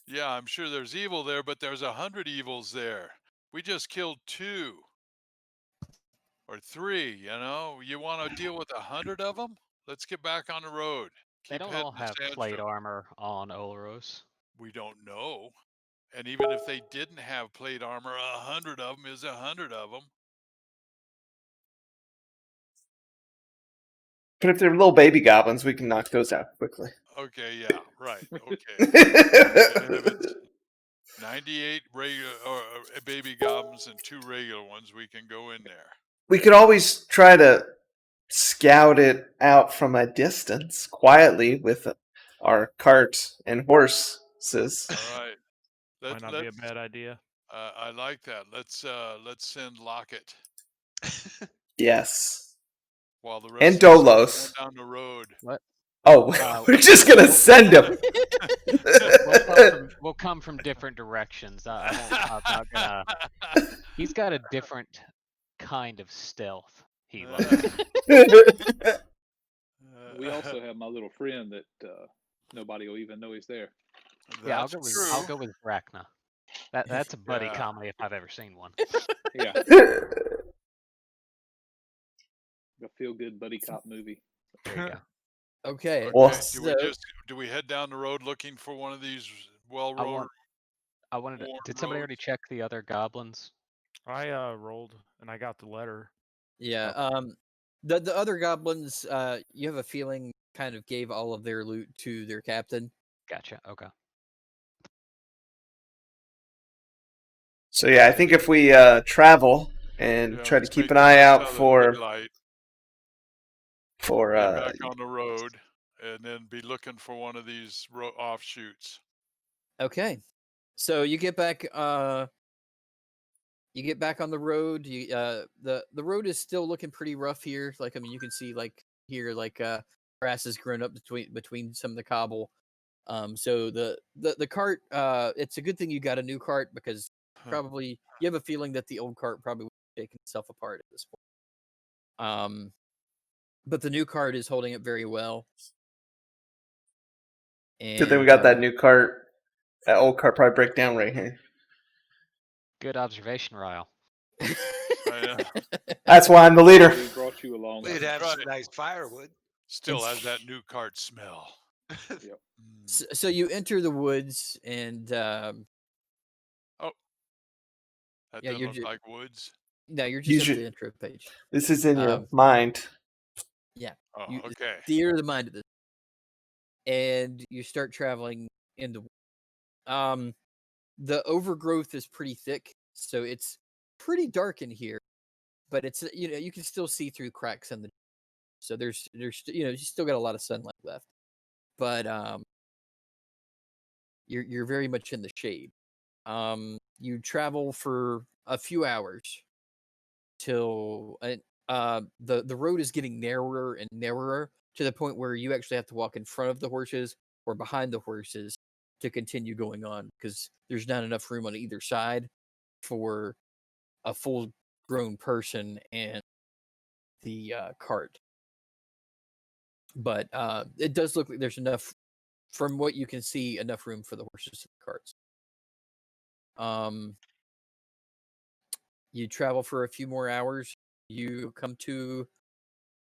Speaker 1: Yeah, I'm sure there's evil there, but there's 100 evils there. We just killed 2 or 3. You want to deal with 100 of them? Let's get back on the road.
Speaker 8: They
Speaker 1: Keep
Speaker 8: don't
Speaker 1: heading
Speaker 8: all
Speaker 1: to
Speaker 8: have plate
Speaker 1: Sandstrom.
Speaker 8: armor on Olros.
Speaker 1: We don't know. And even if they didn't have plate armor, 100 of them is 100 of them.
Speaker 2: But if they're little baby goblins, we can knock those out quickly.
Speaker 1: Okay, yeah, right. Okay. And if it's 98 regular or baby goblins and 2 regular ones, we can go in there.
Speaker 2: We could always try to scout it out from a distance quietly with our cart and horses.
Speaker 1: All right.
Speaker 6: Might not be a bad idea.
Speaker 1: I like that. Let's send Locket
Speaker 2: Yes.
Speaker 1: while the
Speaker 2: And
Speaker 1: rest of us are going
Speaker 2: Dolos.
Speaker 1: down the road.
Speaker 8: What?
Speaker 2: Oh, we're just gonna send him.
Speaker 8: We'll come from different directions. I'm not gonna. He's got a different kind of stealth. He loves.
Speaker 5: We also have my little friend that nobody will even know he's there.
Speaker 8: Yeah,
Speaker 1: That's
Speaker 8: I'll go with Rachna. That's a buddy
Speaker 1: Yeah.
Speaker 8: comedy if I've ever seen one.
Speaker 5: Yeah, a feel-good buddy cop movie.
Speaker 8: There you go.
Speaker 3: Okay.
Speaker 2: Well,
Speaker 1: Okay, do we head down the road looking for one of these well-rolled?
Speaker 8: I wanted to.
Speaker 1: Warren
Speaker 8: Did somebody
Speaker 1: Road.
Speaker 8: already check the other goblins?
Speaker 6: I rolled and I got the letter.
Speaker 3: Yeah.
Speaker 8: Okay.
Speaker 3: The other goblins, you have a feeling, kind of gave all of their loot to their captain.
Speaker 8: Gotcha. Okay.
Speaker 2: So yeah, I think if we travel and
Speaker 1: Yeah,
Speaker 2: try to
Speaker 1: let's
Speaker 2: keep
Speaker 1: make
Speaker 2: an
Speaker 1: the
Speaker 2: eye
Speaker 1: best
Speaker 2: out
Speaker 1: of the
Speaker 2: for
Speaker 1: daylight, get back on the road, and then be looking for one of these offshoots.
Speaker 3: Okay. So you get back. You get back on the road. The road is still looking pretty rough here. Like, I mean, you can see here grass has grown up between some of the cobble. So the cart. It's a good thing you got a new cart because probably you have a feeling that the old cart probably would have taken itself apart at this point. But the new cart is holding it very well. And
Speaker 2: good thing we got that new cart. That old cart probably break down right here.
Speaker 8: Good observation, Ryle.
Speaker 2: That's why I'm the leader.
Speaker 5: We brought you along.
Speaker 7: We'd have some nice firewood.
Speaker 1: Still has that new cart smell.
Speaker 5: Yep.
Speaker 3: So you enter the woods, and
Speaker 1: That
Speaker 3: yeah,
Speaker 1: doesn't
Speaker 3: you're
Speaker 1: look like woods.
Speaker 3: no, you're
Speaker 2: You
Speaker 3: just at
Speaker 2: should-
Speaker 3: the intro page.
Speaker 2: This is in your mind.
Speaker 3: Yeah.
Speaker 1: Oh,
Speaker 3: You-
Speaker 1: okay.
Speaker 3: Theater of the mind of this, and you start traveling in the The overgrowth is pretty thick, so it's pretty dark in here, but it's you can still see through cracks in the. So there's you still got a lot of sunlight left, but you're very much in the shade. You travel for a few hours till the road is getting narrower and narrower to the point where you actually have to walk in front of the horses or behind the horses to continue going on because there's not enough room on either side for a full grown person and the cart. But it does look like there's enough, from what you can see, enough room for the horses and the carts. You travel for a few more hours. You come to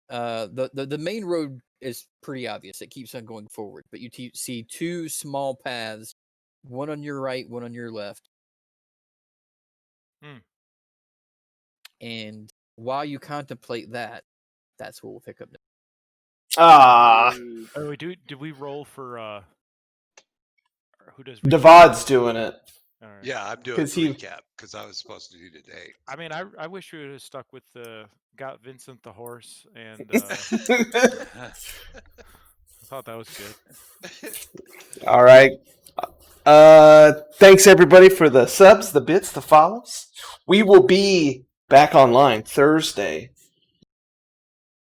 Speaker 3: the main road is pretty obvious. It keeps on going forward, but you see two small paths, one on your right, one on your left.
Speaker 6: Hmm.
Speaker 3: And while you contemplate that, that's what we'll pick up next.
Speaker 2: Ah,
Speaker 5: Ooh.
Speaker 6: Oh, wait, did we roll for who does
Speaker 2: Devad's doing it.
Speaker 6: All right.
Speaker 7: Yeah, I'm doing
Speaker 2: 'Cause he-
Speaker 7: recap because I was supposed to do today.
Speaker 6: I mean, I wish we would have stuck with the got Vincent the horse, and I thought that was good.
Speaker 2: All right. Thanks everybody for the subs, the bits, the follows. We will be back online Thursday